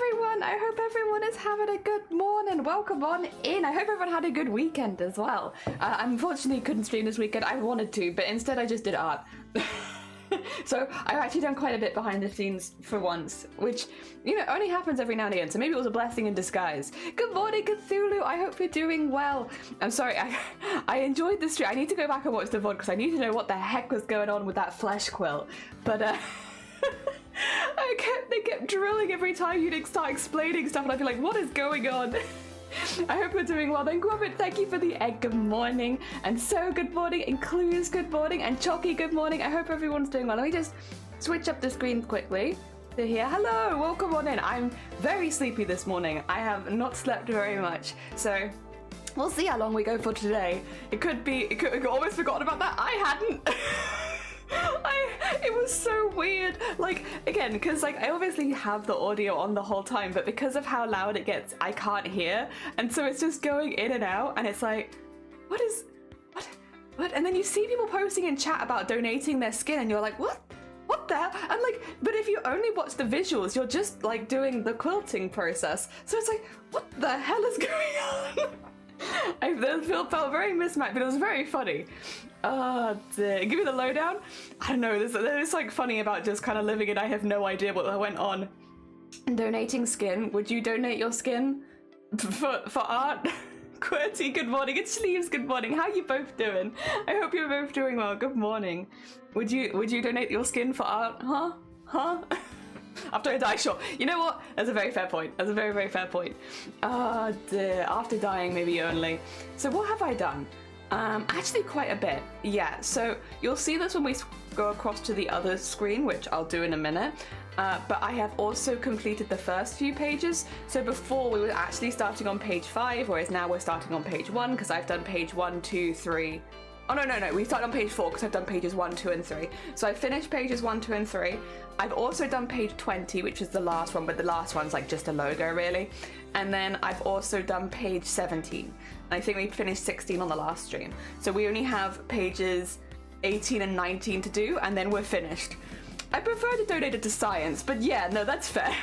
everyone. I hope everyone is having a good morning. Welcome on in. I hope everyone had a good weekend as well. Unfortunately, couldn't stream this weekend. I wanted to, but instead I just did art. So I've actually done quite a bit behind the scenes for once, which, you know, only happens every now and again. So maybe it was a blessing in disguise. Good morning, Cthulhu. I hope you're doing well. I'm sorry. I enjoyed the stream. I need to go back and watch the VOD because I need to know what the heck was going on with that flesh quilt. But they kept drilling every time you'd start explaining stuff, and I'd be like, what is going on? I hope you're doing well. Then Goblin, thank you for the egg. Good morning. And so good morning. And Clues, good morning. And Chalky, good morning. I hope everyone's doing well. Let me just switch up the screen quickly to here. Hello, welcome on in. I'm very sleepy this morning. I have not slept very much. So we'll see how long we go for today. I almost forgotten about that. I hadn't. It was so weird, like, again, because like I obviously have the audio on the whole time, but because of how loud it gets, I can't hear, and so it's just going in and out, and it's like, what, and then you see people posting in chat about donating their skin, and you're like, what the hell? And like, but if you only watch the visuals, you're just like doing the quilting process, so it's like, what the hell is going on? I felt very mismatched, but it was very funny. Give me the lowdown. I don't know, there's like funny about just kind of living it. I have no idea what went on. Donating skin. Would you donate your skin for art? QWERTY, good morning. It's Sleeves, good morning. How you both doing? I hope you're both doing well. Good morning. Would you donate your skin for art? Huh? After I die, sure. You know what? That's a very fair point. That's a very, very fair point. After dying, maybe only. So what have I done? Actually quite a bit. Yeah, so you'll see this when we go across to the other screen, which I'll do in a minute. But I have also completed the first few pages. So before we were actually starting on page 5, whereas now we're starting on page 1 because I've done page 1, 2, 3. Oh, no, we started on page 4 because I've done pages 1, 2, and 3. So I finished pages 1, 2, and 3. I've also done page 20, which is the last one, but the last one's like just a logo, really. And then I've also done page 17. And I think we finished 16 on the last stream. So we only have pages 18 and 19 to do, and then we're finished. I prefer to donate it to science, but yeah, no, that's fair.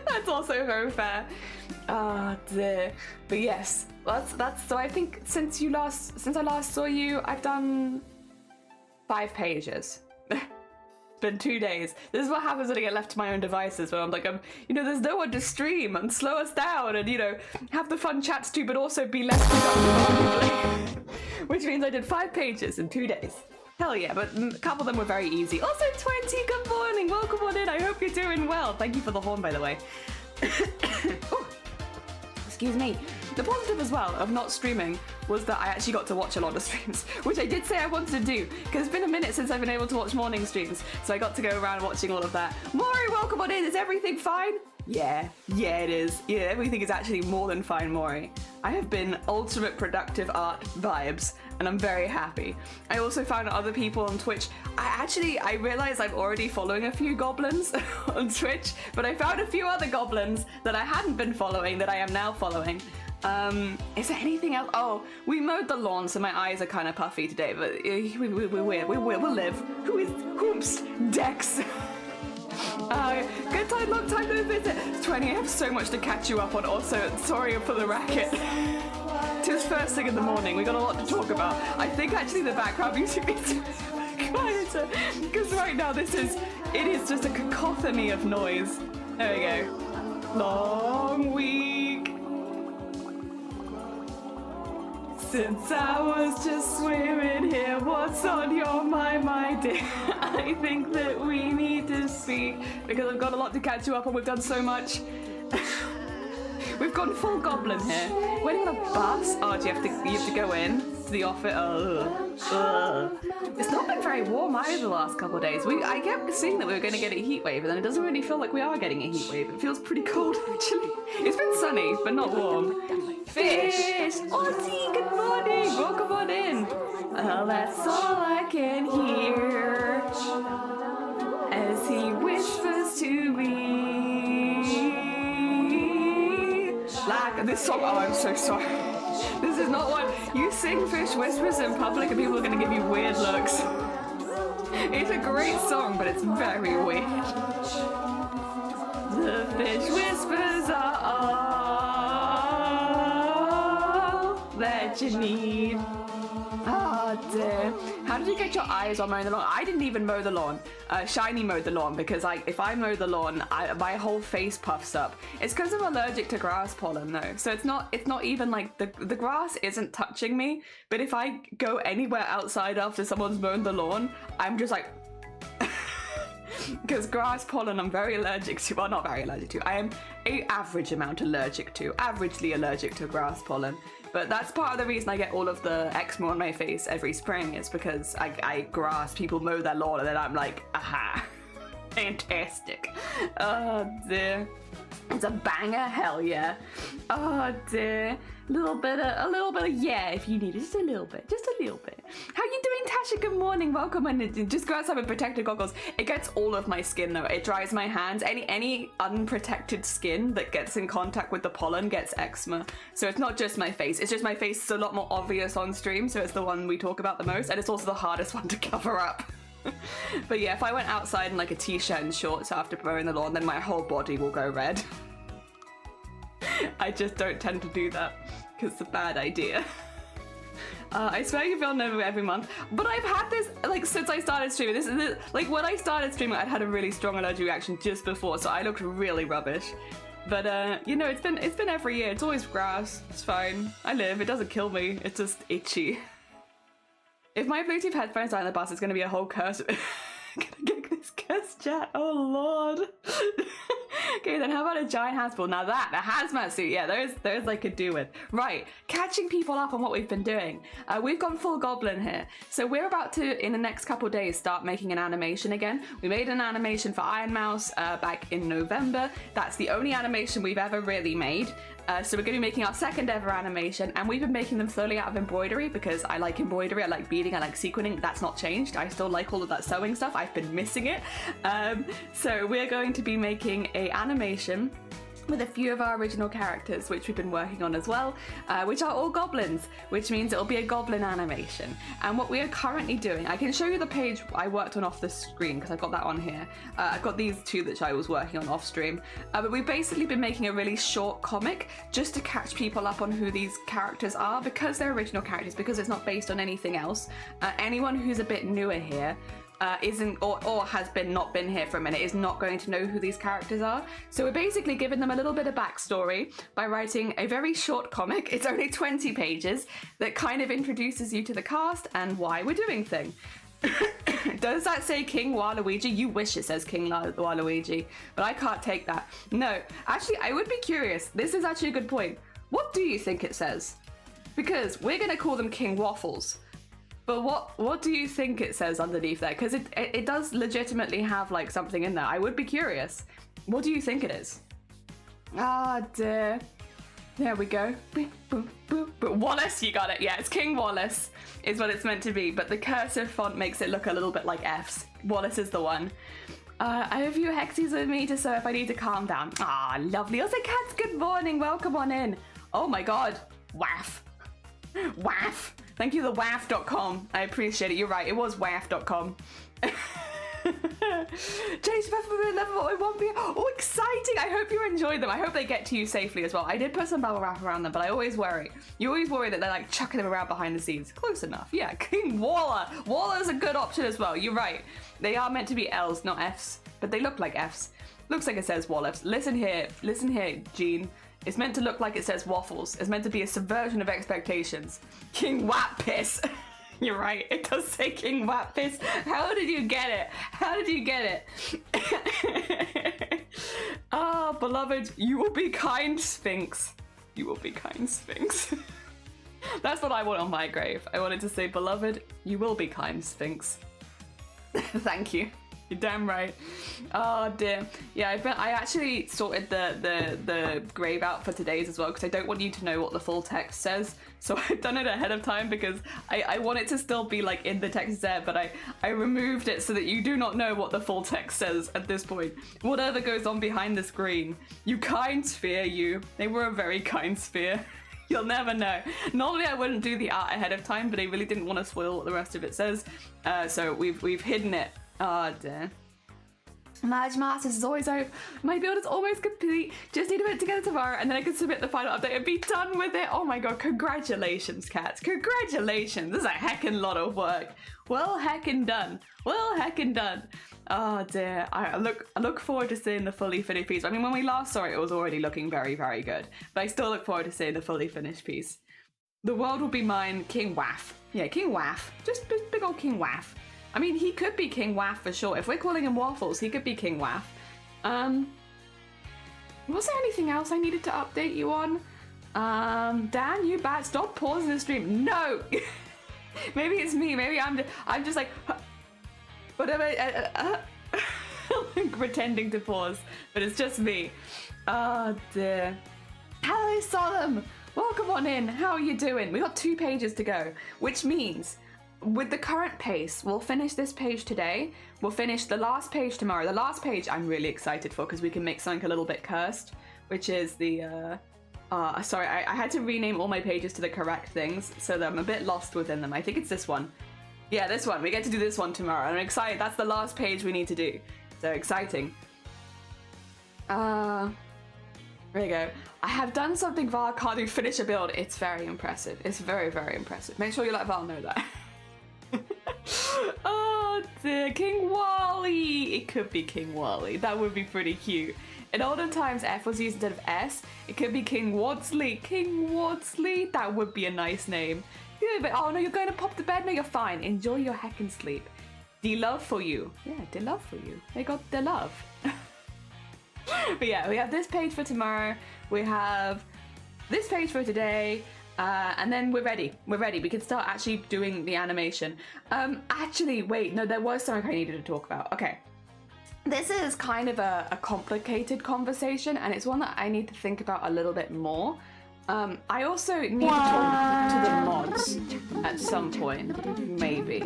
That's also very fair. But yes, that's so I think since I last saw you, I've done 5 pages. It's been 2 days. This is what happens when I get left to my own devices, where I'm like, you know, there's no one to stream and slow us down and, you know, have the fun chats too, but also be less productive. Which means I did 5 pages in 2 days. Hell yeah, but a couple of them were very easy. Also 20, good morning, welcome on in. I hope you're doing well. Thank you for the horn, by the way. Ooh, excuse me. The positive as well of not streaming was that I actually got to watch a lot of streams, which I did say I wanted to do, because it's been a minute since I've been able to watch morning streams, so I got to go around watching all of that. Maury, welcome on in. Is everything fine? Yeah, it is. Yeah, everything is actually more than fine, Maury. I have been ultimate productive art vibes, and I'm very happy. I also found other people on Twitch. I realized I'm already following a few goblins on Twitch, but I found a few other goblins that I hadn't been following that I am now following. Is there anything else? Oh, we mowed the lawn, so my eyes are kind of puffy today, but we'll live. Whoops, Dex. Good time, long time no visit. 20, I have so much to catch you up on. Also, sorry for the racket. Tis first thing in the morning. We got a lot to talk about. I think actually the background music needs to be quieter, because right now it is just a cacophony of noise. There we go. Long week. Since I was just swimming here, what's on your mind, my dear? I think that we need to speak, because I've got a lot to catch you up on. We've done so much. We've gone full goblin here. Waiting on a bus? Oh, do you have to go in to the office? It's not been very warm either the last couple of days. I kept saying that we were going to get a heat wave, and then it doesn't really feel like we are getting a heat wave. It feels pretty cold, actually. It's been sunny, but not warm. Fish! Arty, good morning! Welcome on in! Well, that's all I can hear as he whispers to me. Like this song. Oh, I'm so sorry. This is not what you sing. Fish whispers in public, and people are going to give you weird looks. It's a great song, but it's very weird. The fish whispers are all that you need. Oh dear. How did you get your eyes on mowing the lawn? I didn't even mow the lawn. Shiny mowed the lawn because if I mow the lawn, my whole face puffs up. It's because I'm allergic to grass pollen though. So it's not even like the grass isn't touching me, but if I go anywhere outside after someone's mown the lawn, I'm just like, because grass pollen I'm very allergic to. Well, not very allergic to. I am an average amount allergic to. Averagely allergic to grass pollen. But that's part of the reason I get all of the eczema on my face every spring is because I grass, people mow their lawn and then I'm like, aha, fantastic. Oh dear. It's a banger, hell yeah. Oh dear. A little bit of yeah if you need it, just a little bit. How you doing, Tasha? Good morning, welcome. And just go outside with protective goggles. It gets all of my skin though. It dries my hands. Any unprotected skin that gets in contact with the pollen gets eczema. So it's not just my face. It's just my face is a lot more obvious on stream, so it's the one we talk about the most, and it's also the hardest one to cover up. But yeah, if I went outside in like a t-shirt and shorts after mowing the lawn, then my whole body will go red. I just don't tend to do that because it's a bad idea. I swear you feel no every month, but I've had this like since I started streaming. This is like when I started streaming, I'd had a really strong allergy reaction just before, so I looked really rubbish. But you know, it's been every year. It's always grass. It's fine. I live. It doesn't kill me. It's just itchy. If my Bluetooth headphones are in the bus, it's gonna be a whole curse. Gonna get this curse chat. Oh lord. Okay, then how about a giant hazmat? Now that, a hazmat suit, yeah, those I could do with. Right, catching people up on what we've been doing. We've gone full goblin here. So we're about to, in the next couple of days, start making an animation again. We made an animation for Iron Mouse back in November. That's the only animation we've ever really made. So we're going to be making our second ever animation, and we've been making them solely out of embroidery because I like embroidery, I like beading, I like sequinning. That's not changed. I still like all of that sewing stuff. I've been missing it. So we're going to be making a animation with a few of our original characters, which we've been working on as well, which are all goblins, which means it'll be a goblin animation. And what we are currently doing, I can show you the page I worked on off the screen because I've got that on here. I've got these two that I was working on off stream, but we've basically been making a really short comic just to catch people up on who these characters are because they're original characters, because it's not based on anything else. Anyone who's a bit newer here isn't or has not been here for a minute is not going to know who these characters are. So we're basically giving them a little bit of backstory by writing a very short comic. It's only 20 pages that kind of introduces you to the cast and why we're doing things. Does that say King Waluigi? You wish it says King Waluigi, but I can't take that. No, actually I would be curious. This is actually a good point. What do you think it says? Because we're gonna call them King Waffles. But what do you think it says underneath there? Because it does legitimately have like something in there. I would be curious. What do you think it is? Ah dear. There we go. But Wallace, you got it. Yeah, it's King Wallace is what it's meant to be. But the cursive font makes it look a little bit like F's. Wallace is the one. I have a few hexies with me to sew if I need to calm down. Ah, lovely. Also, Cats, good morning. Welcome on in. Oh my god. Waff. Waff. Thank you, the waff.com. I appreciate it. You're right. It was waff.com. James Peppermint level 1 Oh, exciting. I hope you enjoyed them. I hope they get to you safely as well. I did put some bubble wrap around them, but I always worry. You always worry that they're like chucking them around behind the scenes. Close enough. Yeah, King Waller. Waller's a good option as well. You're right. They are meant to be L's, not F's, but they look like F's. Looks like it says Wallace. Listen here, Gene. It's meant to look like it says waffles. It's meant to be a subversion of expectations. King Wap Piss. You're right. It does say King Wap Piss. How did you get it? How did you get it? Ah, beloved, you will be kind, Sphinx. You will be kind, Sphinx. That's what I want on my grave. I wanted to say, beloved, you will be kind, Sphinx. Thank you. You're damn right. Oh dear. Yeah, I actually sorted the grave out for today's as well because I don't want you to know what the full text says. So I've done it ahead of time because I want it to still be like in the text there, but I removed it so that you do not know what the full text says at this point. Whatever goes on behind the screen. You kind sphere, you. They were a very kind sphere. You'll never know. Normally I wouldn't do the art ahead of time, but I really didn't want to spoil what the rest of it says. So we've hidden it. Oh dear. Merge Masters is always over. My build is almost complete. Just need to put it together tomorrow and then I can submit the final update and be done with it. Oh my god, congratulations, cats. Congratulations. This is a heckin' lot of work. Well heckin' done. Well heckin' done. Oh dear. I look forward to seeing the fully finished piece. I mean, when we last saw it, it was already looking very, very good. But I still look forward to seeing the fully finished piece. The world will be mine, King Waff. Yeah, King Waff. Just big old King Waff. I mean, he could be King Waff for sure. If we're calling him Waffles, he could be King Waff. Was there anything else I needed to update you on? Dan, you bat, stop pausing the stream. No! Maybe it's me. Maybe I'm just like, whatever. Pretending to pause, but it's just me. Oh dear. Hello, Solemn. Welcome on in. How are you doing? We got 2 pages to go, which means with the current pace, we'll finish this page today. We'll finish the last page tomorrow. The last page I'm really excited for because we can make something a little bit cursed, which is the, sorry, I had to rename all my pages to the correct things, so that I'm a bit lost within them. I think it's this one. Yeah, this one. We get to do this one tomorrow. I'm excited. That's the last page we need to do. So exciting. There you go. I have done something Val can't do, finish a build. It's very impressive. It's very, very impressive. Make sure you let Val know that. Oh dear, King Wally. It could be King Wally. That would be pretty cute. In olden times, F was used instead of S. It could be King Wadsley. King Wadsley. That would be a nice name. Yeah, but oh no, you're going to pop to bed? No, you're fine. Enjoy your heckin' sleep. De love for you. Yeah, de love for you. They got the love. But yeah, we have this page for tomorrow. We have this page for today. And then we're ready. We're ready. We can start actually doing the animation. Actually, wait. No, there was something I needed to talk about. Okay. This is kind of a complicated conversation, and it's one that I need to think about a little bit more. I also need to talk to the mods at some point, maybe,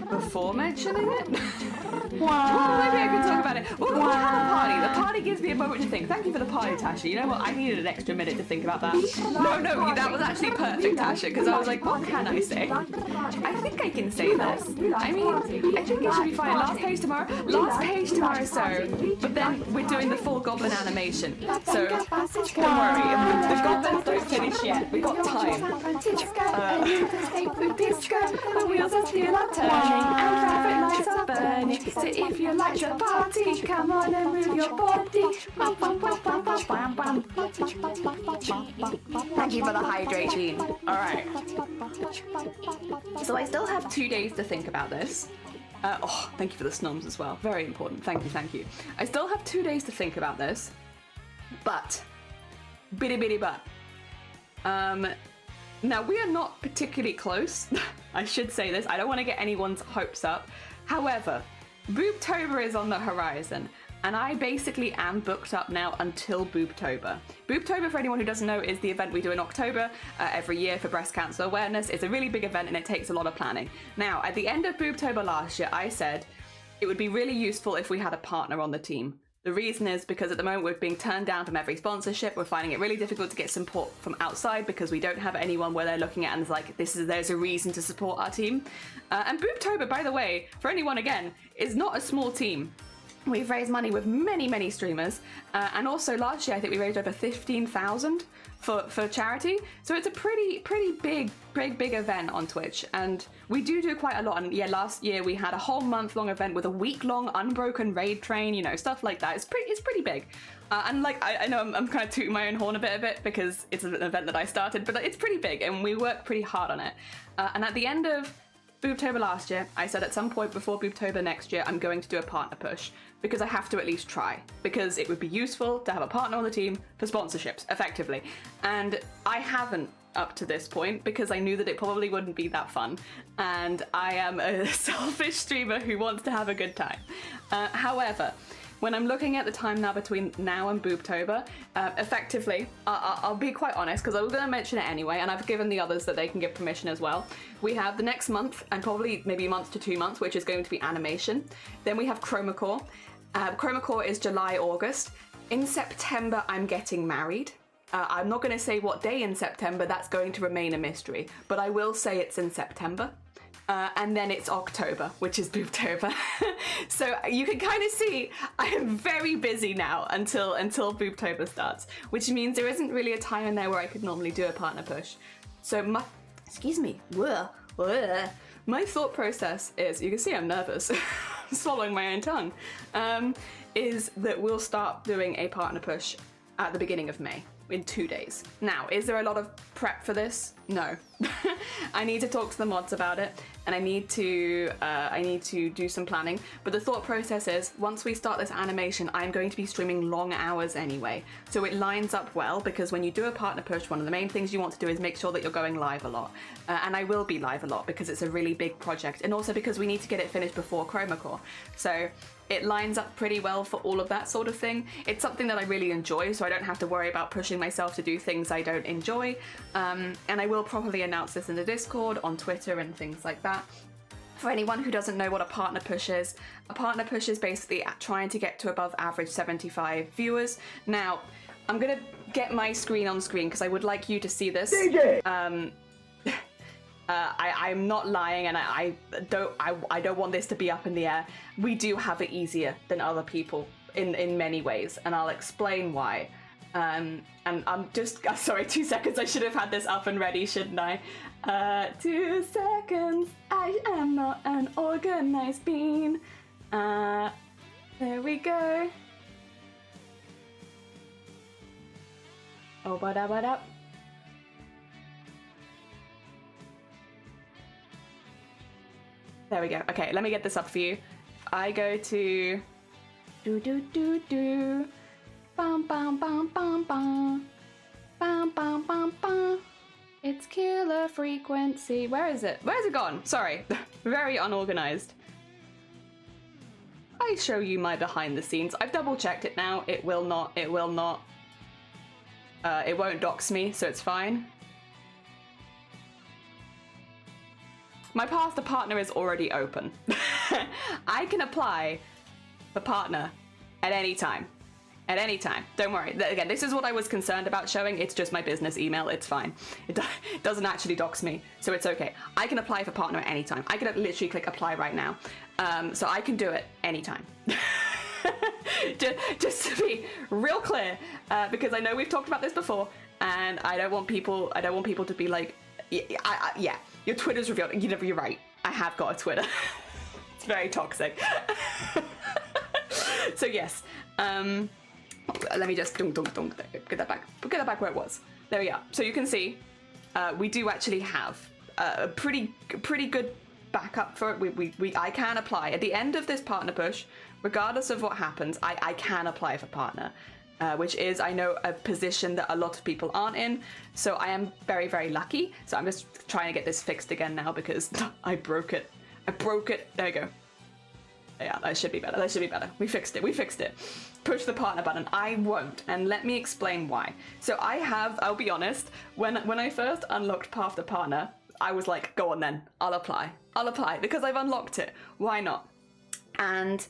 before mentioning it. Maybe I can talk about it. Well, we have a party. The party gives me a moment to think. Thank you for the party, Tasha. You know what? I needed an extra minute to think about that. No, that was actually perfect, Tasha, because I was like, what can I say? I think I can say this. I mean, I think it should be fine. Last page tomorrow, so. But then we're doing the full goblin animation. So don't worry. The goblins don't finish yet. We got time. The wheels are still are turning and traffic lights are burning. So if you like the party, come on and move your body. Thank you for the hydration. Alright. So I still have 2 days to think about this. Thank you for the snoms as well. Very important. Thank you. I still have 2 days to think about this. But. Bitty but. Now we are not particularly close. I should say this. I don't want to get anyone's hopes up. However, Booptober is on the horizon, and I basically am booked up now until Booptober. Booptober, for anyone who doesn't know, is the event we do in October every year for breast cancer awareness. It's a really big event and it takes a lot of planning. Now, at the end of Booptober last year, I said it would be really useful if we had a partner on the team. The reason is because at the moment we're being turned down from every sponsorship. We're finding it really difficult to get support from outside because we don't have anyone where they're looking at and it's like, there's a reason to support our team. And Booptober, by the way, for anyone again, is not a small team. We've raised money with many streamers. And also last year, I think we raised over 15,000 for charity. So it's a pretty big event on Twitch. And we do quite a lot. And yeah, last year we had a whole month-long event with a week-long unbroken raid train, you know, stuff like that. It's pretty big. And like, I know I'm kind of tooting my own horn a bit because it's an event that I started, but it's pretty big and we work pretty hard on it. And at the end of Booptober last year, I said at some point before Booptober next year, I'm going to do a partner push because I have to at least try, because it would be useful to have a partner on the team for sponsorships, effectively. And I haven't up to this point because I knew that it probably wouldn't be that fun. And I am a selfish streamer who wants to have a good time. However, when I'm looking at the time now between now and Booptober, effectively, I'll be quite honest because I was going to mention it anyway, and I've given the others that they can give permission as well. We have the next month, and probably maybe a month to 2 months, which is going to be animation. Then we have Chroma Core. Chroma Core is July, August. In September, I'm getting married. I'm not going to say what day in September, that's going to remain a mystery, but I will say it's in September. And then it's October, which is Boobtober. So you can kind of see I am very busy now until Boobtober starts, which means there isn't really a time in there where I could normally do a partner push. So my thought process is, you can see I'm nervous, swallowing my own tongue, is that we'll start doing a partner push at the beginning of May. In 2 days. Now, is there a lot of prep for this? No. I need to talk to the mods about it, and I need to do some planning. But the thought process is, once we start this animation, I'm going to be streaming long hours anyway. So it lines up well, because when you do a partner push, one of the main things you want to do is make sure that you're going live a lot. And I will be live a lot because it's a really big project, and also because we need to get it finished before Chroma Core. So it lines up pretty well for all of that sort of thing. It's something that I really enjoy, so I don't have to worry about pushing myself to do things I don't enjoy. And I will probably announce this in the Discord, on Twitter and things like that. For anyone who doesn't know what a partner push is basically trying to get to above average 75 viewers. Now, I'm gonna get my screen on screen because I would like you to see this. DJ! I'm not lying, and I don't want this to be up in the air. We do have it easier than other people in many ways, and I'll explain why. And I'm just sorry, 2 seconds. I should have had this up and ready, shouldn't I? 2 seconds. I am not an organized bean. There we go. Oh, ba-da-ba-da. There we go. Okay, let me get this up for you. I go to do. Bum bum bum bum bum. Bum bum bum bum. It's killer frequency. Where is it? Where's it gone? Sorry. Very unorganized. I show you my behind the scenes. I've double checked it now. It won't dox me, so it's fine. My path to partner is already open. I can apply for partner at any time. At any time. Don't worry. Again, this is what I was concerned about showing. It's just my business email. It's fine. It doesn't actually dox me, so it's okay. I can apply for partner at any time. I can literally click apply right now. So I can do it anytime. Just to be real clear, because I know we've talked about this before, and I don't want people to be like, yeah, your Twitter's revealed. You're right. I have got a Twitter. It's very toxic. So yes, let me just get that back where it was. There we are. So you can see, we do actually have a pretty good backup for it. I can apply at the end of this partner push, regardless of what happens. I can apply for partner. Which is, I know, a position that a lot of people aren't in. So I am very, very lucky. So I'm just trying to get this fixed again now because I broke it. There you go. Yeah, that should be better. We fixed it. Push the partner button. I won't. And let me explain why. So I'll be honest, when I first unlocked Path to Partner, I was like, go on then, I'll apply because I've unlocked it. Why not? And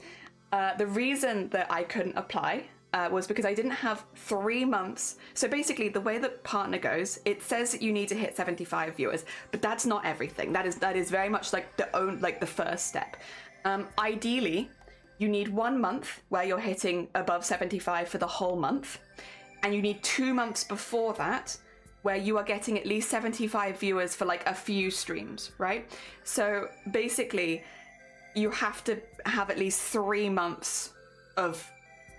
the reason that I couldn't apply was because I didn't have 3 months. So basically the way that partner goes, it says that you need to hit 75 viewers, but that's not everything. That is very much like the first step. Ideally, you need 1 month where you're hitting above 75 for the whole month, and you need 2 months before that where you are getting at least 75 viewers for like a few streams, right? So basically, you have to have at least 3 months of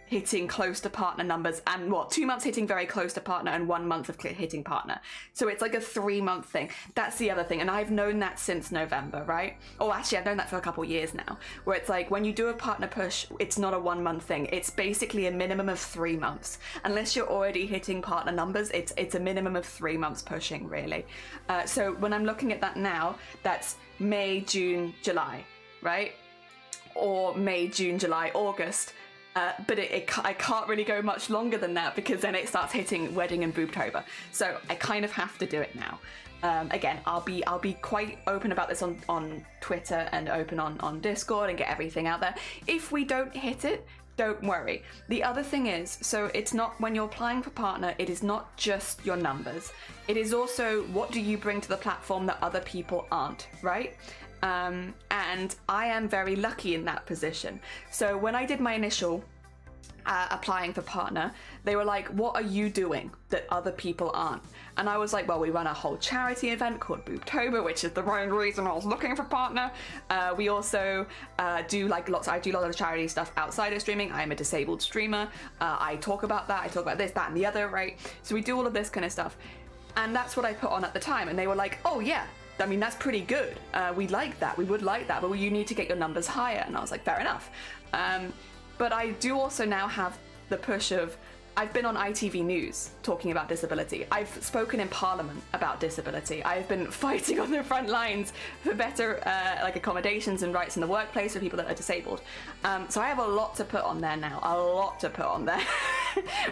hitting close to partner numbers, and 2 months hitting very close to partner and 1 month of hitting partner. So it's like a 3 month thing. That's the other thing, and I've known that since November, right? Oh, actually, I've known that for a couple years now, where it's like when you do a partner push, it's not a 1 month thing. It's basically a minimum of 3 months. Unless you're already hitting partner numbers, it's a minimum of 3 months pushing, really. So when I'm looking at that now, that's May, June, July, right? Or May, June, July, August. But I can't really go much longer than that because then it starts hitting wedding and Boobtober. So I kind of have to do it now. Again, I'll be quite open about this on Twitter and open on Discord and get everything out there. If we don't hit it, don't worry. The other thing is, so it's not, when you're applying for partner, it is not just your numbers. It is also, what do you bring to the platform that other people aren't, right? And I am very lucky in that position. So when I did my initial applying for partner, they were like, what are you doing that other people aren't? And I was like, well, we run a whole charity event called Boobtober, which is the main reason I was looking for partner. We also do like I do a lot of charity stuff outside of streaming. I'm a disabled streamer. I talk about that. I talk about this, that, and the other, right? So we do all of this kind of stuff. And that's what I put on at the time. And they were like, oh yeah, I mean, that's pretty good. We like that. We would like that, but you need to get your numbers higher. And I was like, fair enough. But I do also now have the push of, I've been on ITV News talking about disability. I've spoken in Parliament about disability. I've been fighting on the front lines for better like accommodations and rights in the workplace for people that are disabled. So I have a lot to put on there now, a lot to put on there.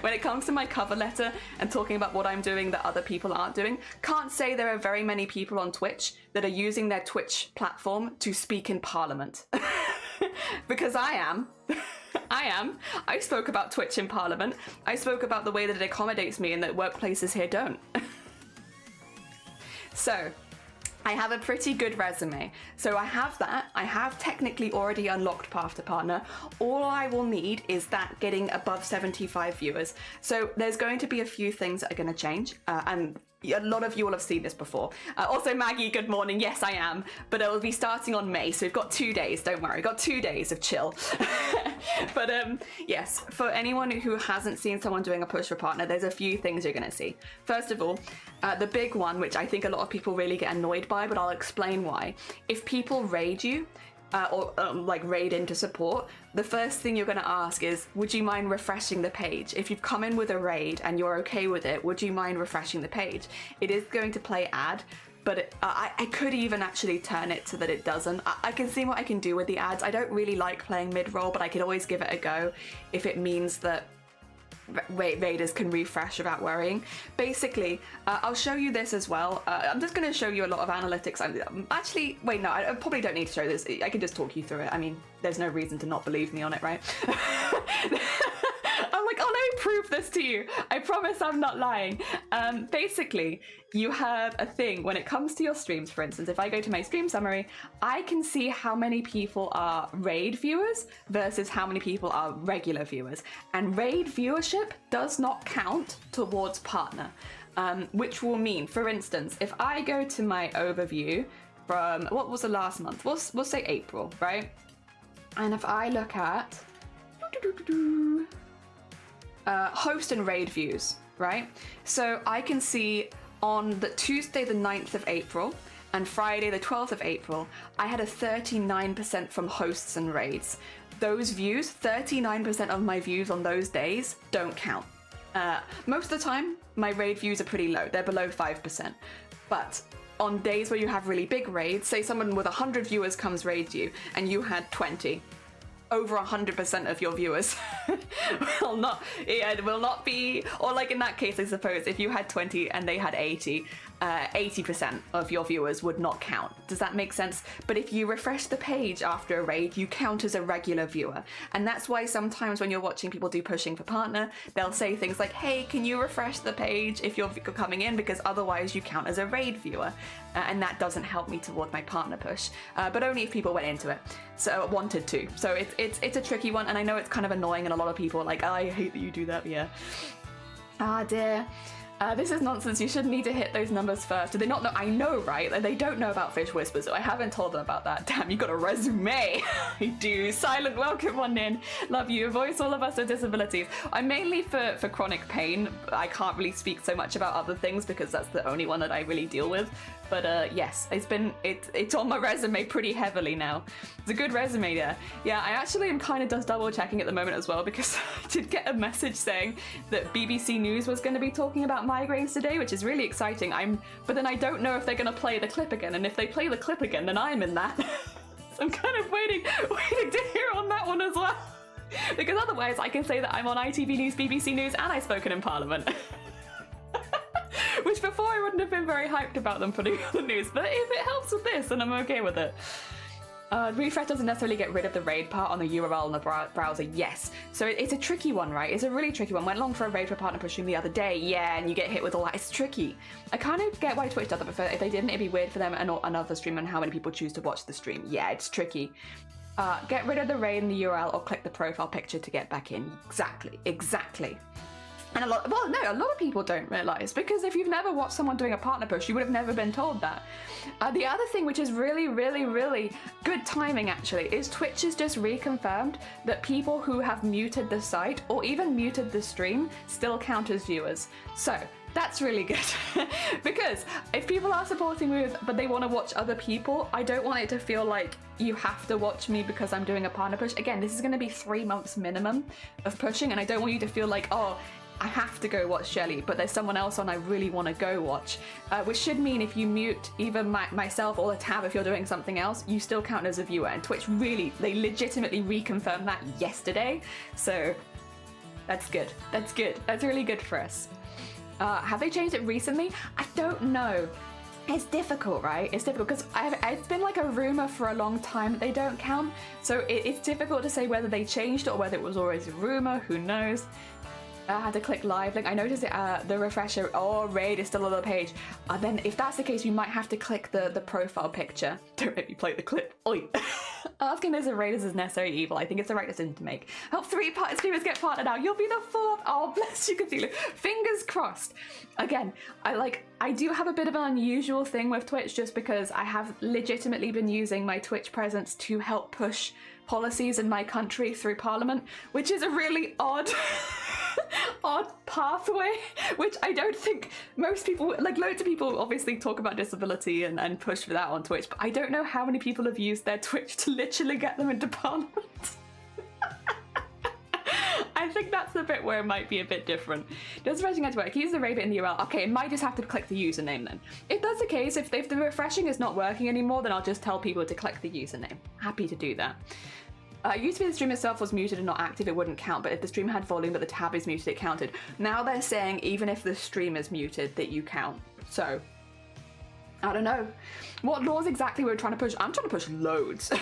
When it comes to my cover letter and talking about what I'm doing that other people aren't doing, can't say there are very many people on Twitch that are using their Twitch platform to speak in Parliament. Because I am. I spoke about Twitch in Parliament. I spoke about the way that it accommodates me and that workplaces here don't. So, I have a pretty good resume. So I have that. I have technically already unlocked Path to Partner. All I will need is that getting above 75 viewers. So there's going to be a few things that are going to change. And a lot of you will have seen this before. Also, Maggie, good morning. Yes, I am. But it will be starting on May. So we've got 2 days. Don't worry. We've got 2 days of chill. But yes, for anyone who hasn't seen someone doing a push for partner, there's a few things you're going to see. First of all, the big one, which I think a lot of people really get annoyed by, but I'll explain why. If people raid you, or like raid into support, the first thing you're going to ask is, would you mind refreshing the page? If you've come in with a raid and you're okay with it, would you mind refreshing the page? It is going to play ad, but I could even actually turn it so that it doesn't. I can see what I can do with the ads. I don't really like playing mid-roll, but I could always give it a go if it means that raiders can refresh without worrying. Basically, I'll show you this as well. I'm just going to show you a lot of analytics. Actually, wait, no, I probably don't need to show this. I can just talk you through it. I mean, there's no reason to not believe me on it, right? I'm like, oh, let me prove this to you. I promise I'm not lying. Basically, you have a thing when it comes to your streams. For instance, if I go to my stream summary, I can see how many people are raid viewers versus how many people are regular viewers. And raid viewership does not count towards partner, which will mean, for instance, if I go to my overview from, what was the last month? We'll say April, right? And if I look at host and raid views, right? So I can see on the Tuesday the 9th of April and Friday the 12th of April, I had a 39% from hosts and raids. Those views, 39% of my views on those days don't count. Most of the time, my raid views are pretty low. They're below 5%. But on days where you have really big raids, say someone with 100 viewers comes raid you and you had 20, over 100% of your viewers will not be, or like in that case, I suppose, if you had 20 and they had 80, 80% of your viewers would not count. Does that make sense? But if you refresh the page after a raid, you count as a regular viewer. And that's why sometimes when you're watching people do pushing for partner, they'll say things like, hey, can you refresh the page if you're coming in, because otherwise you count as a raid viewer. And that doesn't help me toward my partner push, but only if people went into it, so wanted to. So it's a tricky one, and I know it's kind of annoying, and a lot of people are like, oh, I hate that you do that. Yeah. Ah, dear. This is nonsense. You shouldn't need to hit those numbers first. Do they not know? I know, right? They don't know about Fish Whisper, so I haven't told them about that. Damn, you got a resume. I do. Silent welcome on in. Love you. Voice all of us with disabilities. I'm mainly for chronic pain. I can't really speak so much about other things because that's the only one that I really deal with. But yes, it's on my resume pretty heavily now. It's a good resume there. Yeah, I actually am kind of just double checking at the moment as well, because I did get a message saying that BBC News was going to be talking about migraines today, which is really exciting. But then I don't know if they're going to play the clip again, and if they play the clip again, then I'm in that. So I'm kind of waiting to hear on that one as well, because otherwise I can say that I'm on ITV News, BBC News, and I've spoken in Parliament. Which before I wouldn't have been very hyped about them putting on the news, but if it helps with this, then I'm okay with it. Refresh doesn't necessarily get rid of the raid part on the URL on the browser, yes. So it's a tricky one, right? It's a really tricky one. Went along for a raid for partner push stream the other day, yeah, and you get hit with all that. It's tricky. I kind of get why Twitch does that, but if they didn't, it'd be weird for them and another stream and how many people choose to watch the stream. Yeah, it's tricky. Get rid of the raid in the URL or click the profile picture to get back in. Exactly. And a lot of people don't realise, because if you've never watched someone doing a partner push, you would have never been told that. The other thing, which is really, really, really good timing actually, is Twitch has just reconfirmed that people who have muted the site or even muted the stream still count as viewers. So that's really good because if people are supporting me but they want to watch other people, I don't want it to feel like you have to watch me because I'm doing a partner push. Again, this is going to be 3 months minimum of pushing, and I don't want you to feel like, oh, I have to go watch Shelly, but there's someone else on I really want to go watch, which should mean if you mute either myself or the tab if you're doing something else, you still count as a viewer. And Twitch they legitimately reconfirmed that yesterday, so that's good. That's really good for us. Have they changed it recently? I don't know. It's difficult, right? It's difficult because it's been like a rumor for a long time that they don't count, so it's difficult to say whether they changed it or whether it was always a rumor. Who knows? I had to click live link. I noticed it, the refresher, raid is still on the page. Then if that's the case, you might have to click the profile picture. Don't make me play the clip. Oi. Asking those raiders is necessary evil. I think it's the right decision to make. Help 3 streamers get partnered now. You'll be the 4th. Oh, bless you, Cthulhu. Fingers crossed. Again, I do have a bit of an unusual thing with Twitch just because I have legitimately been using my Twitch presence to help push policies in my country through Parliament, which is a really odd pathway, which I don't think most people, like loads of people obviously talk about disability and push for that on Twitch, but I don't know how many people have used their Twitch to literally get them into Parliament. I think that's the bit where it might be a bit different. Does refreshing have to work? Use the rabbit in the URL. Okay, it might just have to click the username then. If that's the case, if the refreshing is not working anymore, then I'll just tell people to click the username. Happy to do that. It used to be the stream itself was muted and not active, it wouldn't count, but if the stream had volume but the tab is muted, it counted. Now they're saying even if the stream is muted, that you count. So, I don't know. What laws exactly we're trying to push? I'm trying to push loads.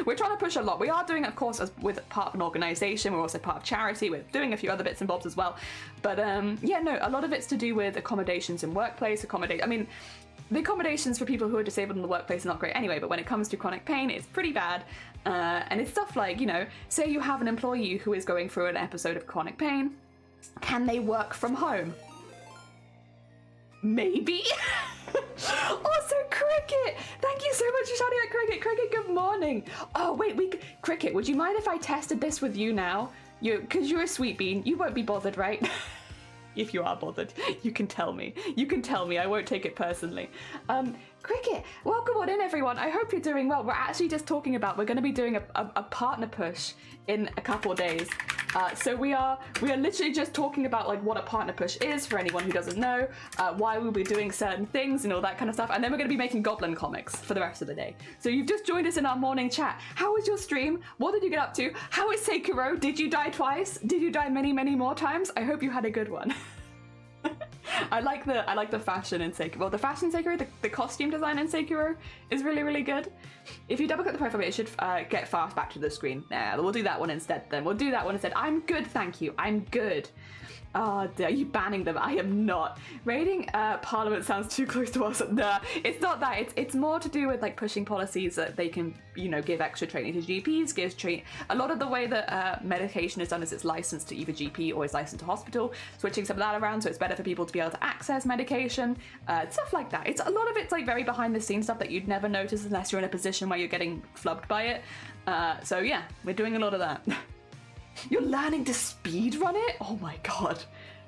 We're trying to push a lot. We are doing, of course, with part of an organisation. We're also part of charity. We're doing a few other bits and bobs as well. But yeah, no, a lot of it's to do with accommodations in workplace, I mean, the accommodations for people who are disabled in the workplace are not great anyway, but when it comes to chronic pain, it's pretty bad. And it's stuff like, you know, say you have an employee who is going through an episode of chronic pain. Can they work from home? Maybe. Also, Cricket! Thank you so much for shouting out Cricket. Cricket, good morning. Oh, wait, Cricket, would you mind if I tested this with you now? Because you're a sweet bean. You won't be bothered, right? If you are bothered, you can tell me. I won't take it personally. Cricket, welcome on in, everyone. I hope you're doing well. We're actually just talking about, we're going to be doing a partner push in a couple of days. So we are literally just talking about like what a partner push is for anyone who doesn't know, why we'll be doing certain things and all that kind of stuff. And then we're going to be making Goblin comics for the rest of the day. So you've just joined us in our morning chat. How was your stream? What did you get up to? How is Sekiro? Did you die twice? Did you die many, many more times? I hope you had a good one. I like the fashion in Sekiro. Well, the fashion in Sekiro, the costume design in Sekiro is really, really good. If you double click the profile bit, it should get fast back to the screen. Nah, we'll do that one instead then. We'll do that one instead. I'm good, thank you. I'm good. Oh, are you banning them? I am not. Raiding Parliament sounds too close to us. Nah, it's not that. It's more to do with like pushing policies that they can, you know, give extra training to GPs, a lot of the way that medication is done is it's licensed to either GP or it's licensed to hospital, switching some of that around so it's better for people to be able to access medication, stuff like that. It's a lot of it's like very behind the scenes stuff that you'd never notice unless you're in a position where you're getting flubbed by it. So yeah, we're doing a lot of that. You're learning to speedrun it? Oh my god.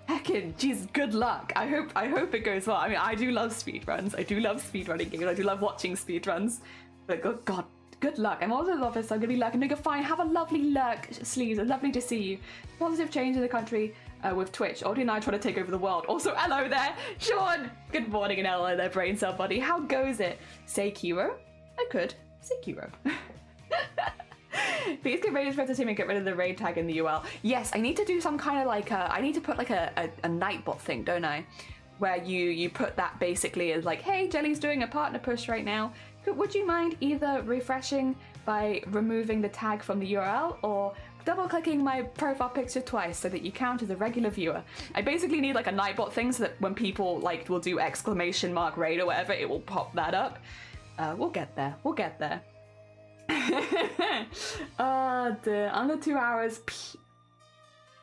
Heckin', geez, good luck. I hope it goes well. I mean, I do love speedruns. I do love speedrunning games. I do love watching speedruns. But good god, good luck. I'm also in the office, so I'm gonna be lurking. No, fine. Have a lovely lurk, Sleeves. Lovely to see you. Positive change in the country with Twitch. Audie and I try to take over the world. Also, hello there, Sean. Good morning and hello there, brain cell buddy. How goes it? Sekiro? I could. Sekiro. Please get raiders for the team and get rid of the raid tag in the URL. Yes, I need to do some kind of like I need to put like a Nightbot thing, don't I? Where you put that basically as like, hey, Jelly's doing a partner push right now. Would you mind either refreshing by removing the tag from the URL or double-clicking my profile picture twice so that you count as a regular viewer. I basically need like a Nightbot thing so that when people like will do exclamation mark raid or whatever, it will pop that up. We'll get there. We'll get there. Under 2 hours.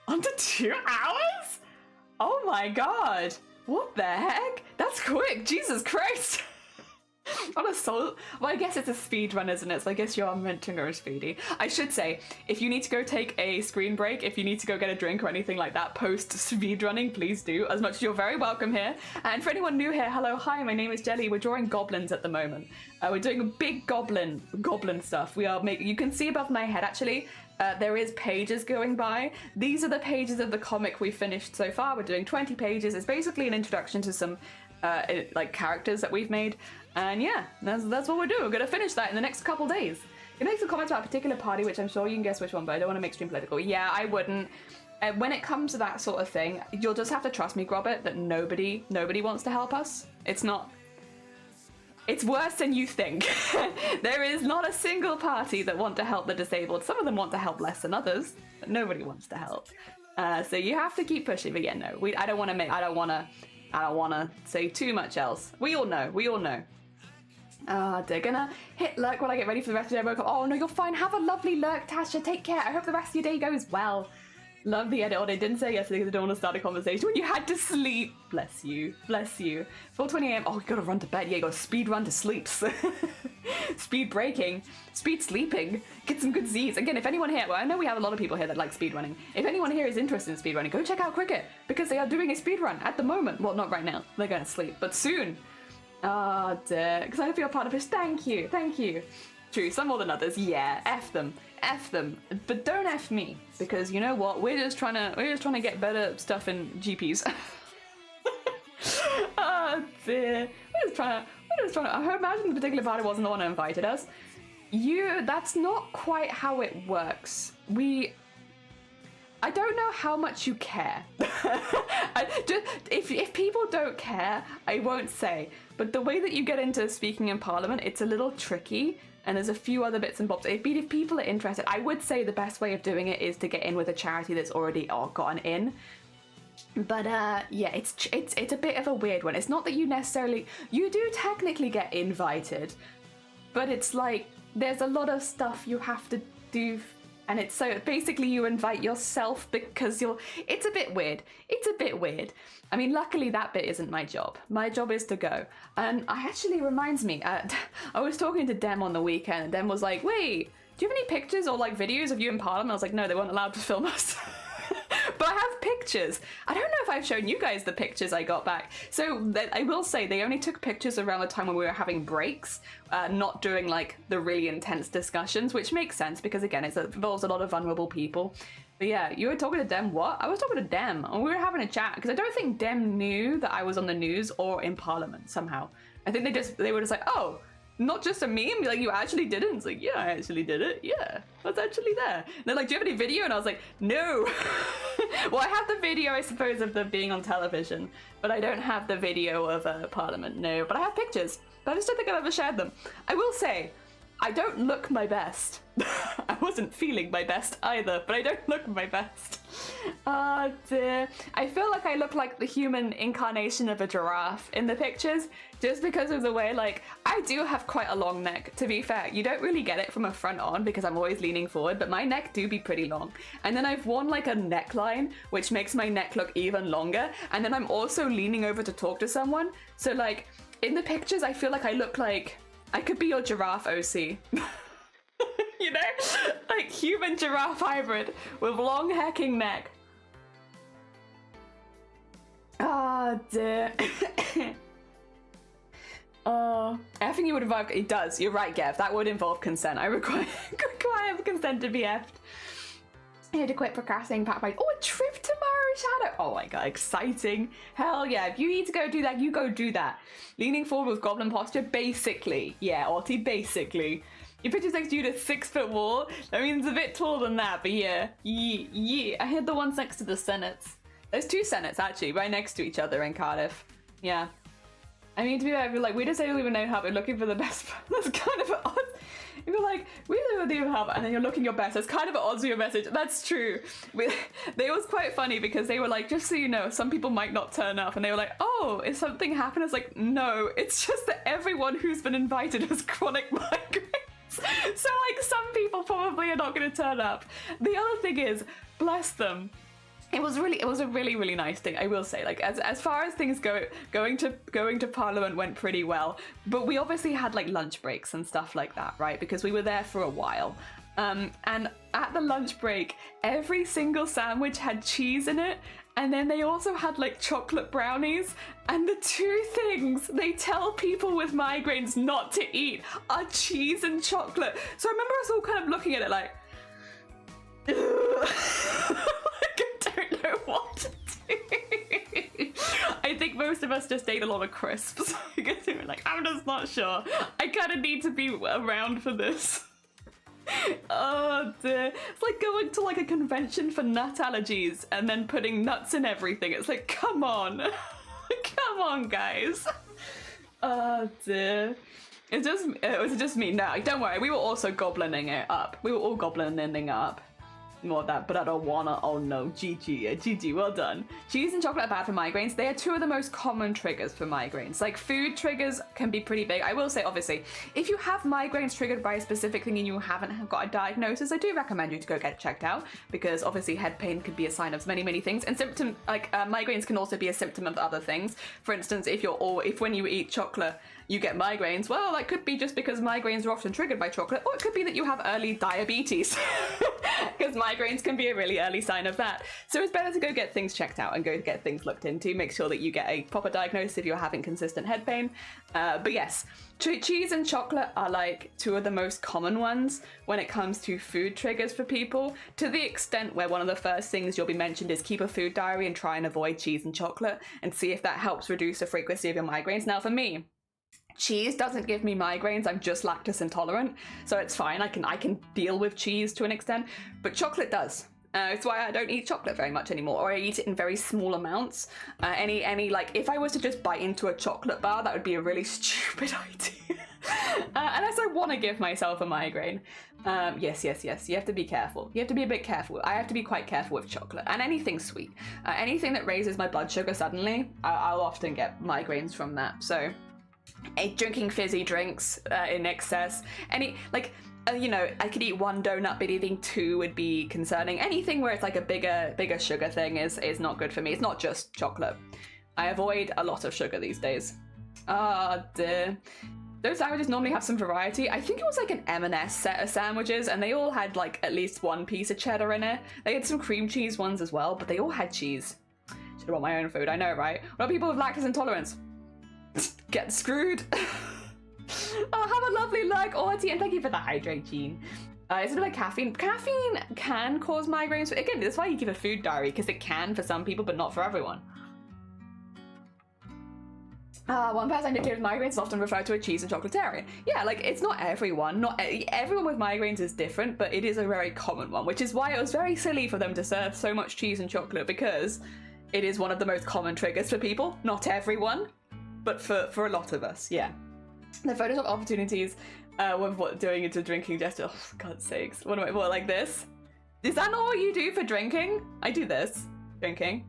Under 2 hours? Oh my god. What the heck? That's quick. Jesus Christ. On a soul. Well, I guess it's a speed run, isn't it? So I guess you are meant to go speedy. I should say, if you need to go take a screen break, if you need to go get a drink or anything like that post speed running, please do. As much as you're very welcome here. And for anyone new here, hello, hi, my name is Jelly. We're drawing goblins at the moment. We're doing a big goblin stuff. We are making. You can see above my head actually. There is pages going by. These are the pages of the comic we finished so far. We're doing 20 pages. It's basically an introduction to some like characters that we've made. And yeah, that's what we're doing. We're gonna finish that in the next couple days. You can make some comments about a particular party, which I'm sure you can guess which one, but I don't want to make stream political. Yeah, I wouldn't. When it comes to that sort of thing, you'll just have to trust me, Grobbit, that nobody wants to help us. It's not. It's worse than you think. There is not a single party that want to help the disabled. Some of them want to help less than others, but nobody wants to help. So you have to keep pushing. But yeah, no, I don't want to say too much else. We all know. They're gonna hit lurk while I get ready for the rest of the day. Oh no, you're fine. Have a lovely lurk, Tasha. Take care. I hope the rest of your day goes well. Love the edit. Oh, they didn't say yesterday because I don't want to start a conversation when you had to sleep. Bless you. Bless you. 4:20 a.m. Oh, you gotta run to bed. Yeah, you gotta speed run to sleep. Speed breaking. Speed sleeping. Get some good Z's. Again, if anyone here, well, I know we have a lot of people here that like speed running. If anyone here is interested in speed running, go check out Cricket because they are doing a speed run at the moment. Well, not right now. They're going to sleep, but soon. Oh, dear. Because I hope you're part of this. Thank you. Thank you. True, some more than others. Yeah, F them. F them. But don't F me. Because you know what? We're just trying to get better stuff in GPs. Oh dear. We're just trying to I imagine the particular party wasn't the one who invited us. That's not quite how it works. I don't know how much you care. If people don't care, I won't say. But the way that you get into speaking in Parliament, it's a little tricky. And there's a few other bits and bobs. If people are interested, I would say the best way of doing it is to get in with a charity that's already gotten in. But yeah, it's a bit of a weird one. It's not that you do technically get invited, but it's like there's a lot of stuff you have to do. And it's so basically you invite yourself because it's a bit weird. It's a bit weird. I mean, luckily that bit isn't my job. My job is to go. And actually reminds me, I was talking to Dem on the weekend and Dem was like, wait, do you have any pictures or like videos of you in Parliament? I was like, no, they weren't allowed to film us. But I have pictures. I don't know if I've shown you guys the pictures I got back. So I will say they only took pictures around the time when we were having breaks, not doing like the really intense discussions, which makes sense because again, it involves a lot of vulnerable people. But yeah, you were talking to Dem what? I was talking to Dem and we were having a chat because I don't think Dem knew that I was on the news or in Parliament somehow. I think they were just like, oh, not just a meme, like you actually did it. It's like, yeah, I actually did it. Yeah, I was actually there. And they're like, do you have any video? And I was like, no. Well, I have the video, I suppose, of them being on television, but I don't have the video of Parliament, no. But I have pictures, but I just don't think I've ever shared them. I will say, I don't look my best. I wasn't feeling my best either, but I don't look my best. Oh dear. I feel like I look like the human incarnation of a giraffe in the pictures, just because of the way, like, I do have quite a long neck, to be fair. You don't really get it from a front on because I'm always leaning forward, but my neck do be pretty long. And then I've worn like a neckline, which makes my neck look even longer. And then I'm also leaning over to talk to someone. So like, in the pictures, I feel like I look like I could be your giraffe OC. You know? Like human giraffe hybrid with long hacking neck. Oh dear. Oh, effing you would involve, it does, you're right, Gev, that would involve consent. I require consent to be effed. I had to quit procrastinating, Pat Bite. Oh, a trip tomorrow, Shadow. Oh my god, exciting. Hell yeah, if you need to go do that, you go do that. Leaning forward with goblin posture, basically. Yeah, Arty, basically. Your picture's next to you to a 6-foot wall. That means a bit taller than that, but yeah. Yeah. I had the ones next to the Senates. There's 2 Senates, actually, right next to each other in Cardiff. Yeah. I mean, to be fair, I feel like we just don't even know how we're looking for the best. That's kind of odd. you're like, we don't even have, and then you're looking your best. It's kind of at odds with your message. That's true. It was quite funny because they were like, just so you know, some people might not turn up, and they were like, oh, is something happening? It's like, no, it's just that everyone who's been invited has chronic migraines. So like some people probably are not going to turn up. The other thing is, bless them. It was a really nice thing, I will say. Like as far as things go, going to Parliament went pretty well. But we obviously had like lunch breaks and stuff like that, right? Because we were there for a while. And at the lunch break, every single sandwich had cheese in it. And then they also had like chocolate brownies. And the two things they tell people with migraines not to eat are cheese and chocolate. So I remember us all kind of looking at it like, I don't know what to do. I think most of us just ate a lot of crisps because we were like, I'm just not sure. I kind of need to be around for this. Oh dear. It's like going to like a convention for nut allergies and then putting nuts in everything. It's like, come on. Come on, guys. Oh dear. It was just me. No, don't worry. We were also goblining it up. We were all goblining up. More of that, but I don't wanna. Oh no, GG, well done. Cheese and chocolate are bad for migraines. They are two of the most common triggers for migraines. Like food triggers can be pretty big. I will say, obviously, if you have migraines triggered by a specific thing and you haven't got a diagnosis, I do recommend you to go get it checked out, because obviously head pain could be a sign of many things, and migraines can also be a symptom of other things. For instance, if when you eat chocolate you get migraines, well, that could be just because migraines are often triggered by chocolate, or it could be that you have early diabetes, because migraines can be a really early sign of that. So it's better to go get things checked out and go get things looked into, make sure that you get a proper diagnosis if you're having consistent head pain. But yes, cheese and chocolate are like two of the most common ones when it comes to food triggers for people, to the extent where one of the first things you'll be mentioned is keep a food diary and try and avoid cheese and chocolate and see if that helps reduce the frequency of your migraines. Now for me, cheese doesn't give me migraines. I'm just lactose intolerant, so it's fine. I can deal with cheese to an extent, but chocolate does. It's why I don't eat chocolate very much anymore, or I eat it in very small amounts. Like if I was to just bite into a chocolate bar, that would be a really stupid idea. Unless I want to give myself a migraine. Yes. You have to be careful. You have to be a bit careful. I have to be quite careful with chocolate and anything sweet. Anything that raises my blood sugar suddenly, I'll often get migraines from that. So. Drinking fizzy drinks in excess, I could eat one donut, but eating two would be concerning. Anything where it's like a bigger sugar thing is not good for me. It's not just chocolate. I avoid a lot of sugar these days. Oh dear. Those sandwiches normally have some variety. I think it was like an M&S set of sandwiches, and they all had like at least one piece of cheddar in it. They had some cream cheese ones as well, but they all had cheese. Should have bought my own food, I know, right? What about people with lactose intolerance? Get screwed. Oh, have a lovely leg, Arty, and thank you for the hydrate, Gene. Is it like caffeine? Caffeine can cause migraines. Again, that's why you keep a food diary, because it can for some people, but not for everyone. One person indicated with migraines is often referred to as cheese and chocolatarian. Yeah, like it's not everyone. Not everyone with migraines is different, but it is a very common one, which is why it was very silly for them to serve so much cheese and chocolate, because it is one of the most common triggers for people. Not everyone, but for a lot of us, yeah. The photos of opportunities with what doing into drinking gesture. Oh, for God's sakes. What like this? Is that not what you do for drinking? I do this. Drinking.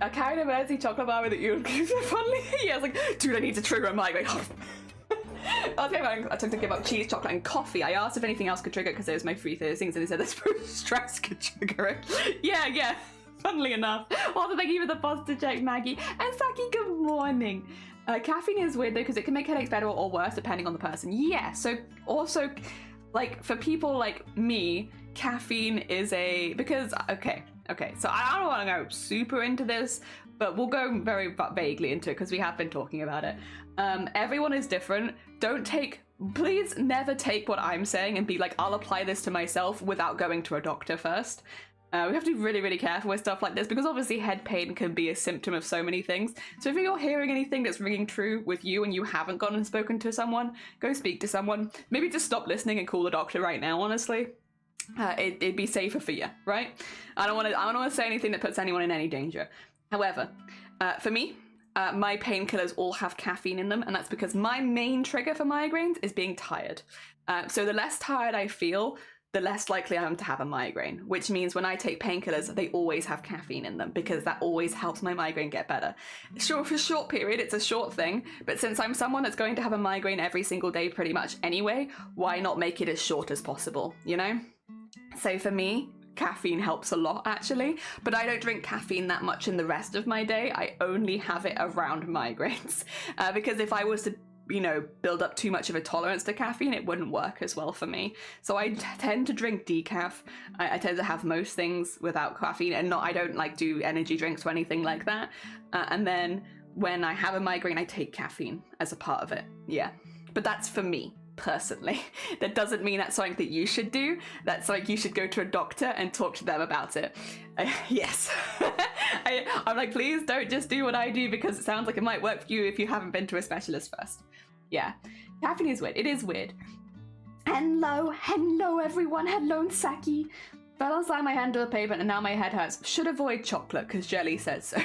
I carried a Mercy chocolate bar with it. You funny. Yeah, I was like, dude, I need to trigger a migraine. I took to give up cheese, chocolate, and coffee. I asked if anything else could trigger it because it was my three things, and they said this stress could trigger it. Yeah. Funnily enough. Also, thank you for the positive check, Maggie. And Saki, good morning. Caffeine is weird though, because it can make headaches better or worse depending on the person. Yeah, so also, like, for people like me, caffeine is okay, so I don't want to go super into this, but we'll go very vaguely into it because we have been talking about it. Everyone is different. Please never take what I'm saying and be like, I'll apply this to myself without going to a doctor first. We have to be really careful with stuff like this, because obviously head pain can be a symptom of so many things. So if you're hearing anything that's ringing true with you and you haven't gone and spoken to someone, go speak to someone. Maybe just stop listening and call the doctor right now, honestly. It'd be safer for you, right? I don't want to say anything that puts anyone in any danger. However, for me, my painkillers all have caffeine in them, and that's because my main trigger for migraines is being tired. So the less tired I feel, the less likely I am to have a migraine, which means when I take painkillers, they always have caffeine in them because that always helps my migraine get better. Sure, for a short period, it's a short thing, but since I'm someone that's going to have a migraine every single day pretty much anyway, why not make it as short as possible, you know? So for me, caffeine helps a lot actually, but I don't drink caffeine that much in the rest of my day. I only have it around migraines because if I was to build up too much of a tolerance to caffeine, it wouldn't work as well for me. So I tend to drink decaf. I tend to have most things without caffeine, and I don't like do energy drinks or anything like that. And then when I have a migraine, I take caffeine as a part of it. Yeah, but that's for me personally. That doesn't mean that's something that you should do. That's like you should go to a doctor and talk to them about it. Yes. I'm like, please don't just do what I do because it sounds like it might work for you if you haven't been to a specialist first. Yeah, caffeine is weird. It is weird. Hello everyone. Hello Saki. Fell on side my hand to the pavement and now my head hurts. Should avoid chocolate because Jelly says so.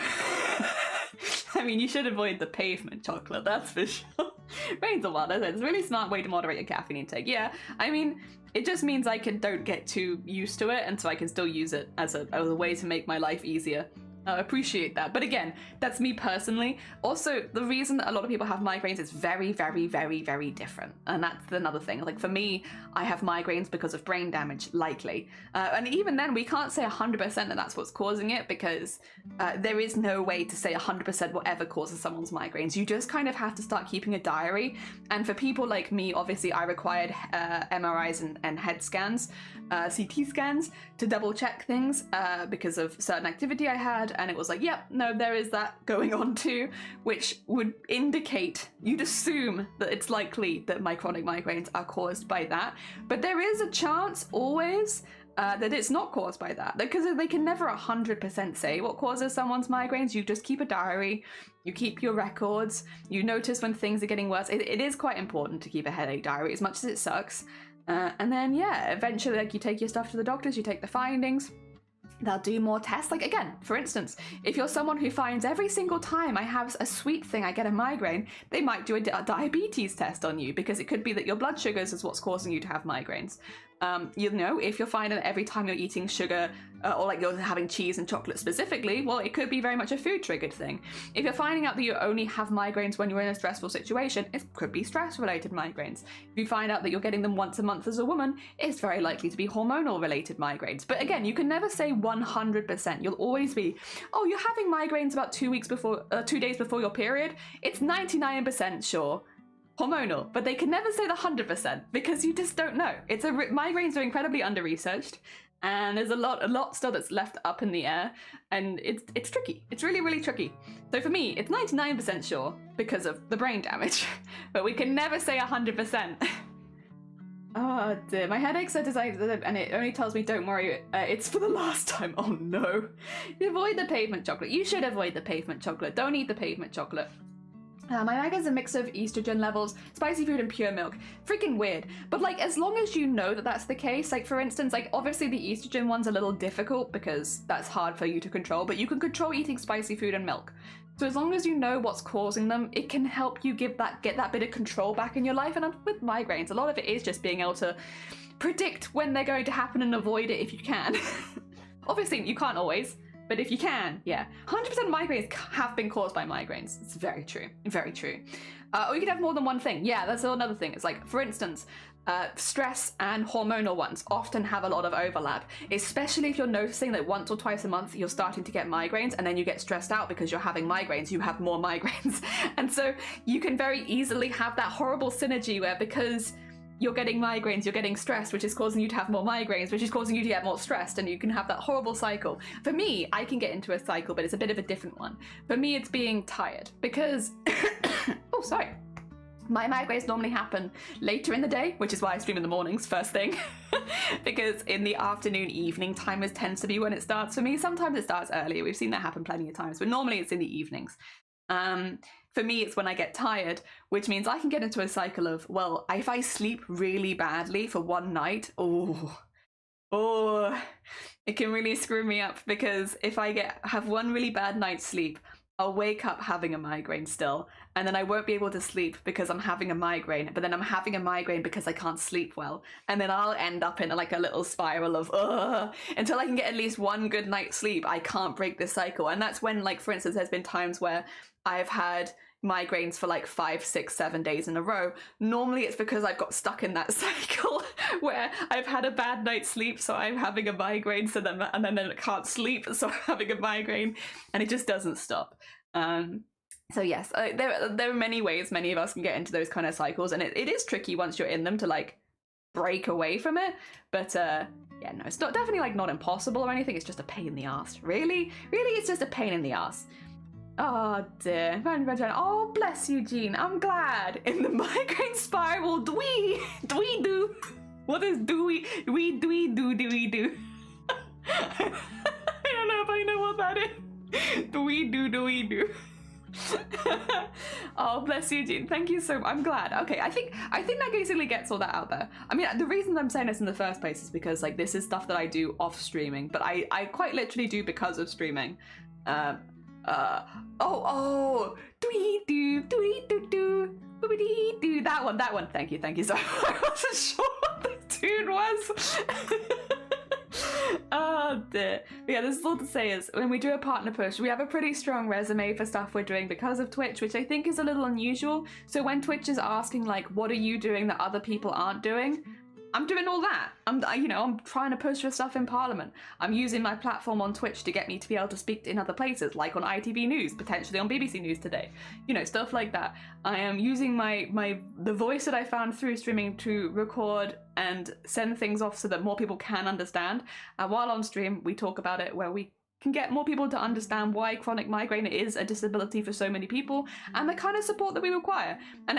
I mean, you should avoid the pavement chocolate, that's for sure. Rain's a lot, it's a really smart way to moderate your caffeine intake. Yeah, I mean, it just means I don't get too used to it, and so I can still use it as a way to make my life easier. I appreciate that. But again, that's me personally. Also, the reason that a lot of people have migraines is very, very, very, very different. And that's another thing. Like for me, I have migraines because of brain damage, likely. And even then, we can't say 100% that that's what's causing it because there is no way to say 100% whatever causes someone's migraines. You just kind of have to start keeping a diary. And for people like me, obviously, I required MRIs and head scans, CT scans to double check things because of certain activity I had. And it was like, yep, no, there is that going on too, which would indicate, you'd assume that it's likely that my chronic migraines are caused by that. But there is a chance always that it's not caused by that, because they can never 100% say what causes someone's migraines. You just keep a diary, you keep your records, you notice when things are getting worse. It is quite important to keep a headache diary, as much as it sucks. And then, yeah, eventually, like, you take your stuff to the doctors, you take the findings. They'll do more tests. Like, again, for instance, if you're someone who finds every single time I have a sweet thing, I get a migraine, they might do a diabetes test on you because it could be that your blood sugars is what's causing you to have migraines. If you're finding that every time you're eating sugar or like you're having cheese and chocolate specifically, well, it could be very much a food triggered thing. If you're finding out that you only have migraines when you're in a stressful situation, it could be stress related migraines. If you find out that you're getting them once a month as a woman, it's very likely to be hormonal related migraines. But again, you can never say 100%. You'll always be, oh, you're having migraines about 2 days before your period. It's 99% sure hormonal, but they can never say the 100% because you just don't know. Migraines are incredibly under-researched, and there's a lot still that's left up in the air, and it's tricky. It's really, really tricky. So for me, it's 99% sure because of the brain damage, but we can never say 100%. Oh dear, my headaches are designed, and it only tells me don't worry, it's for the last time. Oh no. Avoid the pavement chocolate. You should avoid the pavement chocolate. Don't eat the pavement chocolate. My migraine's a mix of estrogen levels, spicy food, and pure milk. Freaking weird. But like, as long as you know that that's the case, like for instance, like obviously the estrogen one's a little difficult because that's hard for you to control, but you can control eating spicy food and milk. So as long as you know what's causing them, it can help you get that bit of control back in your life. And with migraines, a lot of it is just being able to predict when they're going to happen and avoid it if you can. Obviously, you can't always. But if you can, yeah. 100% of migraines have been caused by migraines. It's very true, very true. Or you could have more than one thing. Yeah, that's another thing. It's like, for instance, stress and hormonal ones often have a lot of overlap, especially if you're noticing that once or twice a month you're starting to get migraines and then you get stressed out because you're having migraines, you have more migraines. And so you can very easily have that horrible synergy where because you're getting migraines, you're getting stressed, which is causing you to have more migraines, which is causing you to get more stressed, and you can have that horrible cycle. For me, I can get into a cycle, but it's a bit of a different one. For me, it's being tired because, oh, sorry. My migraines normally happen later in the day, which is why I stream in the mornings, first thing. Because in the afternoon, evening time tends to be when it starts for me. Sometimes it starts earlier. We've seen that happen plenty of times, but normally it's in the evenings. For me, it's when I get tired, which means I can get into a cycle of, well, if I sleep really badly for one night, it can really screw me up, because if I have one really bad night's sleep, I'll wake up having a migraine still, and then I won't be able to sleep because I'm having a migraine, but then I'm having a migraine because I can't sleep well, and then I'll end up in like a little spiral of until I can get at least one good night's sleep. I can't break this cycle. And that's when, like, for instance, there's been times where I've had migraines for like 5, 6, 7 days in a row. Normally it's because I've got stuck in that cycle where I've had a bad night's sleep, so I'm having a migraine, and then I can't sleep, so I'm having a migraine, and it just doesn't stop. So yes, there are many ways many of us can get into those kind of cycles, and it is tricky once you're in them to like break away from it. But yeah, no, it's not definitely like not impossible or anything. It's just a pain in the ass. Really, it's just a pain in the ass. Oh dear. Oh, bless you, Jean. I'm glad. In the migraine spiral, do. What is do? I don't know if I know what that is. Do. Oh, bless you, Jean. Thank you so much. I'm glad. Okay, I think that basically gets all that out there. I mean, the reason I'm saying this in the first place is because like this is stuff that I do off streaming, but I quite literally do because of streaming. That one. Thank you. Sorry, I wasn't sure what the tune was. Oh dear. But yeah, there's all to say is when we do a partner push, we have a pretty strong resume for stuff we're doing because of Twitch, which I think is a little unusual. So when Twitch is asking like, what are you doing that other people aren't doing? I'm doing all that. I'm trying to push for stuff in Parliament. I'm using my platform on Twitch to get me to be able to speak in other places, like on ITV News, potentially on BBC News today. You know, stuff like that. I am using the voice that I found through streaming to record and send things off so that more people can understand. And while on stream, we talk about it where we can get more people to understand why chronic migraine is a disability for so many people and the kind of support that we require. And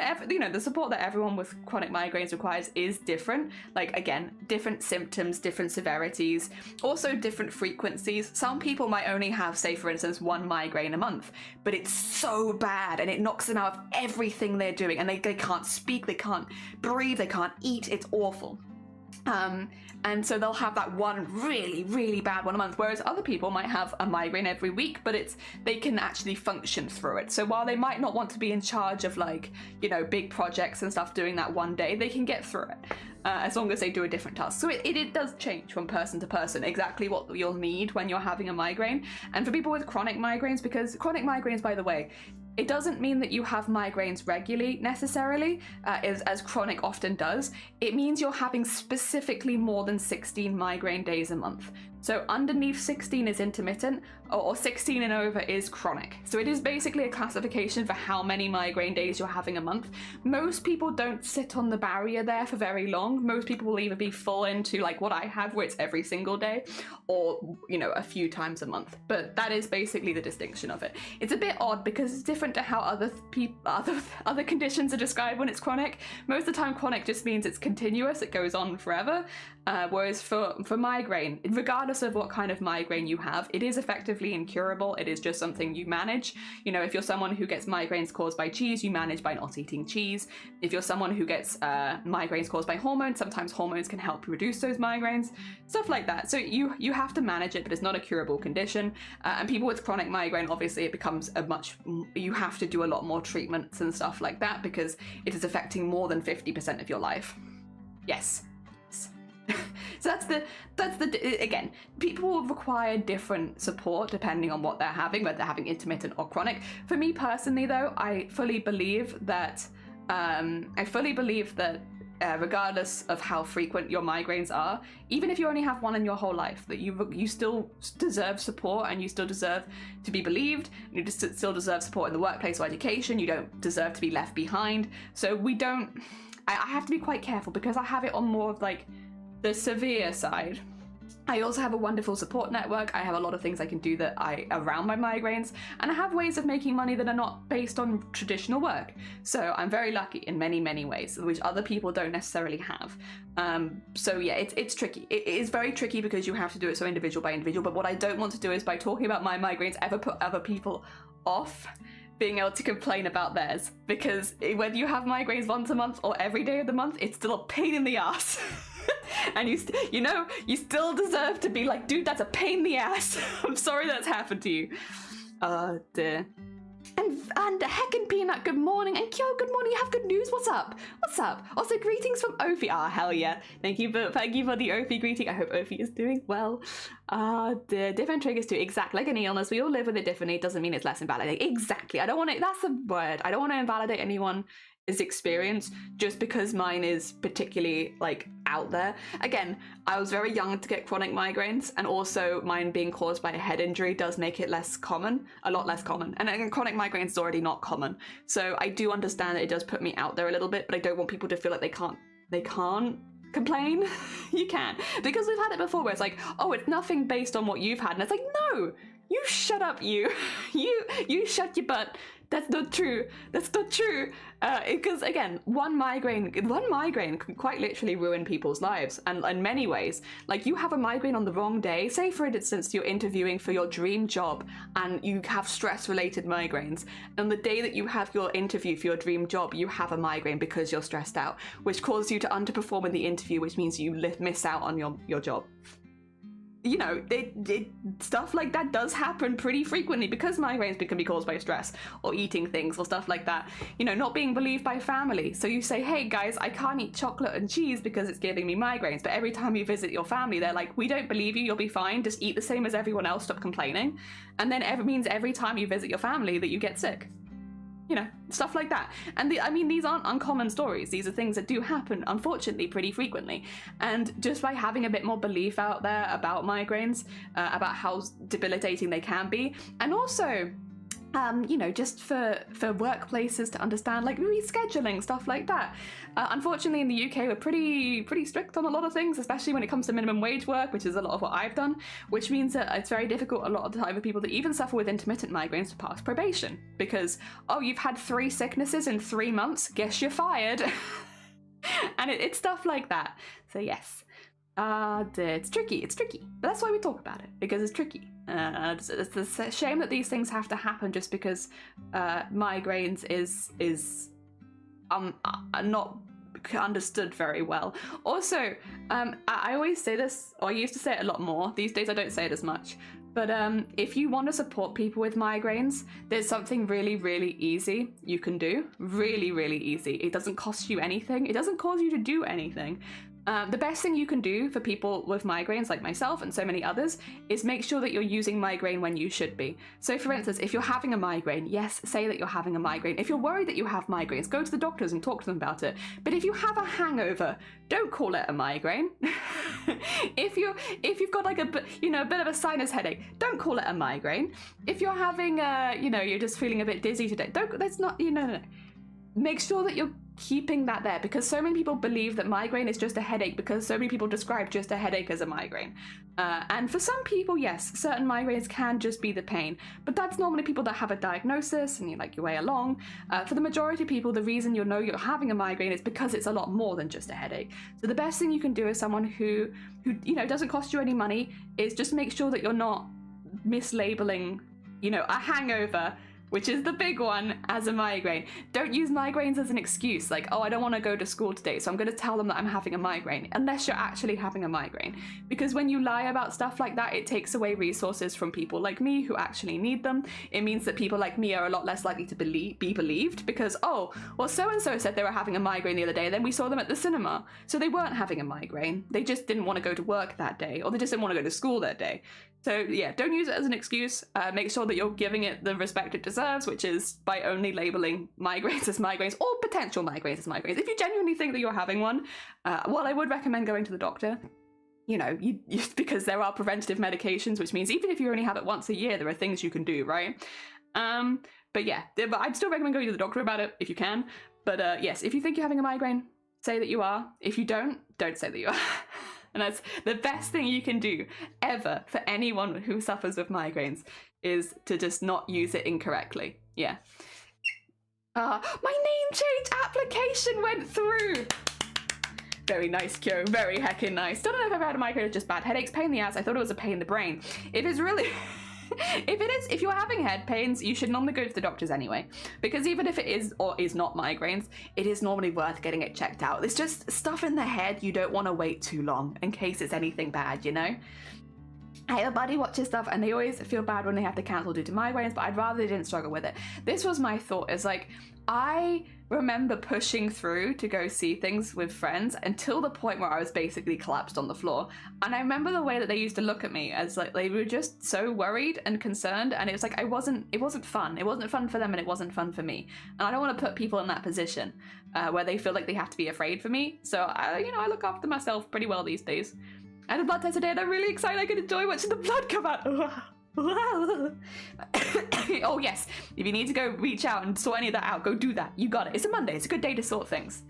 the support that everyone with chronic migraines requires is different. Like, again, different symptoms, different severities, also different frequencies. Some people might only have, say for instance, one migraine a month, but it's so bad and it knocks them out of everything they're doing, and they can't speak, they can't breathe, they can't eat. It's awful. And so they'll have that one really, really bad one a month, whereas other people might have a migraine every week, but they can actually function through it. So while they might not want to be in charge of like, big projects and stuff doing that one day, they can get through it as long as they do a different task. So it does change from person to person exactly what you'll need when you're having a migraine. And for people with chronic migraines, because chronic migraines, by the way, it doesn't mean that you have migraines regularly necessarily, as chronic often does. It means you're having specifically more than 16 migraine days a month. So underneath 16 is intermittent, or 16 and over is chronic. So it is basically a classification for how many migraine days you're having a month. Most people don't sit on the barrier there for very long. Most people will either be full into like what I have, where it's every single day, or a few times a month. But that is basically the distinction of it. It's a bit odd because it's different to how other conditions are described when it's chronic. Most of the time chronic just means it's continuous, it goes on forever. Whereas for migraine, regardless of what kind of migraine you have, it is effectively incurable. It is just something you manage. If you're someone who gets migraines caused by cheese, you manage by not eating cheese. If you're someone who gets migraines caused by hormones, sometimes hormones can help reduce those migraines, stuff like that. So you have to manage it, but it's not a curable condition. And people with chronic migraine, obviously it becomes you have to do a lot more treatments and stuff like that because it is affecting more than 50% of your life. Yes. So that's the again, people require different support depending on what they're having, whether they're having intermittent or chronic. For me personally though, I fully believe that regardless of how frequent your migraines are, even if you only have one in your whole life, that you still deserve support, and you still deserve to be believed, and you just still deserve support in the workplace or education. You don't deserve to be left behind. So I have to be quite careful because I have it on more of like the severe side. I also have a wonderful support network. I have a lot of things I can do around my migraines, and I have ways of making money that are not based on traditional work. So I'm very lucky in many, many ways, which other people don't necessarily have. So yeah, it's tricky. It is very tricky because you have to do it so individual by individual, but what I don't want to do is by talking about my migraines ever put other people off being able to complain about theirs, because whether you have migraines once a month or every day of the month, it's still a pain in the ass. And you still deserve to be like, dude, that's a pain in the ass. I'm sorry that's happened to you. Dear. And Heckin' Peanut, good morning. And Kyo, good morning. You have good news. What's up? What's up? Also, greetings from Ophi. Ah, hell yeah. Thank you for the Ophi greeting. I hope Ophi is doing well. The different triggers too. Exactly. Like any illness, we all live with it differently. It doesn't mean it's less invalidating. Exactly. I don't want to, that's the word. I don't want to invalidate anyone's experience just because mine is particularly like out there. Again, I was very young to get chronic migraines, and also mine being caused by a head injury does make it less common, a lot less common. And chronic migraines is already not common. So I do understand that it does put me out there a little bit, but I don't want people to feel like they can't complain. You can, because we've had it before where it's like, oh, it's nothing based on what you've had, and it's like, no, you shut up, you shut your butt. That's not true. That's not true. Because again, one migraine can quite literally ruin people's lives, and in many ways. Like, you have a migraine on the wrong day. Say, for instance, you're interviewing for your dream job and you have stress-related migraines. And the day that you have your interview for your dream job, you have a migraine because you're stressed out, which causes you to underperform in the interview, which means you miss out on your job. You know, stuff like that does happen pretty frequently because migraines can be caused by stress or eating things or stuff like that. You know, not being believed by family. So you say, hey guys, I can't eat chocolate and cheese because it's giving me migraines. But every time you visit your family, they're like, we don't believe you, you'll be fine. Just eat the same as everyone else, stop complaining. And then it means every time you visit your family that you get sick. You know, stuff like that. And I mean, these aren't uncommon stories. These are things that do happen, unfortunately, pretty frequently. And just by having a bit more belief out there about migraines, about how debilitating they can be, and also, you know, just for workplaces to understand, like rescheduling, stuff like that. Unfortunately, in the UK, we're pretty strict on a lot of things, especially when it comes to minimum wage work, which is a lot of what I've done, which means that it's very difficult a lot of the time for people that even suffer with intermittent migraines to pass probation. Because, oh, you've had 3 sicknesses in 3 months, guess you're fired. And it's stuff like that. So yes. It's tricky, but that's why we talk about it, because it's tricky. It's a shame that these things have to happen just because migraines is not understood very well. Also, I always say this, or I used to say it a lot more. These days I don't say it as much. But if you want to support people with migraines, there's something really, really easy you can do. Really, really easy. It doesn't cost you anything. It doesn't cause you to do anything. The best thing you can do for people with migraines like myself and so many others is make sure that you're using migraine when you should be. So for instance, if you're having a migraine, yes, say that you're having a migraine. If you're worried that you have migraines, go to the doctors and talk to them about it. But if you have a hangover, don't call it a migraine. If you've got like a bit of a sinus headache, don't call it a migraine. If you're having you're just feeling a bit dizzy today, no. Make sure that you're keeping that there, because so many people believe that migraine is just a headache because so many people describe just a headache as a migraine. And for some people, yes, certain migraines can just be the pain, but that's normally people that have a diagnosis and you your way along. For the majority of people, the reason you're having a migraine is because it's a lot more than just a headache. So the best thing you can do as someone who doesn't cost you any money is just make sure that you're not mislabeling, a hangover, which is the big one, as a migraine. Don't use migraines as an excuse, like, oh, I don't want to go to school today, so I'm going to tell them that I'm having a migraine, unless you're actually having a migraine. Because when you lie about stuff like that, it takes away resources from people like me who actually need them. It means that people like me are a lot less likely to be believed, because, oh, well, so-and-so said they were having a migraine the other day, then we saw them at the cinema. So they weren't having a migraine. They just didn't want to go to work that day, or they just didn't want to go to school that day. So yeah, don't use it as an excuse. Make sure that you're giving it the respect it deserves, which is by only labeling migraines as migraines, or potential migraines as migraines. If you genuinely think that you're having one, well, I would recommend going to the doctor. Because there are preventative medications, which means even if you only have it once a year, there are things you can do, right? But yeah, I'd still recommend going to the doctor about it if you can. But yes, if you think you're having a migraine, say that you are. If you don't say that you are. And that's the best thing you can do ever for anyone who suffers with migraines, is to just not use it incorrectly. Yeah. My name change application went through. Very nice, Kyo. Very heckin' nice. Don't know if I've had a migraine or just bad headaches, pain in the ass. I thought it was a pain in the brain. If it's really... if you're having head pains, you should normally go to the doctors anyway, because even if it is or is not migraines, it is normally worth getting it checked out. It's just stuff in the head. You don't want to wait too long in case it's anything bad, I have a buddy watches stuff and they always feel bad when they have to cancel due to migraines, but I'd rather they didn't struggle with it. This was my thought, is like, I remember pushing through to go see things with friends until the point where I was basically collapsed on the floor. And I remember the way that they used to look at me as like, they were just so worried and concerned, and it was like, it wasn't fun. It wasn't fun for them and it wasn't fun for me. And I don't want to put people in that position where they feel like they have to be afraid for me. So, I look after myself pretty well these days. I had a blood test today and I'm really excited I could enjoy watching the blood come out. Oh yes, if you need to go reach out and sort any of that out, go do that. You got it. It's a Monday. It's a good day to sort things.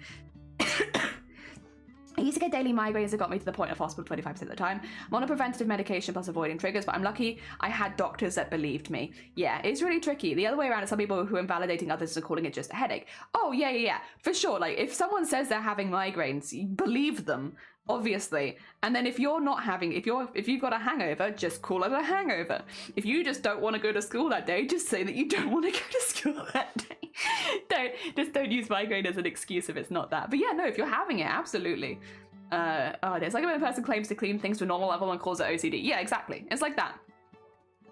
I used to get daily migraines that got me to the point of hospital 25% of the time. I'm on a preventative medication plus avoiding triggers, but I'm lucky I had doctors that believed me. Yeah, it's really tricky. The other way around is some people who are invalidating others are calling it just a headache. Oh, yeah, for sure. Like, if someone says they're having migraines, believe them, obviously. And then if you're not having, if you've got a hangover, just call it a hangover. If you just don't want to go to school that day, just say that you don't want to go to school that day. Don't use migraine as an excuse if it's not that. But yeah, no, if you're having it, absolutely. It's like when a person claims to clean things to a normal level and calls it OCD. Yeah, exactly. It's like that.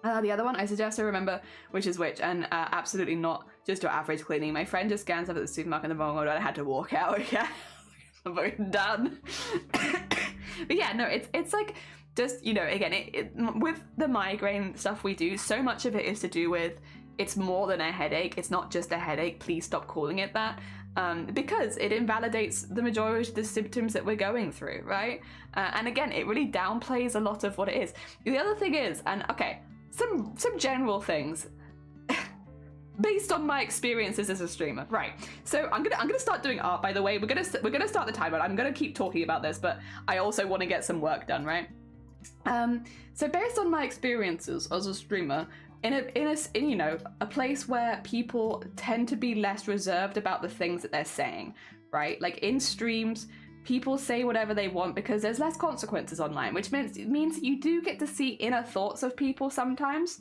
The other one, I suggest to remember which is which, and absolutely not just your average cleaning. My friend just scanned stuff at the supermarket in the wrong order and I had to walk out. Yeah, I'm very done. But yeah, no, it's like, just, again, with the migraine stuff we do, so much of it is to do with, it's more than a headache. It's not just a headache. Please stop calling it that. Because it invalidates the majority of the symptoms that we're going through, right? And again, it really downplays a lot of what it is. The other thing is, and okay, some general things based on my experiences as a streamer, right? So I'm gonna start doing art. By the way, we're gonna start the timer. I'm gonna keep talking about this, but I also want to get some work done, right? So based on my experiences as a streamer, in a place where people tend to be less reserved about the things that they're saying, right? Like in streams, people say whatever they want because there's less consequences online, which means you do get to see inner thoughts of people sometimes.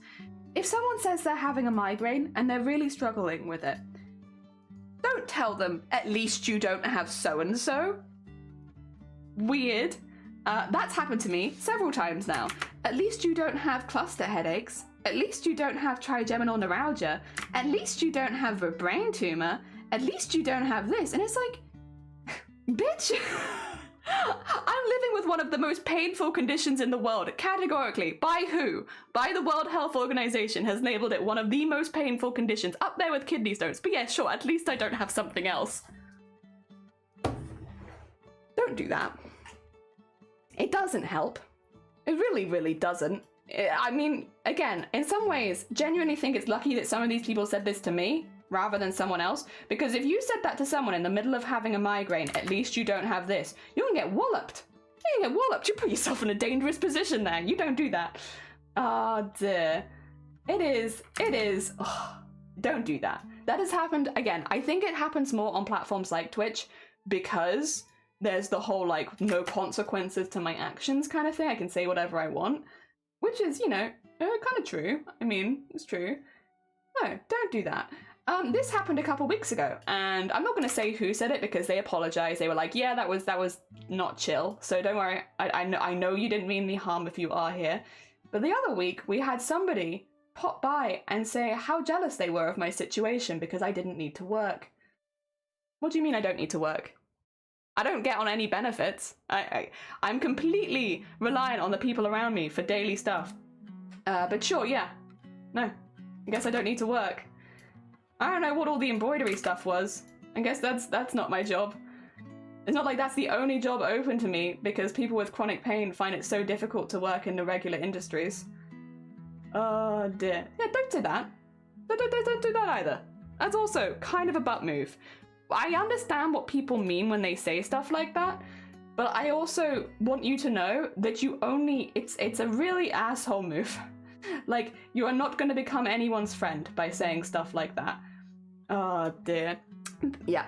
If someone says they're having a migraine and they're really struggling with it, don't tell them, at least you don't have so-and-so. Weird. That's happened to me several times now. At least you don't have cluster headaches. At least you don't have trigeminal neuralgia. At least you don't have a brain tumor. At least you don't have this. And it's like, bitch, I'm living with one of the most painful conditions in the world, categorically. By who? By the World Health Organization has labeled it one of the most painful conditions, up there with kidney stones. But yeah, sure, at least I don't have something else. Don't do that. It doesn't help. It really, really doesn't. I mean, again, in some ways, genuinely think it's lucky that some of these people said this to me rather than someone else. Because if you said that to someone in the middle of having a migraine, at least you don't have this, you can get walloped. You can get walloped. You put yourself in a dangerous position there. You don't do that. Oh, dear. It is. Oh, don't do that. That has happened, again, I think it happens more on platforms like Twitch because there's the whole, like, no consequences to my actions kind of thing. I can say whatever I want. Which is, kind of true. I mean, it's true. No, don't do that. This happened a couple weeks ago, and I'm not going to say who said it because they apologized. They were like, yeah, that was not chill. So don't worry. I know you didn't mean any harm if you are here. But the other week, we had somebody pop by and say how jealous they were of my situation because I didn't need to work. What do you mean I don't need to work? I don't get on any benefits. I'm completely reliant on the people around me for daily stuff. But sure, yeah. No, I guess I don't need to work. I don't know what all the embroidery stuff was. I guess that's not my job. It's not like that's the only job open to me because people with chronic pain find it so difficult to work in the regular industries. Oh dear. Yeah, don't do that. Don't do that either. That's also kind of a butt move. I understand what people mean when they say stuff like that, but I also want you to know that it's a really asshole move. Like, you are not going to become anyone's friend by saying stuff like that. Oh dear. Yeah.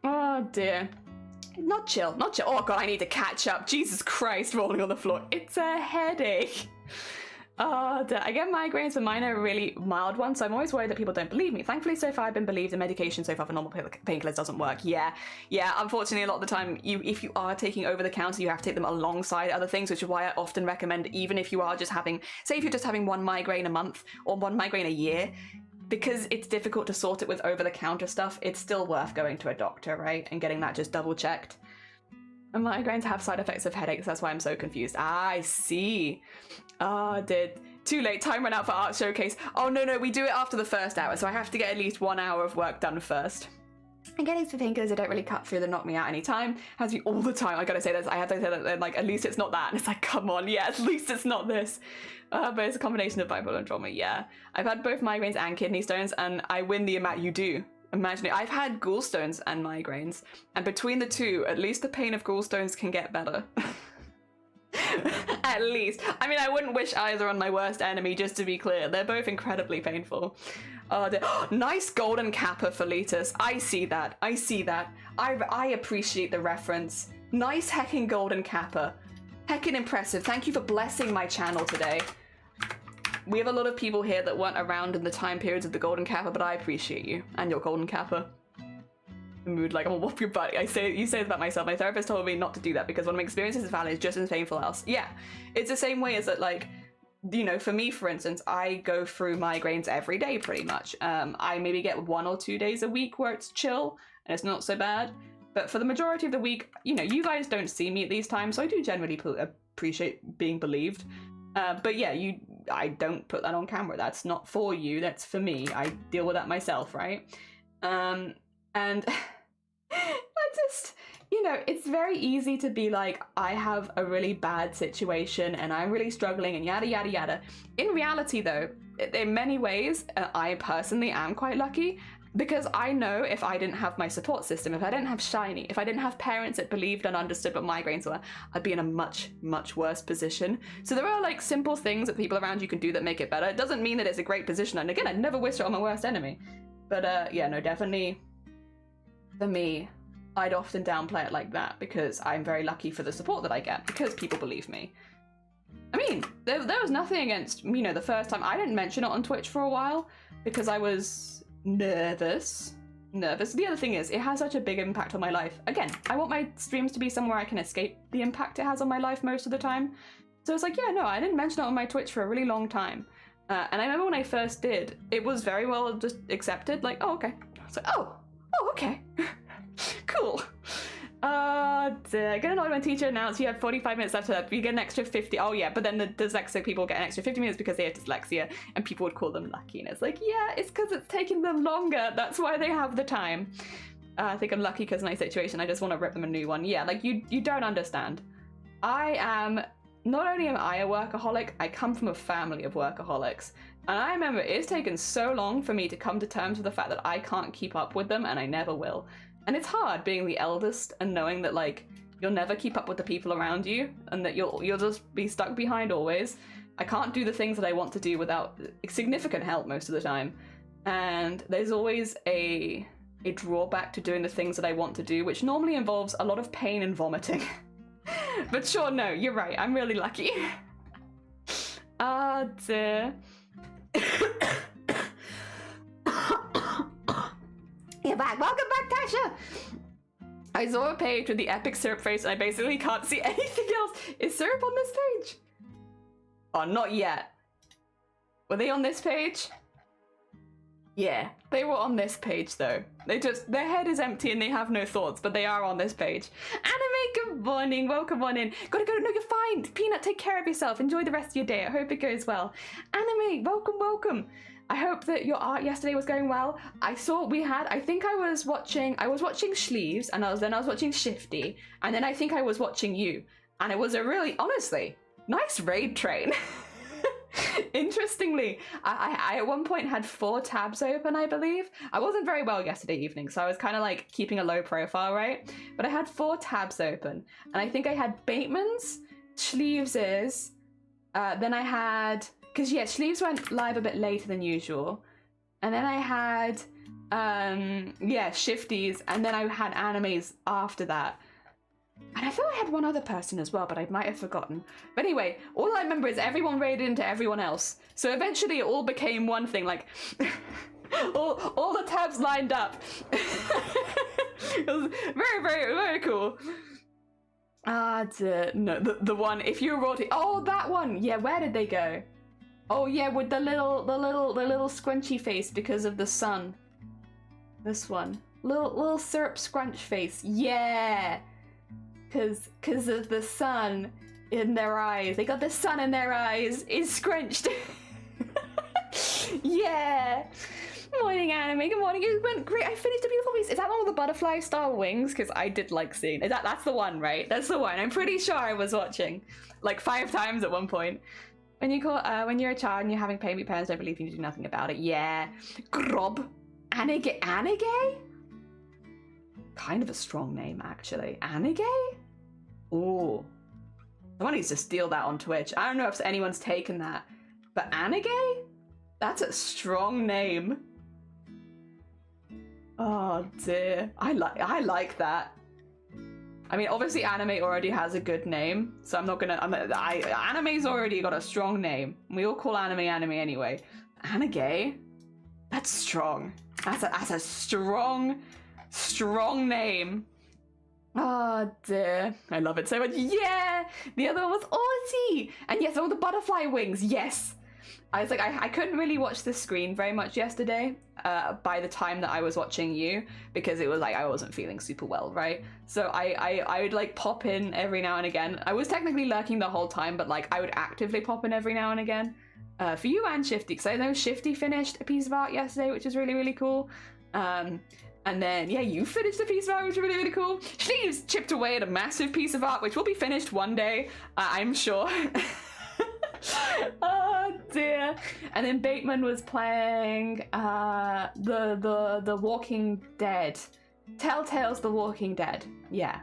Oh dear. Not chill. Oh god, I need to catch up. Jesus Christ, rolling on the floor. It's a headache. I get migraines, but mine are really mild ones, so I'm always worried that people don't believe me. Thankfully, so far I've been believed, and medication so far for normal painkillers doesn't work. Yeah, unfortunately, a lot of the time, if you are taking over the counter, you have to take them alongside other things, which is why I often recommend, even if you are just having, say if you're just having one migraine a month, or one migraine a year, because it's difficult to sort it with over-the-counter stuff, it's still worth going to a doctor, right? And getting that just double-checked. And migraines have side effects of headaches, that's why I'm so confused. I see. Too late, time ran out for art showcase. Oh no, we do it after the first hour, so I have to get at least 1 hour of work done first. And getting to painkillers, I don't really cut through the knock me out any time. Has to be all the time. I gotta say this. I have to say that, like, at least it's not that. And it's like, come on, yeah, at least it's not this. But it's a combination of bipolar and trauma, yeah. I've had both migraines and kidney stones, and I win the amount you do. Imagine it. I've had gallstones and migraines, and between the two, at least the pain of gallstones can get better. At least. I mean, I wouldn't wish either on my worst enemy, just to be clear. They're both incredibly painful. Nice golden kappa for Letus. I see that. I appreciate the reference. Nice heckin' golden kappa. Heckin' impressive. Thank you for blessing my channel today. We have a lot of people here that weren't around in the time periods of the golden kappa, but I appreciate you and your golden kappa. Mood like I'm gonna whoop your butt. You say that myself. My therapist told me not to do that because when my experience is valid, it's just as painful else. Yeah, it's the same way as that, like, you know, for me, for instance, I go through migraines every day pretty much. I maybe get 1 or 2 days a week where it's chill and it's not so bad. But for the majority of the week, you know, you guys don't see me at these times, so I do generally appreciate being believed. But yeah, I don't put that on camera. That's not for you. That's for me. I deal with that myself, right? And I just, you know, it's very easy to be like, I have a really bad situation and I'm really struggling and yada, yada, yada. In reality, though, in many ways, I personally am quite lucky because I know if I didn't have my support system, if I didn't have Shiny, if I didn't have parents that believed and understood what migraines were, I'd be in a much, much worse position. So there are like simple things that people around you can do that make it better. It doesn't mean that it's a great position. And again, I'd never wish it on my worst enemy. But yeah, no, definitely for me, I'd often downplay it like that because I'm very lucky for the support that I get because people believe me. I mean, there was nothing against, you know, the first time. I didn't mention it on Twitch for a while because I was nervous. The other thing is, it has such a big impact on my life. Again, I want my streams to be somewhere I can escape the impact it has on my life most of the time. So it's like, yeah, no, I didn't mention it on my Twitch for a really long time. And I remember when I first did, it was very well just accepted. Like, oh, okay. I was like, oh, okay. Cool. Get annoyed when teacher announced you have 45 minutes left, so you get an extra 50. Oh yeah, but then the dyslexic people get an extra 50 minutes because they have dyslexia, and people would call them lucky. And it's like, yeah, it's because it's taking them longer. That's why they have the time. I think I'm lucky because of my situation. I just want to rip them a new one. Yeah, like you don't understand. Not only am I a workaholic, I come from a family of workaholics. And I remember it's taken so long for me to come to terms with the fact that I can't keep up with them, and I never will. And it's hard being the eldest and knowing that, like, you'll never keep up with the people around you and that you'll just be stuck behind always. I can't do the things that I want to do without significant help most of the time. And there's always a drawback to doing the things that I want to do, which normally involves a lot of pain and vomiting. But sure, no, you're right. I'm really lucky. Dear. You're back. Welcome back, Tasha. I saw a page with the epic syrup face and I basically can't see anything else. Is syrup on this page? Oh, not yet. Were they on this page? Yeah, they were on this page though. Their head is empty and they have no thoughts, but they are on this page. Anime, good morning, welcome on in. Gotta go, no, you're fine. Peanut, take care of yourself. Enjoy the rest of your day. I hope it goes well. Anime, welcome. I hope that your art yesterday was going well. I was watching Sleeves, and then I was watching Shifty, and then I think I was watching you. And it was a really, honestly, nice raid train. Interestingly, I at one point had 4 tabs open, I believe. I wasn't very well yesterday evening, so I was kind of like keeping a low profile, right? But I had 4 tabs open, and I think I had Bateman's, Sleeves's, then I had, because yeah, Sleeves went live a bit later than usual, and then I had, Shifty's, and then I had Anime's after that. And I thought I had one other person as well, but I might have forgotten. But anyway, all I remember is everyone raided into everyone else. So eventually it all became one thing, like all the tabs lined up. It was very, very, very cool. No, the one, if you're royalty, oh, that one. Yeah, where did they go? Oh yeah, with the little scrunchy face because of the sun. This one, little syrup scrunch face. Yeah. Cause of the sun in their eyes. They got the sun in their eyes. It's scrunched. Yeah. Morning, anime. Good morning. It went great. I finished a beautiful piece. Is that one with the butterfly style wings? Because I did like seeing. That's the one, right? That's the one. I'm pretty sure I was watching like 5 times at one point. When you're a child and you're having pain, your parents don't believe you do nothing about it. Yeah. Grob. Anige. Kind of a strong name, actually. Anige? Ooh. Someone needs to steal that on Twitch. I don't know if anyone's taken that. But Anige? That's a strong name. Oh dear. I like that. I mean, obviously anime already has a good name, so I'm not gonna... anime's already got a strong name. We all call anime anyway. Anige? That's strong. That's a strong name. Oh dear. I love it so much. Yeah! The other one was Arty! And yes, all the butterfly wings. Yes! I was like, I couldn't really watch the screen very much yesterday by the time that I was watching you, because it was like I wasn't feeling super well, right? So I would like pop in every now and again. I was technically lurking the whole time, but like I would actively pop in every now and again. For you and Shifty, because I know Shifty finished a piece of art yesterday, which is really, really cool. And then, yeah, you finished a piece of art, which is really, really cool. Sleeves chipped away at a massive piece of art, which will be finished one day, I'm sure. Oh dear. And then Bateman was playing the Walking Dead. Telltale's The Walking Dead. Yeah.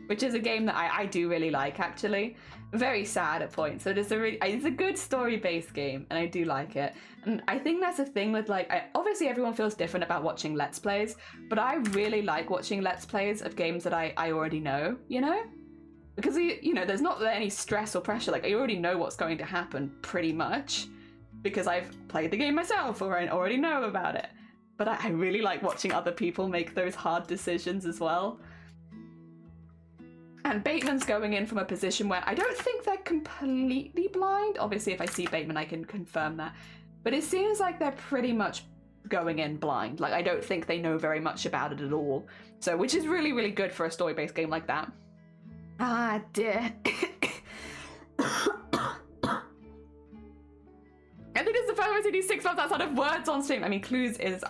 Which is a game that I do really like, actually. Very sad at points. So it's a good story-based game, and I do like it. And I think that's the thing with, like, obviously everyone feels different about watching Let's Plays, but I really like watching Let's Plays of games that I already know, you know? Because, you know, there's not any stress or pressure. Like, I already know what's going to happen, pretty much, because I've played the game myself, or I already know about it. But I really like watching other people make those hard decisions as well. And Bateman's going in from a position where I don't think they're completely blind. Obviously, if I see Bateman, I can confirm that. But it seems like they're pretty much going in blind. Like, I don't think they know very much about it at all. So, which is really, really good for a story-based game like that. Ah, dear. I think it's the first time I see these 6 months outside of words on stream. I mean, Clues is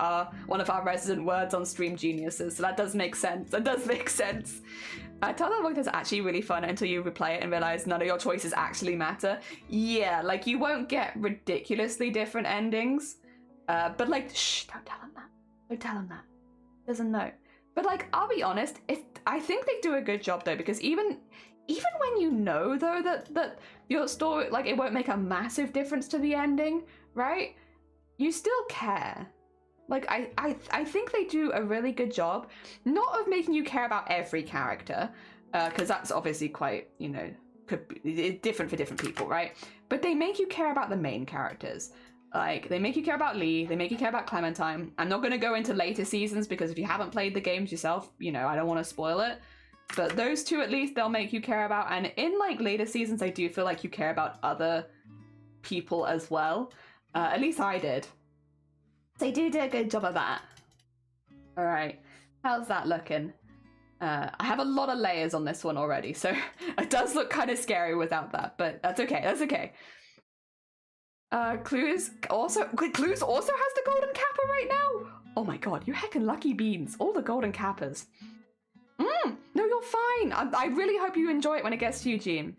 one of our resident words on stream geniuses, so that does make sense. That does make sense. Telltale Book is actually really fun until you replay it and realize none of your choices actually matter. Yeah, like, you won't get ridiculously different endings. But, like, shh, don't tell him that. Don't tell him that. Doesn't know. But, like, I'll be honest, I think they do a good job, though, because even when you know, though, that your story, like, it won't make a massive difference to the ending, right? You still care. Like, I think they do a really good job, not of making you care about every character, because that's obviously quite, you know, different for different people, right? But they make you care about the main characters. Like, they make you care about Lee, they make you care about Clementine. I'm not going to go into later seasons, because if you haven't played the games yourself, you know, I don't want to spoil it. But those two, at least, they'll make you care about. And in, like, later seasons, I do feel like you care about other people as well. At least I did. They do a good job of that. All right, how's that looking? I have a lot of layers on this one already, so it does look kind of scary without that, but that's okay, that's okay. Clues also has the golden kappa right now? Oh my god, you heckin' lucky beans. All the golden kappas. No, you're fine. I really hope you enjoy it when it gets to you, Gene.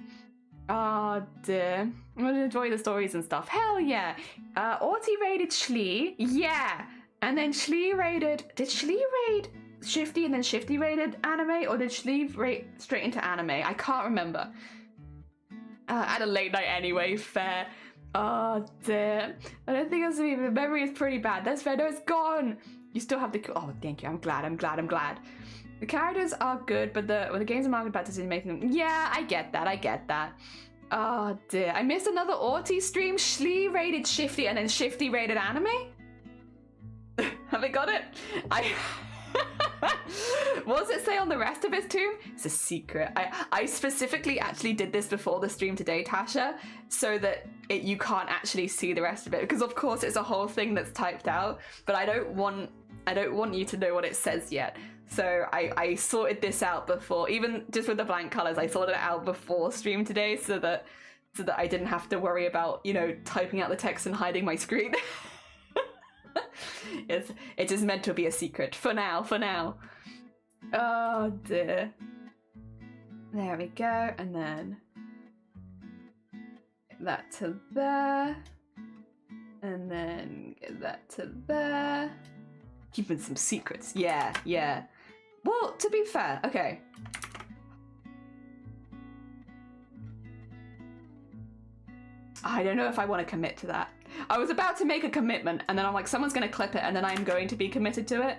Oh dear. I'm gonna enjoy the stories and stuff. Hell yeah. Arty raided Schlee. Yeah. And then Schlee raided... Did Schlee raid Shifty and then Shifty raided anime? Or did Schlee raid straight into anime? I can't remember. At a late night anyway, fair. Oh dear. I don't think it's me. The memory is pretty bad. That's fair. No, it's gone. You still have the... Oh, thank you. I'm glad. The characters are good, but the games are marketed bad decision making. Yeah, I get that. Oh dear, I missed another Arty stream. Shlee rated Shifty and then Shifty rated anime? Have I got it? What does it say on the rest of his tomb? It's a secret. I specifically actually did this before the stream today, Tasha, so that you can't actually see the rest of it, because of course it's a whole thing that's typed out, but I don't want you to know what it says yet. So I sorted this out before, even just with the blank colors, I sorted it out before stream today so that I didn't have to worry about, you know, typing out the text and hiding my screen. It is meant to be a secret for now. Oh dear. There we go, and then get that to there, and then get that to there. Keeping some secrets, yeah. Well, to be fair, okay. I don't know if I want to commit to that. I was about to make a commitment, and then I'm like, someone's going to clip it, and then I'm going to be committed to it.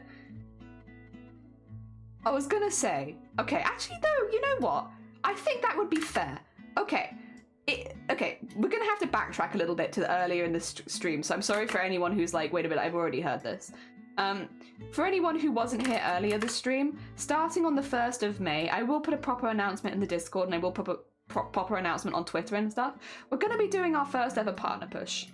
I was going to say, okay, actually, though, you know what? I think that would be fair. Okay, we're going to have to backtrack a little bit to earlier in the stream, so I'm sorry for anyone who's like, wait a minute, I've already heard this. For anyone who wasn't here earlier this stream, starting on the 1st of May, I will put a proper announcement in the Discord, and I will put a proper announcement on Twitter and stuff. We're going to be doing our first ever partner push.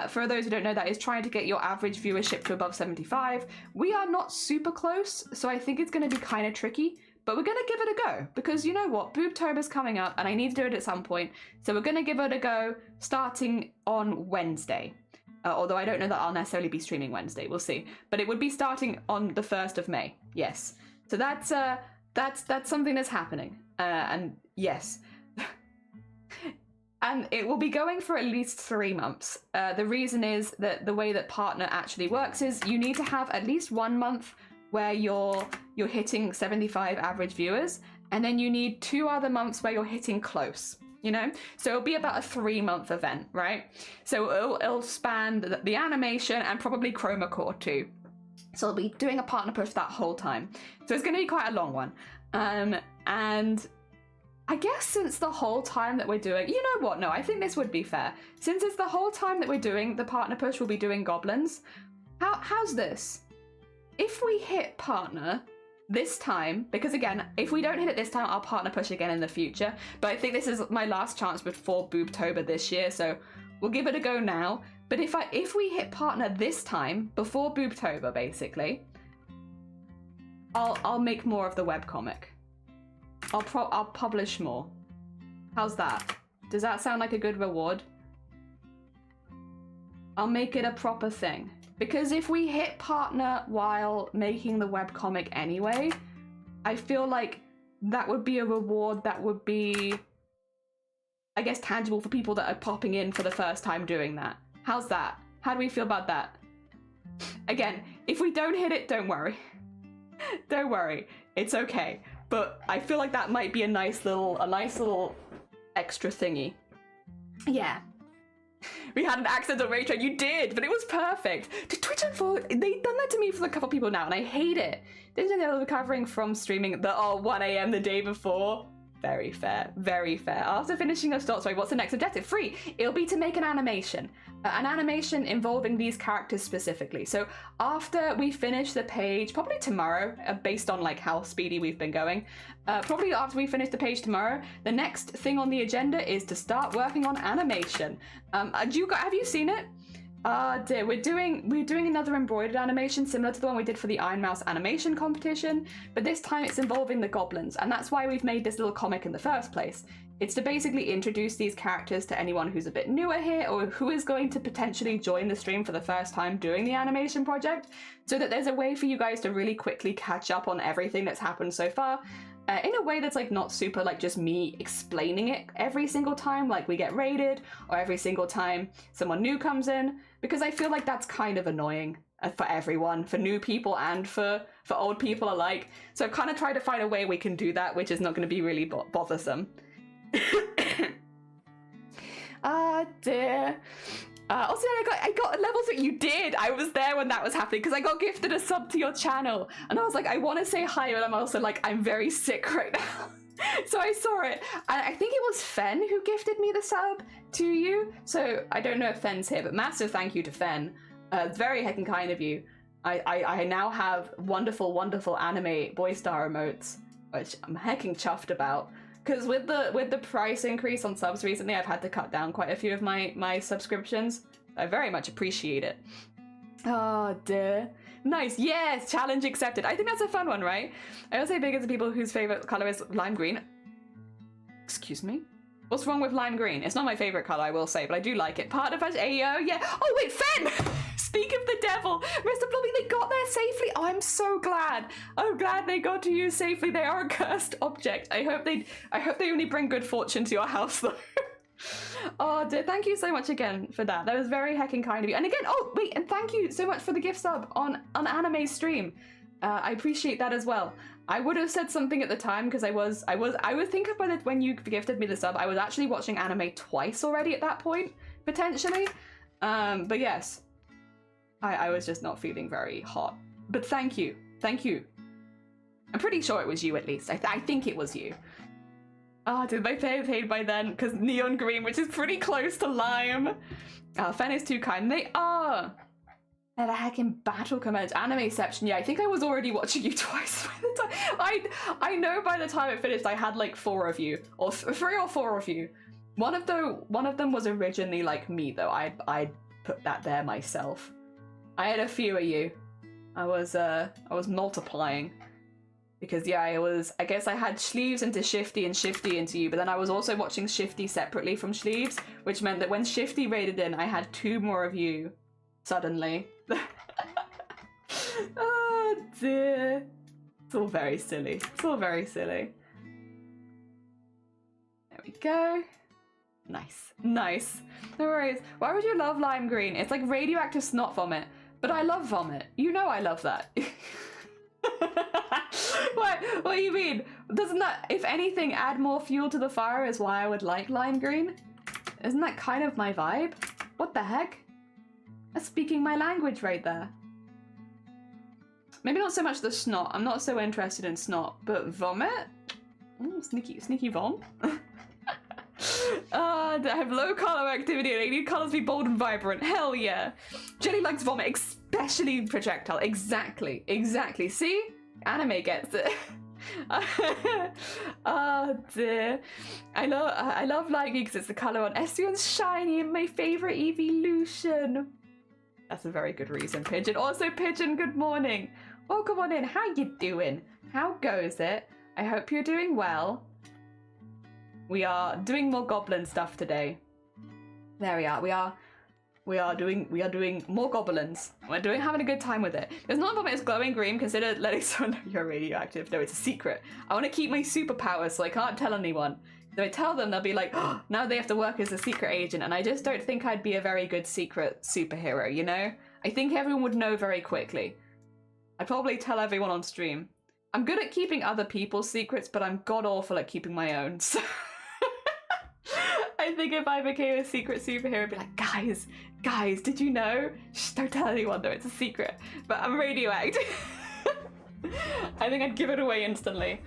For those who don't know, that is trying to get your average viewership to above 75. We are not super close, so I think it's going to be kind of tricky, but we're going to give it a go, because you know what, Boobtober's coming up and I need to do it at some point, so we're going to give it a go starting on Wednesday. Although I don't know that I'll necessarily be streaming Wednesday, we'll see. But it would be starting on the 1st of May, yes. So that's something that's happening, and yes. And it will be going for at least 3 months. The reason is that the way that partner actually works is you need to have at least 1 month where you're hitting 75 average viewers, and then you need 2 other months where you're hitting close. You know, so it'll be about a 3-month event, right? So it'll span the animation and probably chroma core too. So I'll be doing a partner push that whole time. So it's going to be quite a long one. And I guess since the whole time that we're doing, you know what? No, I think this would be fair. Since it's the whole time that we're doing the partner push, we'll be doing goblins. How's this? If we hit partner this time, because again, if we don't hit it this time, I'll partner push again in the future. But I think this is my last chance before Boobtober this year, so we'll give it a go now. But if we hit partner this time, before Boobtober, basically, I'll make more of the webcomic. I'll publish more. How's that? Does that sound like a good reward? I'll make it a proper thing. Because if we hit partner while making the webcomic anyway, I feel like that would be a reward that would be, I guess, tangible for people that are popping in for the first time doing that. How's that? How do we feel about that? Again, if we don't hit it, don't worry. Don't worry. It's okay. But I feel like that might be a nice little extra thingy. Yeah. We had an accidental rage train. You did, but it was perfect. Did Twitch unfold? They've done that to me for a couple of people now, and I hate it. Didn't they were recovering from streaming the 1 a.m. the day before? Very fair, very fair. After finishing a story, what's the next objective? Free. It'll be to make an animation involving these characters specifically. So after we finish the page, probably tomorrow, based on like how speedy we've been going, probably after we finish the page tomorrow, the next thing on the agenda is to start working on animation. Have you seen it? Dear, we're doing another embroidered animation similar to the one we did for the Iron Mouse animation competition, but this time it's involving the goblins, and that's why we've made this little comic in the first place. It's to basically introduce these characters to anyone who's a bit newer here, or who is going to potentially join the stream for the first time doing the animation project, so that there's a way for you guys to really quickly catch up on everything that's happened so far, in a way that's like not super like just me explaining it every single time like we get raided, or every single time someone new comes in, because I feel like that's kind of annoying for everyone, for new people and for old people alike. So I've kind of tried to find a way we can do that, which is not going to be really bothersome. Ah, dear. Also, I got a level 3. You did. I was there when that was happening because I got gifted a sub to your channel, and I was like, I want to say hi, but I'm also like, I'm very sick right now. So I saw it, and I think it was Fen who gifted me the sub to you. So I don't know if Fen's here, but massive thank you to Fen. It's very heckin' kind of you. I now have wonderful, wonderful anime boy star emotes, which I'm heckin' chuffed about. Because with the price increase on subs recently, I've had to cut down quite a few of my subscriptions. I very much appreciate it. Oh dear. Nice. Yes, challenge accepted. I think that's a fun one, right? I always say big as the people whose favorite color is lime green. Excuse me? What's wrong with lime green? It's not my favorite color, I will say, but I do like it. Part of us, Ayo, yeah. Oh wait, Fen! Speak of the devil, Mr. Blobby, they got there safely. Oh, I'm so glad. I'm glad they got to you safely. They are a cursed object. I hope they only bring good fortune to your house, though. Oh, dear. Thank you so much again for that. That was very heckin' kind of you. And again, oh wait, and thank you so much for the gift sub on anime stream. I appreciate that as well. I would have said something at the time because I would think about it when you gifted me the sub. I was actually watching anime twice already at that point, potentially. But yes, I was just not feeling very hot. But thank you. Thank you. I'm pretty sure it was you at least. I think it was you. Oh, did my pay paid by then? Because neon green, which is pretty close to lime. Fen is too kind. They are. They're the heckin' battle comments. Animeception. Yeah, I think I was already watching you twice by the time. I know by the time it finished, I had like 4 of you, or 3 or 4 of you. One of them was originally like me though. I put that there myself. I had a few of you. I was multiplying. Because yeah, I guess I had Sleeves into Shifty and Shifty into you, but then I was also watching Shifty separately from Sleeves, which meant that when Shifty raided in, I had 2 more of you, suddenly. Oh dear. It's all very silly. It's all very silly. There we go. Nice. Nice. No worries. Why would you love lime green? It's like radioactive snot vomit, but I love vomit. You know I love that. What do you mean? Doesn't that, if anything, add more fuel to the fire is why I would like lime green? Isn't that kind of my vibe? What the heck? That's speaking my language right there. Maybe not so much the snot. I'm not so interested in snot, but vomit? Ooh, sneaky vom. I have low color activity and I need colors to be bold and vibrant. Hell yeah. Jelly likes vomit, especially projectile. Exactly. See? Anime gets it. Oh dear. I love light green because it's the color on Ession's shiny and my favorite evolution. That's a very good reason, Pigeon. Also, Pigeon, good morning. Welcome on in. How you doing? How goes it? I hope you're doing well. We are doing more goblin stuff today. There we are. We are doing more goblins. We're having a good time with it. There's not vomit, it's glowing green. Consider letting someone know you're radioactive. No, it's a secret. I want to keep my superpowers, so I can't tell anyone. If I tell them, they'll be like, oh, now they have to work as a secret agent, and I just don't think I'd be a very good secret superhero, you know? I think everyone would know very quickly. I'd probably tell everyone on stream. I'm good at keeping other people's secrets, but I'm god-awful at keeping my own, so... I think if I became a secret superhero, I'd be like, guys, did you know? Shh, don't tell anyone though, it's a secret. But I'm radioactive. I think I'd give it away instantly.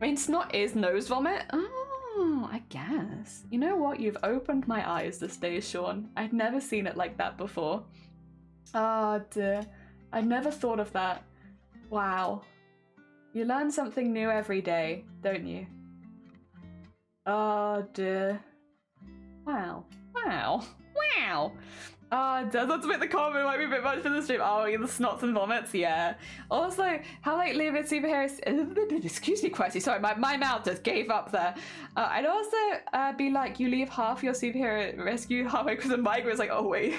I mean, snot is nose vomit. Oh, I guess. You know what? You've opened my eyes this day, Sean. I'd never seen it like that before. Oh dear. I'd never thought of that. Wow. You learn something new every day, don't you? Oh dear. Wow. That's a bit the comment might be a bit much for the stream. Oh, yeah, the snots and vomits, yeah. Also, how like live with superheroes. Excuse me, Quessy. Sorry, my mouth just gave up there. I'd also be like, you leave half your superhero rescue halfway because the migrant's like, oh wait.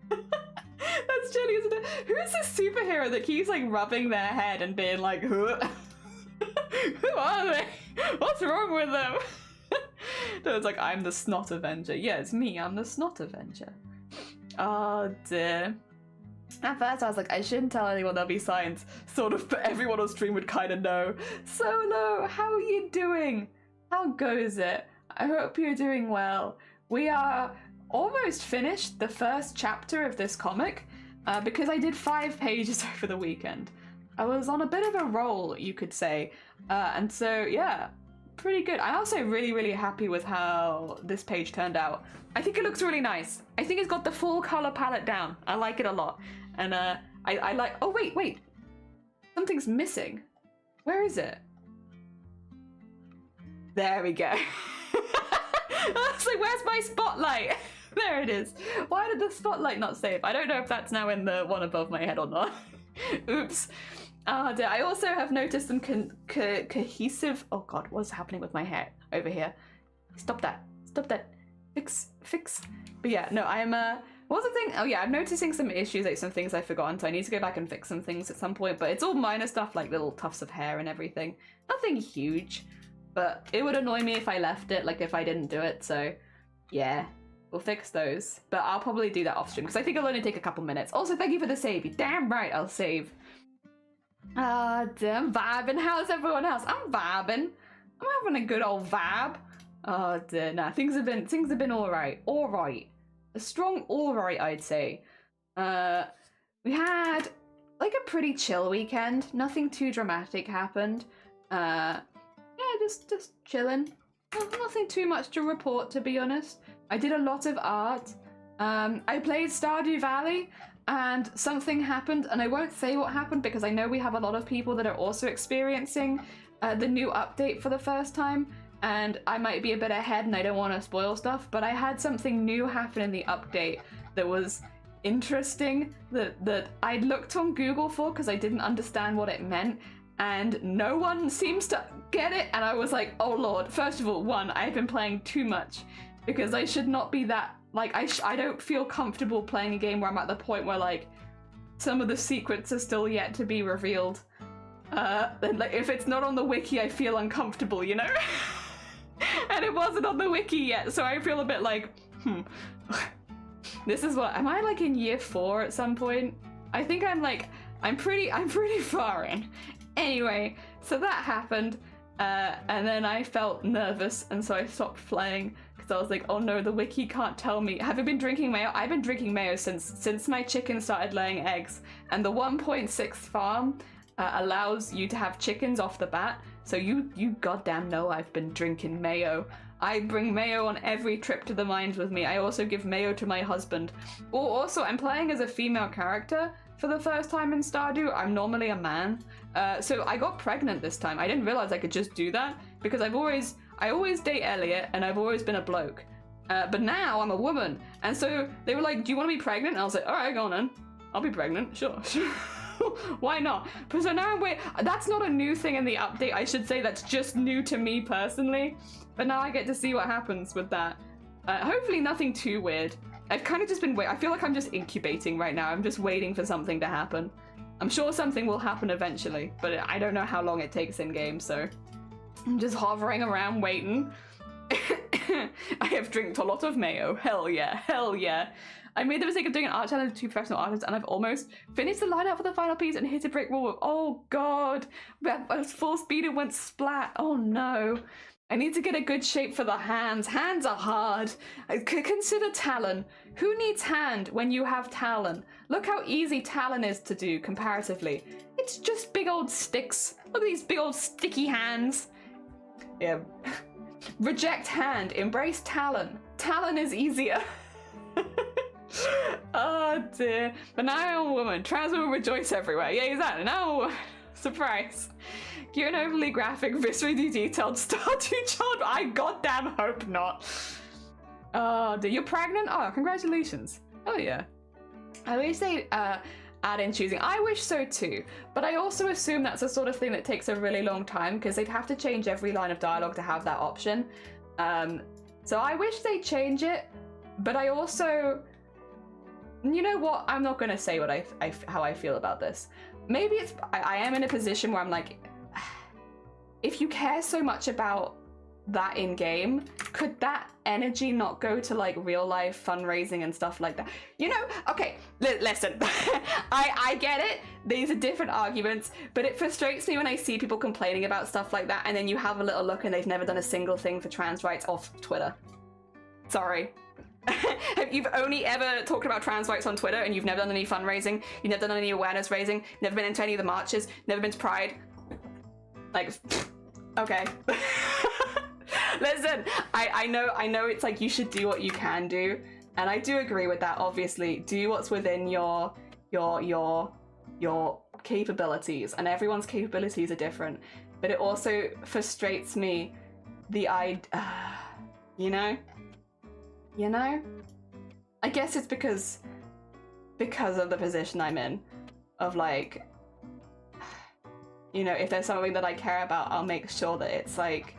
That's Jenny, isn't it? Who's this superhero that keeps like rubbing their head and being like, who are they? What's wrong with them? No, it's like, I'm the Snot Avenger. Yeah, it's me, I'm the Snot Avenger. Oh dear. At first I was like, I shouldn't tell anyone there'll be signs, sort of, but everyone on stream would kind of know. Solo, how are you doing? How goes it? I hope you're doing well. We are almost finished the first chapter of this comic because I did 5 pages over the weekend. I was on a bit of a roll, you could say. And so, yeah, pretty good. I'm also really, really happy with how this page turned out. I think it looks really nice. I think it's got the full color palette down. I like it a lot. And I like, oh, wait. Something's missing. Where is it? There we go. I was like, where's my spotlight? There it is. Why did the spotlight not save? I don't know if that's now in the one above my head or not. Oops. Dear. I also have noticed some cohesive... Oh god, what's happening with my hair over here? Stop that. Fix. But yeah, no, I'm... What was the thing? Oh yeah, I'm noticing some issues, like some things I've forgotten, so I need to go back and fix some things at some point, but it's all minor stuff, like little tufts of hair and everything. Nothing huge, but it would annoy me if I left it, like if I didn't do it, so yeah. We'll fix those, but I'll probably do that off stream because I think it'll only take a couple minutes. Also, thank you for the save. You're damn right, I'll save. Damn, vibing. How's everyone else? I'm vibing. I'm having a good old vibe. Oh dear, nah, things have been all right. All right, a strong all right, I'd say. We had like a pretty chill weekend. Nothing too dramatic happened. Yeah, just chilling. Nothing too much to report, to be honest. I did a lot of art. I played Stardew Valley and something happened, and I won't say what happened because I know we have a lot of people that are also experiencing the new update for the first time, and I might be a bit ahead and I don't want to spoil stuff, but I had something new happen in the update that was interesting that I looked on Google for because I didn't understand what it meant, and no one seems to get it, and I was like, oh lord. First of all, one, I've been playing too much because I should not be that, like, I don't feel comfortable playing a game where I'm at the point where, like, some of the secrets are still yet to be revealed. And, like, if it's not on the wiki, I feel uncomfortable, you know? And it wasn't on the wiki yet, so I feel a bit like, This is what, am I, like, in year 4 at some point? I think I'm pretty far in. Anyway, so that happened, and then I felt nervous, and so I stopped playing. I was like, oh no, the wiki can't tell me. Have you been drinking mayo? I've been drinking mayo since my chicken started laying eggs, and the 1.6 farm allows you to have chickens off the bat, so you goddamn know I've been drinking mayo. I bring mayo on every trip to the mines with me. I also give mayo to my husband. Also, I'm playing as a female character for the first time in Stardew. I'm normally a man, so I got pregnant this time. I didn't realize I could just do that because I always date Elliot, and I've always been a bloke. But now I'm a woman. And so they were like, do you want to be pregnant? And I was like, all right, go on then. I'll be pregnant. Sure. Why not? But so now that's not a new thing in the update. I should say that's just new to me personally. But now I get to see what happens with that. Hopefully nothing too weird. I've kind of just been I feel like I'm just incubating right now. I'm just waiting for something to happen. I'm sure something will happen eventually, but I don't know how long it takes in game, so I'm just hovering around waiting. I have drank a lot of mayo. Hell yeah, hell yeah. I made the mistake of doing an art challenge with 2 professional artists, and I've almost finished the lineup for the final piece and hit a brick wall. Oh god, I was full speed and went splat. Oh no. I need to get a good shape for the hands. Hands are hard. Consider Talon. Who needs hand when you have Talon? Look how easy Talon is to do comparatively. It's just big old sticks. Look at these big old sticky hands. Yeah. Reject hand. Embrace Talon. Talon is easier. Oh dear. But now I'm a woman. Trans women rejoice everywhere. Yeah, exactly. Now, surprise. You're an overly graphic, viscerally detailed Stardew child. I goddamn hope not. Oh dear. You're pregnant? Oh, congratulations. Oh yeah. I wish they add in choosing. I wish so too, but I also assume that's the sort of thing that takes a really long time because they'd have to change every line of dialogue to have that option. So I wish they'd change it, but I also, you know what? I'm not gonna say what how I feel about this. Maybe it's I am in a position where I'm like, if you care so much about that in game, could that energy not go to like real life fundraising and stuff like that? You know, okay, listen, I get it. These are different arguments, but it frustrates me when I see people complaining about stuff like that, and then you have a little look and they've never done a single thing for trans rights off Twitter. Sorry. You've only ever talked about trans rights on Twitter, and you've never done any fundraising, you've never done any awareness raising, never been into any of the marches, never been to Pride. Like, okay. Listen, I know it's like you should do what you can do, and I do agree with that. Obviously, do what's within your capabilities, and everyone's capabilities are different. But it also frustrates me you know, I guess it's because of the position I'm in, of like, you know, if there's something that I care about, I'll make sure that it's like,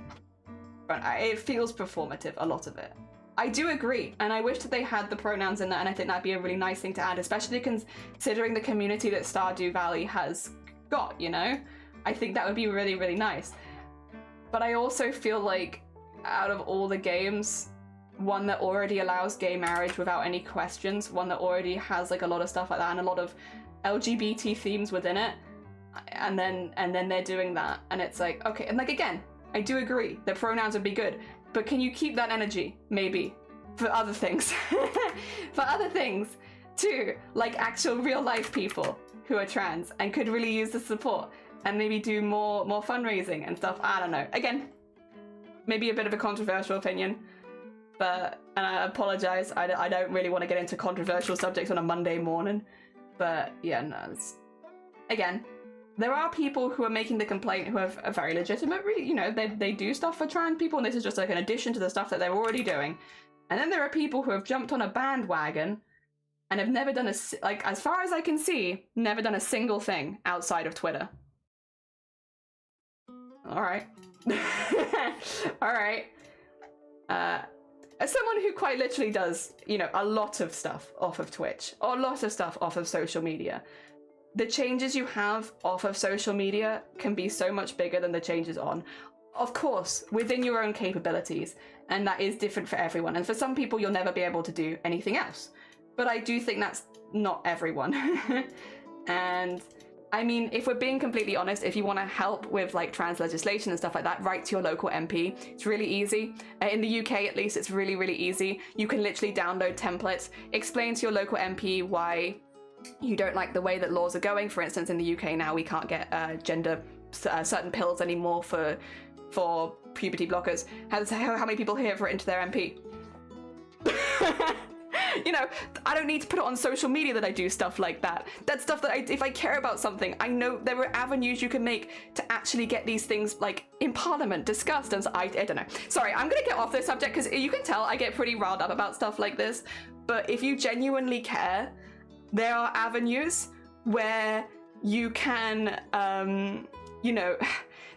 it feels performative, a lot of it. I do agree, and I wish that they had the pronouns in that, and I think that'd be a really nice thing to add, especially considering the community that Stardew Valley has got, you know? I think that would be really, really nice. But I also feel like, out of all the games, one that already allows gay marriage without any questions, one that already has like a lot of stuff like that and a lot of LGBT themes within it, and then they're doing that, and it's like, okay, and like, again, I do agree the pronouns would be good, but can you keep that energy maybe for other things? For other things too, like actual real life people who are trans and could really use the support, and maybe do more fundraising and stuff. I don't know, again, maybe a bit of a controversial opinion, but, and I apologize, I don't really want to get into controversial subjects on a Monday morning, but yeah, no, again, there are people who are making the complaint who have a very legitimate, you know, they do stuff for trans people, and this is just like an addition to the stuff that they're already doing. And then there are people who have jumped on a bandwagon and have never done like, as far as I can see, never done a single thing outside of Twitter. All right. All right. As someone who quite literally does, you know, a lot of stuff off of Twitch, or a lot of stuff off of social media, the changes you have off of social media can be so much bigger than the changes on. Of course, within your own capabilities, and that is different for everyone. And for some people, you'll never be able to do anything else. But I do think that's not everyone. And I mean, if we're being completely honest, if you want to help with like trans legislation and stuff like that, write to your local MP. It's really easy. In the UK, at least, it's really, really easy. You can literally download templates, explain to your local MP why you don't like the way that laws are going. For instance, in the UK now, we can't get certain pills anymore for puberty blockers. How many people here have written to their MP? You know, I don't need to put it on social media that I do stuff like that. That's stuff that if I care about something, I know there are avenues you can make to actually get these things like in Parliament discussed. And so I don't know. Sorry, I'm gonna get off this subject because you can tell I get pretty riled up about stuff like this. But if you genuinely care, there are avenues where you can, you know,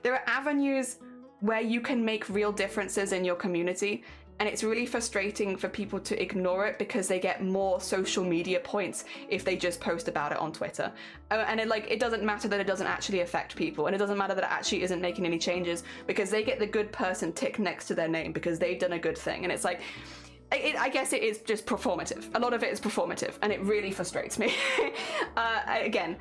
there are avenues where you can make real differences in your community. And it's really frustrating for people to ignore it because they get more social media points if they just post about it on Twitter. And it doesn't matter that it doesn't actually affect people, and it doesn't matter that it actually isn't making any changes, because they get the good person tick next to their name because they've done a good thing. And it's like, I guess it is just performative. A lot of it is performative, and it really frustrates me. Again,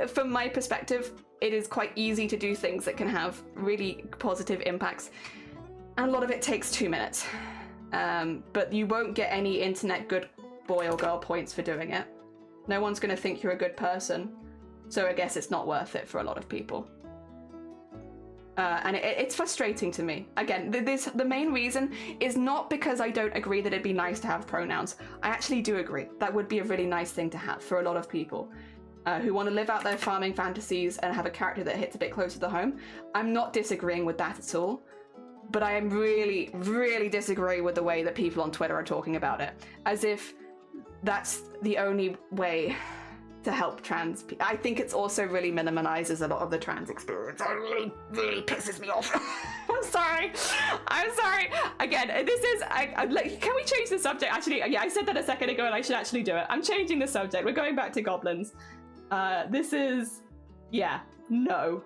from my perspective, it is quite easy to do things that can have really positive impacts, and a lot of it takes 2 minutes. But you won't get any internet good boy or girl points for doing it. No one's going to think you're a good person, so I guess it's not worth it for a lot of people. And it's frustrating to me. Again, the main reason is not because I don't agree that it'd be nice to have pronouns. I actually do agree. That would be a really nice thing to have for a lot of people who want to live out their farming fantasies and have a character that hits a bit closer to home. I'm not disagreeing with that at all. But I am really, really disagree with the way that people on Twitter are talking about it. As if that's the only way to help trans people. I think it's also really minimizes a lot of the trans experience. It really, really pisses me off. I'm sorry. Again, this is, can we change the subject? Actually, yeah, I said that a second ago and I should actually do it. I'm changing the subject. We're going back to goblins. This is, yeah, no.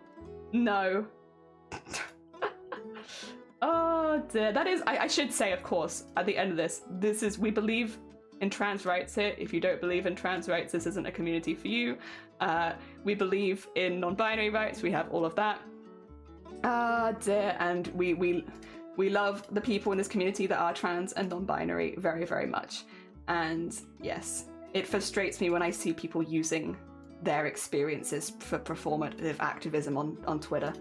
Oh dear, that is, I should say, of course, at the end of this is, we believe in trans rights here. If you don't believe in trans rights, this isn't a community for you. We believe in non-binary rights, we have all of that. Dear, and we We love the people in this community that are trans and non-binary very, very much. And yes, it frustrates me when I see people using their experiences for performative activism on Twitter.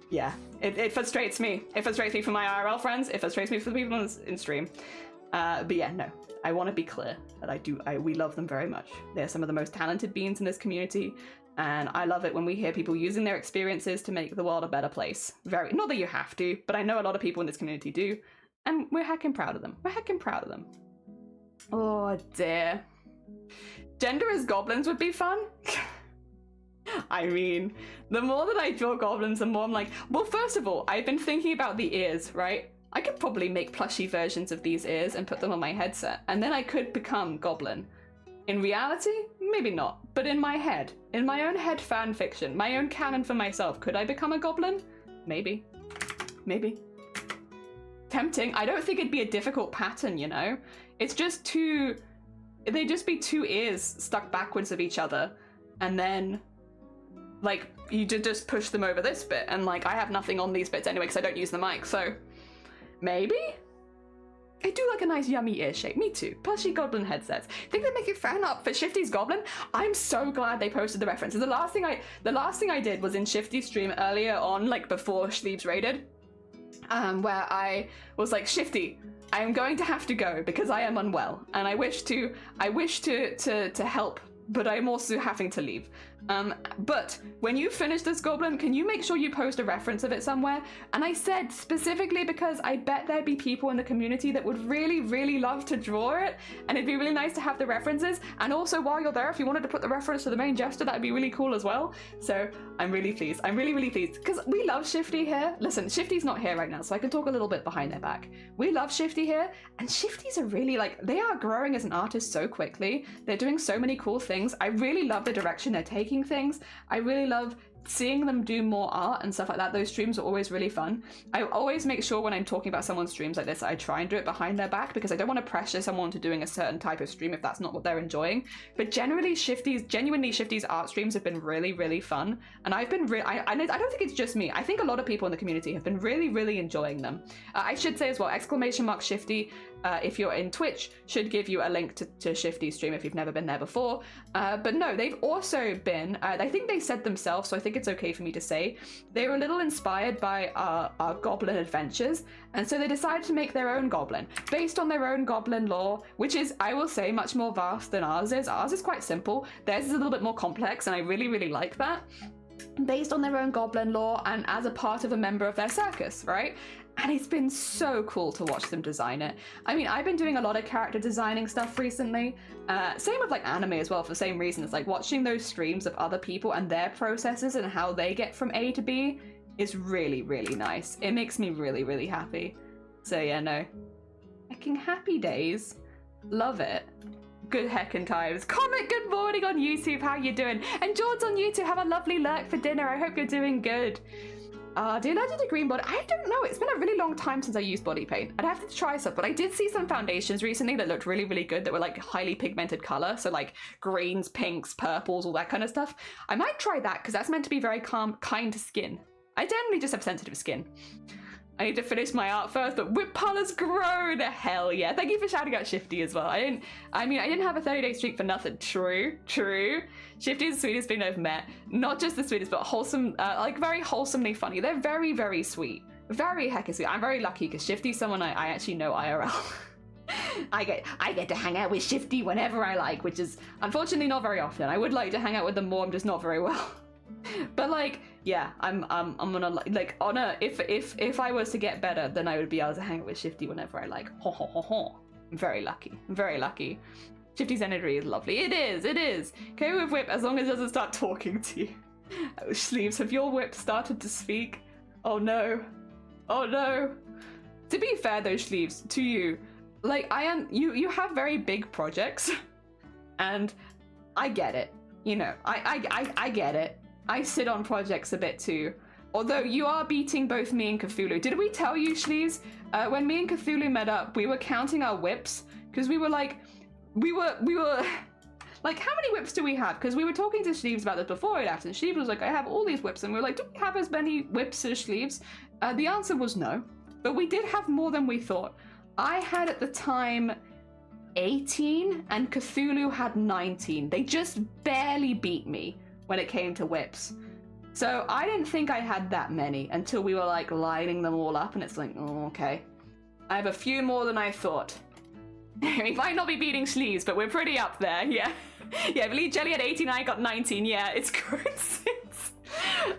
Yeah, it frustrates me. It frustrates me for my IRL friends. It frustrates me for the people in stream. But yeah, no, I want to be clear that we love them very much. They're some of the most talented beings in this community. And I love it when we hear people using their experiences to make the world a better place. Not that you have to, but I know a lot of people in this community do. And we're heckin' proud of them. We're heckin' proud of them. Oh dear. Gender as goblins would be fun. I mean, the more that I draw goblins, the more I'm like, well, first of all, I've been thinking about the ears, right? I could probably make plushy versions of these ears and put them on my headset, and then I could become goblin. In reality, maybe not, but in my head, in my own head fan fiction, my own canon for myself, could I become a goblin? Maybe. Maybe. Tempting. I don't think it'd be a difficult pattern, you know? It's just they'd just be two ears stuck backwards of each other, and then, like, you just push them over this bit, and, like, I have nothing on these bits anyway because I don't use the mic, so maybe? I do like a nice yummy ear shape. Me too. Plushy goblin headsets. Think they make it fan up for Shifty's goblin? I'm so glad they posted the references. The last thing I did was in Shifty's stream earlier on, like before Sleeves raided, where I was like, Shifty, I am going to have to go because I am unwell, and I wish to help, but I'm also having to leave. But when you finish this goblin, can you make sure you post a reference of it somewhere? And I said specifically because I bet there'd be people in the community that would really, really love to draw it, and it'd be really nice to have the references. And also, while you're there, if you wanted to put the reference to the main gesture, that'd be really cool as well. So I'm really pleased. I'm really, really pleased because we love Shifty here. Listen, Shifty's not here right now, so I can talk a little bit behind their back. We love Shifty here, and Shifties are really, like, they are growing as an artist so quickly. They're doing so many cool things. I really love the direction they're taking things. I really love seeing them do more art and stuff like that. Those streams are always really fun. I always make sure when I'm talking about someone's streams like this, I try and do it behind their back because I don't want to pressure someone to doing a certain type of stream if that's not what they're enjoying. But genuinely Shifty's art streams have been really, really fun. And I've been I don't think it's just me. I think a lot of people in the community have been really, really enjoying them. I should say as well, !Shifty, if you're in Twitch, should give you a link to Shifty's stream if you've never been there before. But no, they've also been, I think they said themselves, so I think it's okay for me to say, they were a little inspired by our goblin adventures, and so they decided to make their own goblin, based on their own goblin lore, which is, I will say, much more vast than ours is. Ours is quite simple. Theirs is a little bit more complex, and I really, really like that. Based on their own goblin lore and as a part of a member of their circus, right? And it's been so cool to watch them design it. I mean, I've been doing a lot of character designing stuff recently. Same with like anime as well, for the same reasons. Like watching those streams of other people and their processes and how they get from A to B is really, really nice. It makes me really, really happy. So yeah, no. Fucking happy days. Love it. Good heckin' times. Comment good morning on YouTube, how you doing? And George on YouTube, have a lovely lurk for dinner. I hope you're doing good. Do you allergic to green body? I don't know. It's been a really long time since I used body paint. I'd have to try some, but I did see some foundations recently that looked really, really good that were like highly pigmented color. So like greens, pinks, purples, all that kind of stuff. I might try that because that's meant to be very calm, kind to skin. I generally just have sensitive skin. I need to finish my art first, but whip pile has grown. Hell yeah. Thank you for shouting out Shifty as well. I didn't have a 30-day streak for nothing. True. Shifty is the sweetest being I've met. Not just the sweetest, but wholesome, like very wholesomely funny. They're very, very sweet. Very heckin' sweet. I'm very lucky because Shifty's someone I actually know IRL. I get to hang out with Shifty whenever I like, which is unfortunately not very often. I would like to hang out with them more, I'm just not very well. But like, yeah, I'm gonna like on a if I was to get better, then I would be able to hang out with Shifty whenever I like. Ho ho ho ho. I'm very lucky. I'm very lucky. Shifty's energy is lovely. It is. Go with Whip as long as it doesn't start talking to you. Oh, Sleeves, have your Whip started to speak? Oh no. Oh no. To be fair though, Sleeves, to you, like you have very big projects, and I get it. You know, I get it. I sit on projects a bit too. Although you are beating both me and Cthulhu. Did we tell you, Sleeves? When me and Cthulhu met up, we were counting our whips because we were like, we were like, how many whips do we have? Because we were talking to Sleeves about this before he left, and Sleeves was like, I have all these whips, and we were like, do we have as many whips as Sleeves? The answer was no. But we did have more than we thought. I had at the time 18 and Cthulhu had 19. They just barely beat me when it came to whips. So I didn't think I had that many until we were like lining them all up and it's like, oh, okay. I have a few more than I thought. We might not be beating sleeves, but we're pretty up there, yeah. Yeah, I believe Jelly had 18, I got 19, yeah, it's coincidence.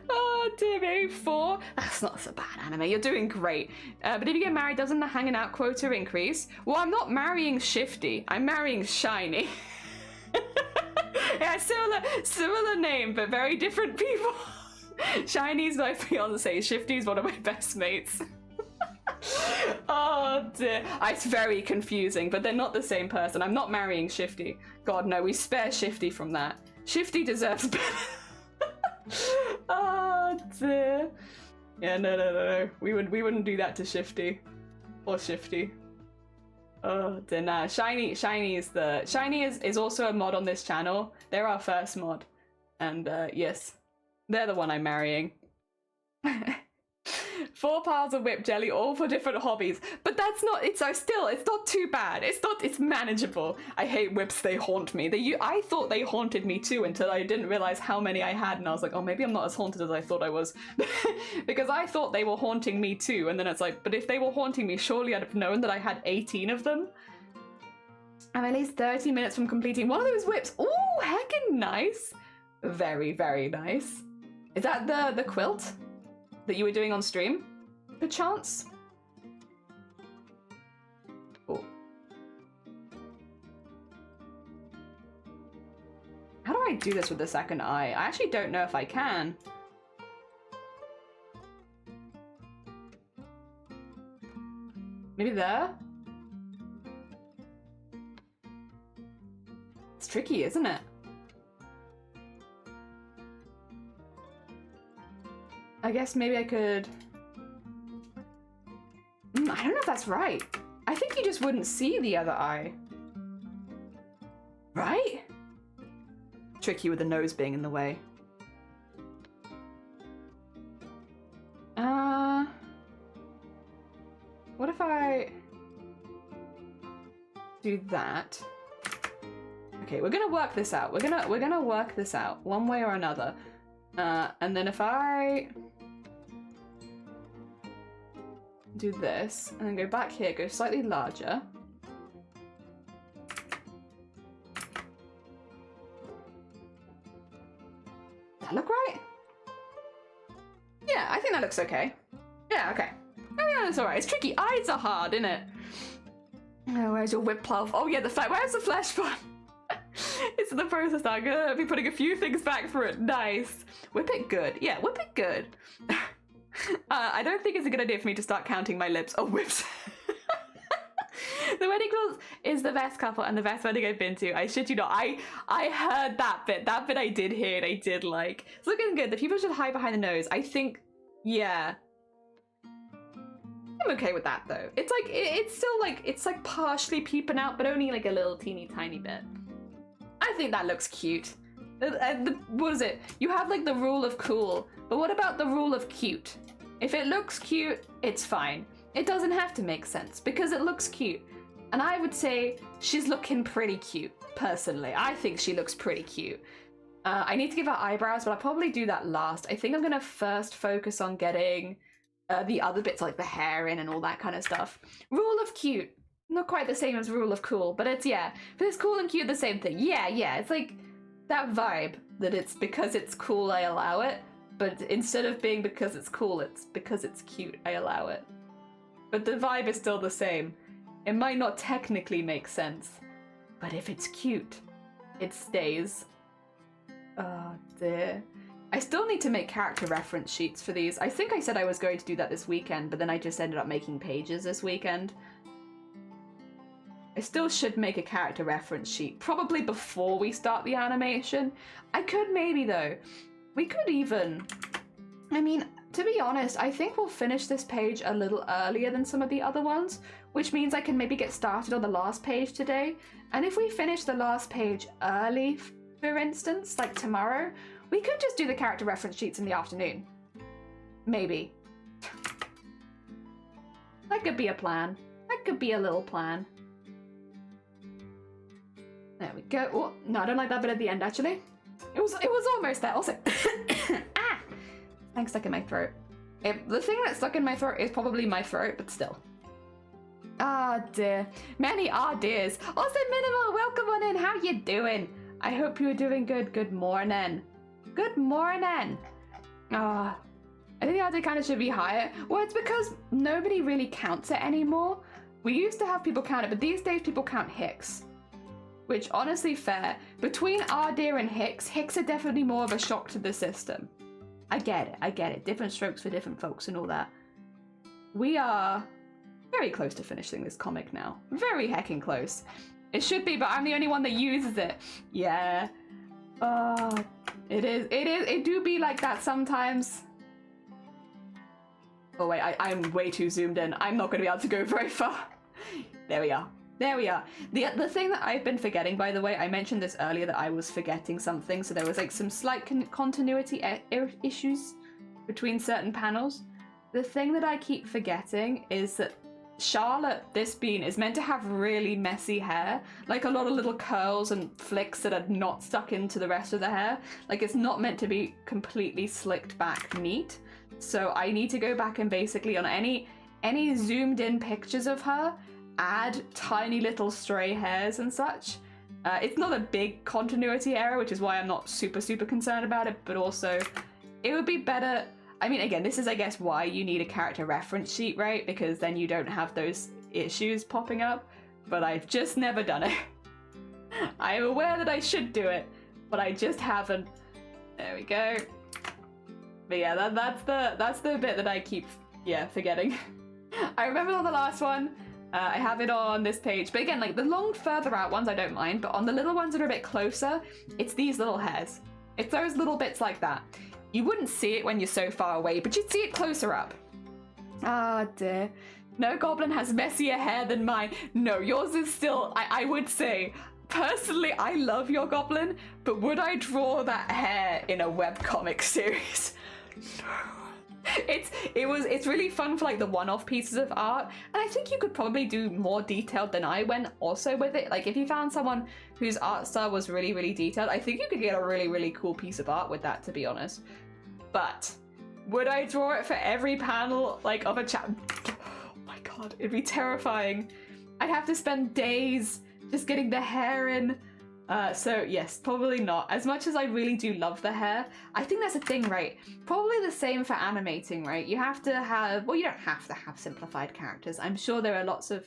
Oh dear me, 4. That's not so bad, anime, you're doing great. But if you get married, doesn't the hanging out quota increase? Well, I'm not marrying Shifty, I'm marrying Shiny. Yeah, similar name, but very different people. Shiny's my fiance, Shifty's one of my best mates. Oh dear. It's very confusing, but they're not the same person. I'm not marrying Shifty. God, no, we spare Shifty from that. Shifty deserves better. Oh dear. Yeah, no. We wouldn't do that to Shifty. Or Shifty. Oh dear, nah. Shiny is also a mod on this channel. They're our first mod. And yes, they're the one I'm marrying. 4 piles of whip jelly, all for different hobbies. But that's not, it's not too bad. It's manageable. I hate whips, they haunt me. I thought they haunted me too until I didn't realize how many I had and I was like, oh, maybe I'm not as haunted as I thought I was. Because I thought they were haunting me too, and then it's like, but if they were haunting me, surely I'd have known that I had 18 of them. I'm at least 30 minutes from completing one of those whips. Ooh, heckin' nice. Very, very nice. Is that the quilt that you were doing on stream, perchance? Oh. How do I do this with the second eye? I actually don't know if I can. Maybe there? It's tricky, isn't it? I guess maybe I could... I don't know if that's right. I think you just wouldn't see the other eye. Right? Tricky with the nose being in the way. What if I do that? Okay, we're gonna work this out. We're gonna work this out one way or another. And then if I do this and then go back here, go slightly larger. Does that look right? Yeah, I think that looks okay. Yeah, okay. Oh yeah, that's alright. It's tricky. Eyes are hard, isn't it? Oh, where's your whip plow? Oh yeah, where's the flesh one? It's in the process now. I'm gonna be putting a few things back for it. Nice. Whip it good. Yeah, whip it good. I don't think it's a good idea for me to start counting my lips. Oh, whips. The wedding clothes is the best couple and the best wedding I've been to. I shit you not. I heard that bit. That bit I did hear and I did like. It's looking good. The people should hide behind the nose. I think, yeah. I'm okay with that though. It's like, it's still like, it's like partially peeping out, but only like a little teeny tiny bit. I think that looks cute. What is it? You have like the rule of cool, but what about the rule of cute? If it looks cute, it's fine. It doesn't have to make sense because it looks cute. And I would say she's looking pretty cute, personally. I think she looks pretty cute. I need to give her eyebrows, but I'll probably do that last. I think I'm gonna first focus on getting the other bits like the hair in and all that kind of stuff. Rule of cute. Not quite the same as rule of cool, but it's, yeah. But it's cool and cute the same thing. Yeah, it's like that vibe that it's because it's cool I allow it, but instead of being because it's cool, it's because it's cute I allow it. But the vibe is still the same. It might not technically make sense, but if it's cute, it stays. Oh dear. I still need to make character reference sheets for these. I think I said I was going to do that this weekend, but then I just ended up making pages this weekend. I still should make a character reference sheet, probably before we start the animation. I could maybe though. We could even, I mean, to be honest, I think we'll finish this page a little earlier than some of the other ones, which means I can maybe get started on the last page today. And if we finish the last page early, for instance, like tomorrow, we could just do the character reference sheets in the afternoon. Maybe. That could be a plan. That could be a little plan. There we go. Oh, no, I don't like that bit at the end, actually. It was almost there. Also, ah! Something stuck in my throat. The thing that's stuck in my throat is probably my throat, but still. Ah, dear. Many dears. Also, Minimal, welcome on in. How you doing? I hope you're doing good. Good morning. Good morning. I think the RD kind of should be higher. Well, it's because nobody really counts it anymore. We used to have people count it, but these days people count Hicks. Which, honestly, fair. Between Ardir and Hicks are definitely more of a shock to the system. I get it. Different strokes for different folks and all that. We are very close to finishing this comic now. Very heckin' close. It should be, but I'm the only one that uses it. Yeah. It do be like that sometimes. Oh wait, I'm way too zoomed in. I'm not going to be able to go very far. There we are. There we are. The thing that I've been forgetting, by the way, I mentioned this earlier that I was forgetting something, so there was like some slight continuity issues between certain panels. The thing that I keep forgetting is that Charlotte, this bean, is meant to have really messy hair, like a lot of little curls and flicks that are not stuck into the rest of the hair. Like it's not meant to be completely slicked back neat. So I need to go back and basically on any zoomed in pictures of her, add tiny little stray hairs and such. It's not a big continuity error, which is why I'm not super concerned about it, but also it would be better. I mean, again, this is, I guess, why you need a character reference sheet, right? Because then you don't have those issues popping up, but I've just never done it. I am aware that I should do it, but I just haven't. There we go. But yeah, that's the bit that I keep, forgetting. I remember on the last one, I have it on this page, but again, like the long further out ones I don't mind, but on the little ones that are a bit closer, it's these little hairs. It's those little bits like that. You wouldn't see it when you're so far away, but you'd see it closer up. Ah, dear. No goblin has messier hair than mine. No, yours is still, I would say, personally, I love your goblin, but would I draw that hair in a webcomic series? No. It's really fun for like the one-off pieces of art, and I think you could probably do more detailed than I went also with it. Like if you found someone whose art style was really detailed, I think you could get a really cool piece of art with that, to be honest. But would I draw it for every panel like of a oh my god, it'd be terrifying. I'd have to spend days just getting the hair in. So yes, probably not. As much as I really do love the hair, I think that's a thing, right? Probably the same for animating, right? You have to have, well, you don't have to have simplified characters. I'm sure there are lots of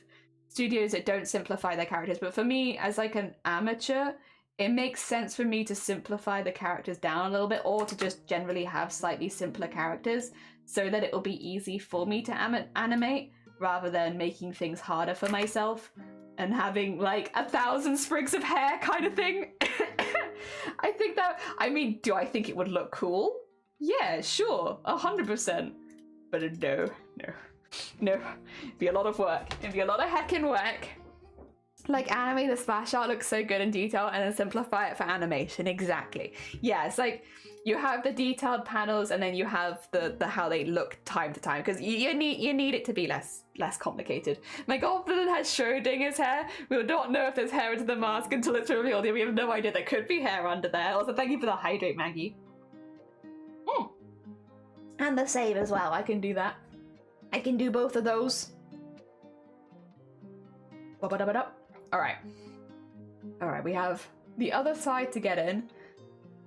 studios that don't simplify their characters, but for me, as like an amateur, it makes sense for me to simplify the characters down a little bit, or to just generally have slightly simpler characters so that it will be easy for me to animate, rather than making things harder for myself and having like 1,000 sprigs of hair kind of thing. I think that, I mean, do I think it would look cool? Yeah, sure, 100%. But no. It'd be a lot of work. It'd be a lot of heckin' work. Like anime, the splash art looks so good in detail, and then simplify it for animation. Exactly. Yeah, it's like you have the detailed panels, and then you have the how they look time to time, because you need it to be less complicated. My goblin has Schrodinger's hair. We will not know if there's hair under the mask until it's revealed. We have no idea there could be hair under there. Also, thank you for the hydrate, Maggie. And the save as well. I can do that. I can do both of those. Alright, we have the other side to get in,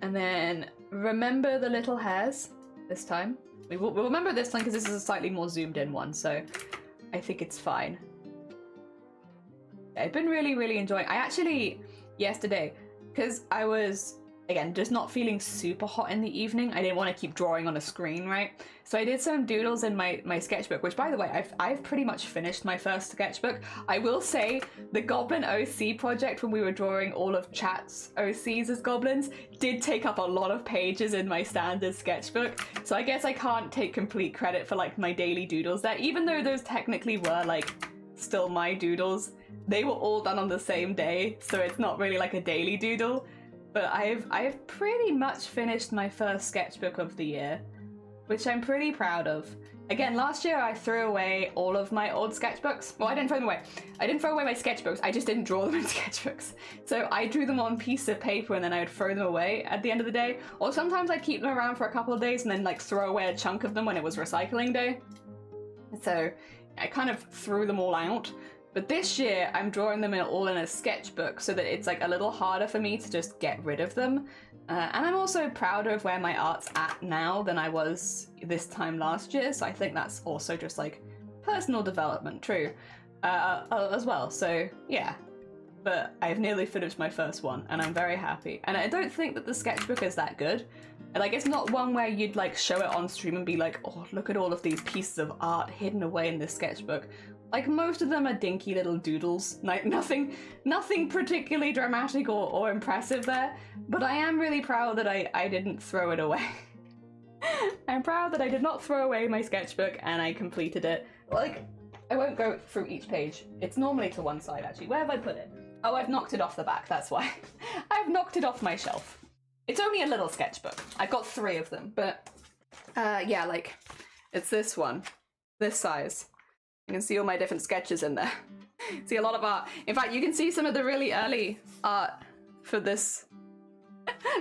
and then remember the little hairs this time. We'll remember this time because this is a slightly more zoomed in one, so I think it's fine. I've been really enjoying. I actually, yesterday, because I was, again, just not feeling super hot in the evening, I didn't want to keep drawing on a screen, right? So I did some doodles in my sketchbook, which, by the way, I've pretty much finished my first sketchbook. I will say the Goblin OC project, when we were drawing all of Chat's OCs as goblins, did take up a lot of pages in my standard sketchbook. So I guess I can't take complete credit for like my daily doodles there, even though those technically were like still my doodles. They were all done on the same day, so it's not really like a daily doodle. But I've pretty much finished my first sketchbook of the year, which I'm pretty proud of. Again, last year I threw away all of my old sketchbooks. Well, I didn't throw them away. I didn't throw away my sketchbooks, I just didn't draw them in sketchbooks. So I drew them on piece of paper and then I would throw them away at the end of the day. Or sometimes I'd keep them around for a couple of days and then like throw away a chunk of them when it was recycling day. So I kind of threw them all out. But this year I'm drawing them all in a sketchbook so that it's like a little harder for me to just get rid of them. And I'm also prouder of where my art's at now than I was this time last year, so I think that's also just like personal development, true, as well, so yeah. But I've nearly finished my first one and I'm very happy. And I don't think that the sketchbook is that good. Like, it's not one where you'd like show it on stream and be like, oh, look at all of these pieces of art hidden away in this sketchbook. Like, most of them are dinky little doodles, like nothing particularly dramatic or impressive there, but I am really proud that I didn't throw it away. I'm proud that I did not throw away my sketchbook and I completed it. Like, I won't go through each page. It's normally to one side, actually. Where have I put it? Oh, I've knocked it off the back, that's why. I've knocked it off my shelf. It's only a little sketchbook. I've got 3 of them, but yeah, like, it's this one, this size. You can see all my different sketches in there. See a lot of art. In fact, you can see some of the really early art for this,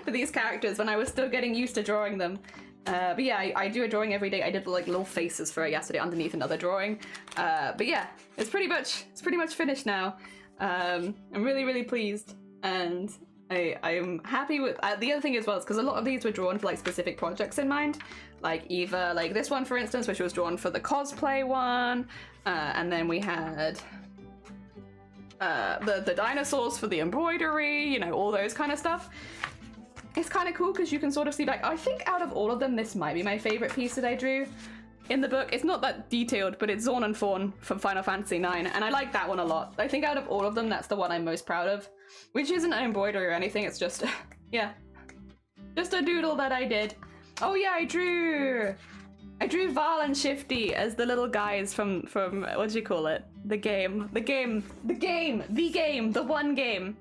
for these characters when I was still getting used to drawing them. But yeah, I do a drawing every day. I did like little faces for it yesterday underneath another drawing. But yeah, it's pretty much finished now. I'm really, really pleased, and I'm happy with the other thing as well is because a lot of these were drawn for like specific projects in mind, like either like this one for instance, which was drawn for the cosplay one, and then we had the dinosaurs for the embroidery, you know, all those kind of stuff. It's kind of cool because you can sort of see, like, I think out of all of them this might be my favorite piece that I drew in the book. It's not that detailed, but it's Zorn and Fawn from Final Fantasy IX, and I like that one a lot. I think out of all of them, that's the one I'm most proud of, which isn't an embroidery or anything, it's just, yeah, just a doodle that I did. Oh yeah, I drew Val and Shifty as the little guys from what do you call it? The one game.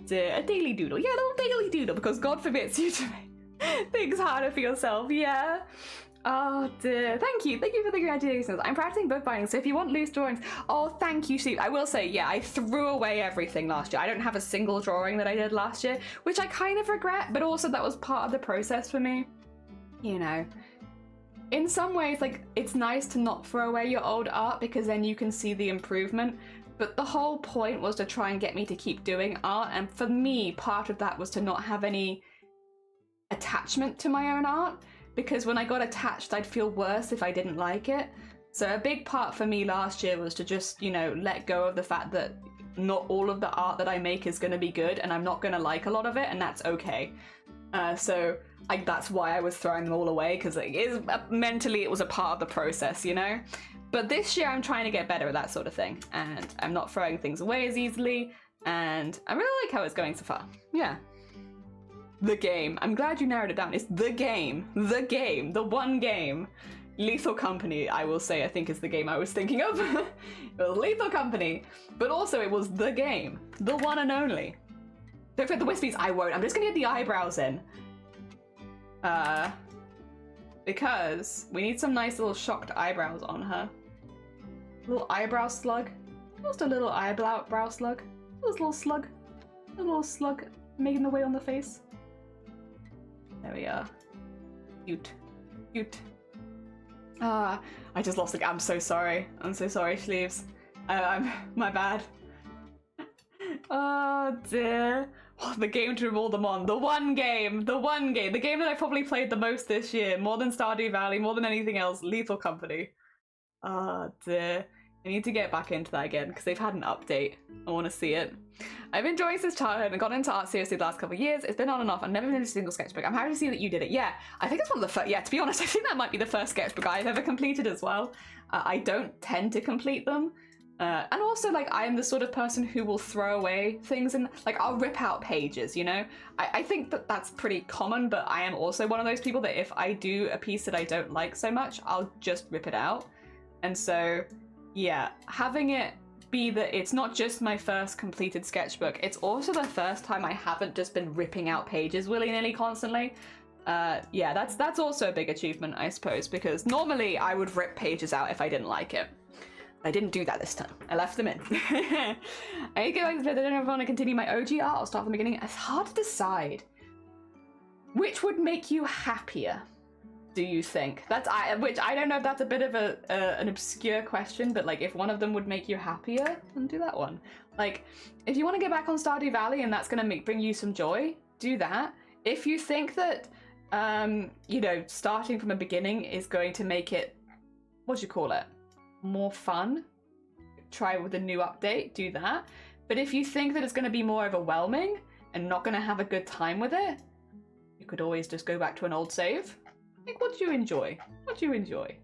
Dear, a daily doodle. Yeah, a little daily doodle, because God forbids you to make things harder for yourself, yeah? Oh dear, thank you for the congratulations. I'm practicing bookbinding, so if you want loose drawings, oh thank you, Steve. I will say, yeah, I threw away everything last year. I don't have a single drawing that I did last year, which I kind of regret, but also that was part of the process for me. You know, in some ways, like, it's nice to not throw away your old art because then you can see the improvement, but the whole point was to try and get me to keep doing art, and for me, part of that was to not have any attachment to my own art. Because when I got attached, I'd feel worse if I didn't like it. So a big part for me last year was to just, you know, let go of the fact that not all of the art that I make is going to be good, and I'm not going to like a lot of it, and that's okay. So that's why I was throwing them all away, because mentally it was a part of the process, you know? But this year I'm trying to get better at that sort of thing, and I'm not throwing things away as easily, and I really like how it's going so far. Yeah. The game. I'm glad you narrowed it down. It's the game. The game. The one game. Lethal Company, I will say, I think is the game I was thinking of. It was Lethal Company. But also it was the game. The one and only. Don't forget the wispies. I won't. I'm just gonna get the eyebrows in. Because we need some nice little shocked eyebrows on her. Little eyebrow slug. Just a little eyebrow slug. Just a little slug. A little slug making the way on the face. There we are. Cute. Cute. I just lost I'm so sorry. I'm so sorry, Sleeves. I'm my bad. Oh dear. Oh, the game to rule them on. The one game. The one game. The game that I probably played the most this year. More than Stardew Valley, more than anything else. Lethal Company. Oh dear. I need to get back into that again because they've had an update. I want to see it. I've been enjoying since childhood and got into art seriously the last couple of years. It's been on and off. I've never finished a single sketchbook. I'm happy to see that you did it. Yeah, I think it's one of the first. Yeah, to be honest, I think that might be the first sketchbook I've ever completed as well. I don't tend to complete them. And also, like, I am the sort of person who will throw away things and, like, I'll rip out pages, you know? I think that that's pretty common, but I am also one of those people that if I do a piece that I don't like so much, I'll just rip it out. And so, yeah, having it be that it's not just my first completed sketchbook, it's also the first time I haven't just been ripping out pages willy-nilly constantly. Yeah, that's also a big achievement, I suppose, because normally I would rip pages out if I didn't like it. I didn't do that this time. I left them in. I don't know if I want to continue my OG art or start from the beginning. It's hard to decide. Which would make you happier, do you think? Which I don't know if that's a bit of an obscure question, but like if one of them would make you happier, then do that one. Like if you want to get back on Stardew Valley and that's going to bring you some joy, do that. If you think that, you know, starting from a beginning is going to make it, what do you call it? More fun, try with a new update, do that. But if you think that it's going to be more overwhelming and not going to have a good time with it, you could always just go back to an old save. Like, what do you enjoy? What do you enjoy?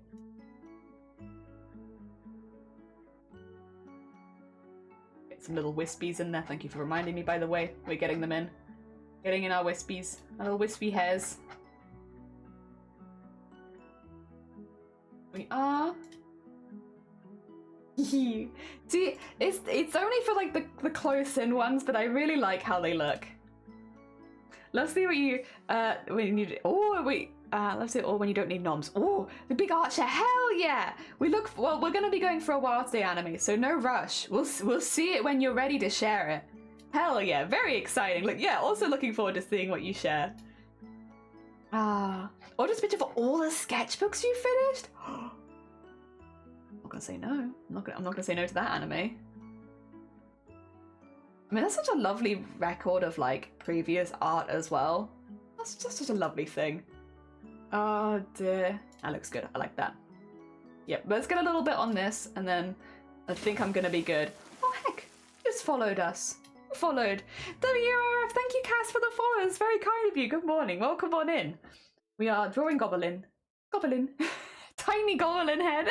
Get some little wispies in there. Thank you for reminding me, by the way. We're getting them in. Getting in our wispies. Our little wispy hairs. We are. See, it's only for like the close-in ones, but I really like how they look. Let's see what you when you let's see when you don't need noms. Oh, the big art share, hell yeah! Well, we're gonna be going for a Wild Day anime, so no rush. We'll see it when you're ready to share it. Hell yeah, very exciting. Like yeah, also looking forward to seeing what you share. Or just a picture for all the sketchbooks you finished. I'm not gonna say no. I'm not gonna say no to that anime. I mean, that's such a lovely record of like previous art as well. That's just such a lovely thing. Oh dear, that looks good. I like that. Yep, let's get a little bit on this, and then I think I'm gonna be good. Oh heck, you just followed us. You followed. WRF, thank you, Cass, for the follows. Very kind of you. Good morning. Welcome on in. We are drawing Goblin. Tiny Goblin head.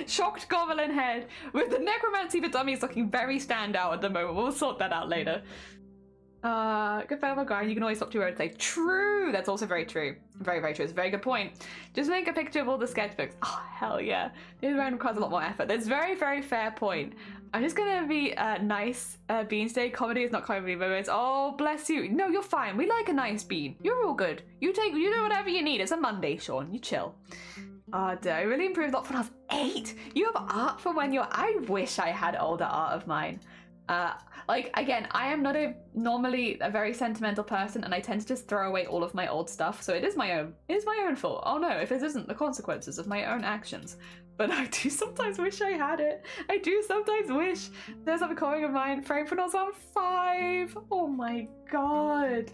Shocked Goblin head with the necromancy for dummies looking very standout at the moment. We'll sort that out later. Good fellow guy, you can always stop to your own say. True, that's also very true. Very, very true. It's a very good point. Just make a picture of all the sketchbooks. Oh, hell yeah. This round requires a lot more effort. That's very, very fair point. I'm just gonna be nice. Beansteak comedy is not comedy moments. Oh, bless you. No, you're fine. We like a nice bean. You're all good. You do whatever you need. It's a Monday, Sean. You chill. I really improved a lot when I was 8. You have art from when you're... I wish I had older art of mine. Like, again, I am not normally a very sentimental person, and I tend to just throw away all of my old stuff, so it is my own. It is my own fault. Oh no, if it isn't the consequences of my own actions. But I do sometimes wish I had it. I do sometimes wish there's a recording of mine framed when I was on 5. Oh my god.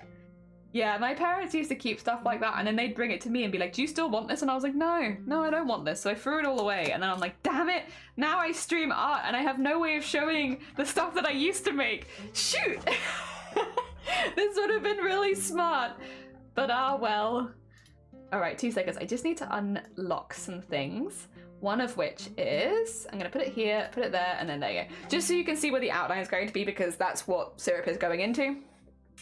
Yeah, my parents used to keep stuff like that, and then they'd bring it to me and be like, do you still want this? And I was like, no, I don't want this. So I threw it all away, and then I'm like, damn it, now I stream art, and I have no way of showing the stuff that I used to make. Shoot! This would have been really smart, but well. All right, 2 seconds. I just need to unlock some things. One of which is, I'm gonna put it here, put it there, and then there you go. Just so you can see where the outline is going to be, because that's what syrup is going into.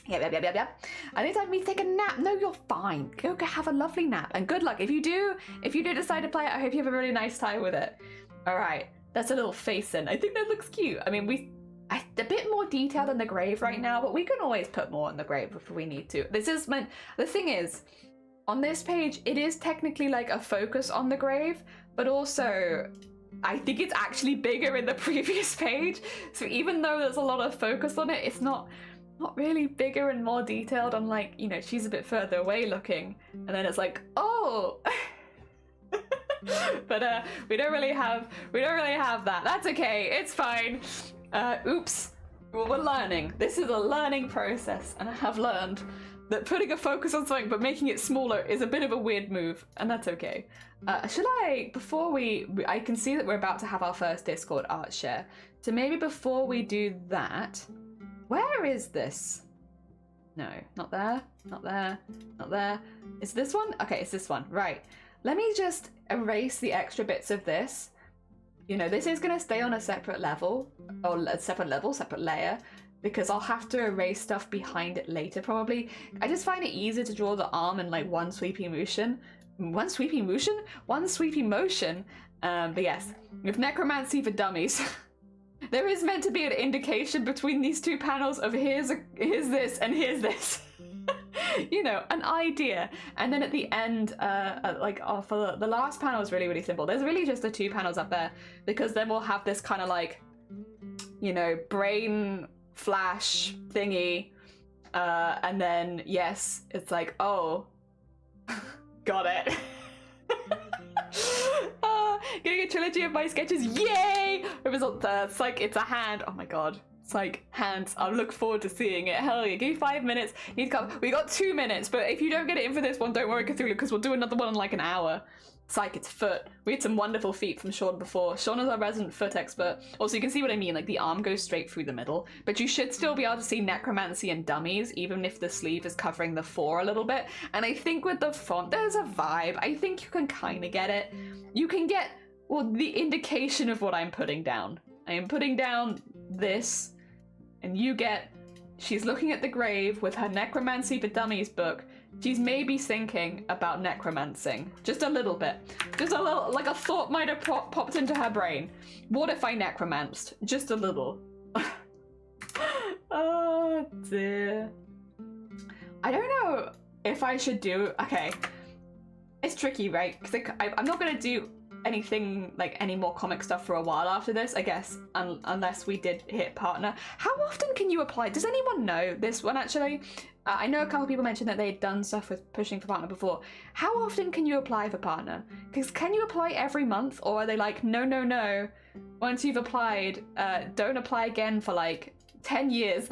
Yep. I need to have me take a nap. No, you're fine. Go have a lovely nap. And good luck. If you do decide to play it, I hope you have a really nice time with it. All right. That's a little face in. I think that looks cute. I mean, a bit more detailed in the grave right now, but we can always put more in the grave if we need to. The thing is, on this page, it is technically like a focus on the grave, but also I think it's actually bigger in the previous page. So even though there's a lot of focus on it, it's not really bigger and more detailed. I'm like, you know, she's a bit further away looking, and then it's like, oh. But we don't really have that. That's okay, it's fine. Oops. Well, we're learning. This is a learning process, and I have learned that putting a focus on something but making it smaller is a bit of a weird move, and that's okay. Should I, before I can see that we're about to have our first Discord art share, so maybe before we do that, where is this? No, not there, not there, not there. Is this one? Okay, it's this one, right. Let me just erase the extra bits of this. You know, this is gonna stay on a separate level, or a separate level, separate layer, because I'll have to erase stuff behind it later probably. I just find it easier to draw the arm in like one sweeping motion. One sweeping motion? But yes, with necromancy for dummies. There is meant to be an indication between these two panels of here's this and here's this. you know, an idea. And then at the end, for the last panel is really, really simple. There's really just the 2 panels up there, because then we'll have this kind of like, you know, brain flash thingy. And then, yes, it's like, oh, got it. Getting a trilogy of my sketches, yay! It's like, it's a hand. Oh my god. It's like hands. I look forward to seeing it. Hell yeah, give me 5 minutes. Need to come. We got 2 minutes, but if you don't get it in for this one, don't worry, Cthulhu, because we'll do another one in like an hour. Psych, it's foot. We had some wonderful feet from Sean before. Sean is our resident foot expert. Also, you can see what I mean, like the arm goes straight through the middle, but you should still be able to see necromancy and dummies, even if the sleeve is covering the 4 a little bit. And I think with the font, there's a vibe. I think you can kind of get it. You can get, well, the indication of what I'm putting down. I am putting down this, and you get, she's looking at the grave with her Necromancy for Dummies book. She's maybe thinking about necromancing. Just a little bit. Just a little, like a thought might have popped into her brain. What if I necromanced? Just a little. Oh dear. I don't know if I should do, okay. It's tricky, right? Because I'm not gonna do anything, like any more comic stuff for a while after this, I guess, unless we did hit partner. How often can you apply? Does anyone know this one actually? I know a couple people mentioned that they had done stuff with pushing for partner before. How often can you apply for partner? Because can you apply every month, or are they like, no, no, no, once you've applied, don't apply again for like 10 years?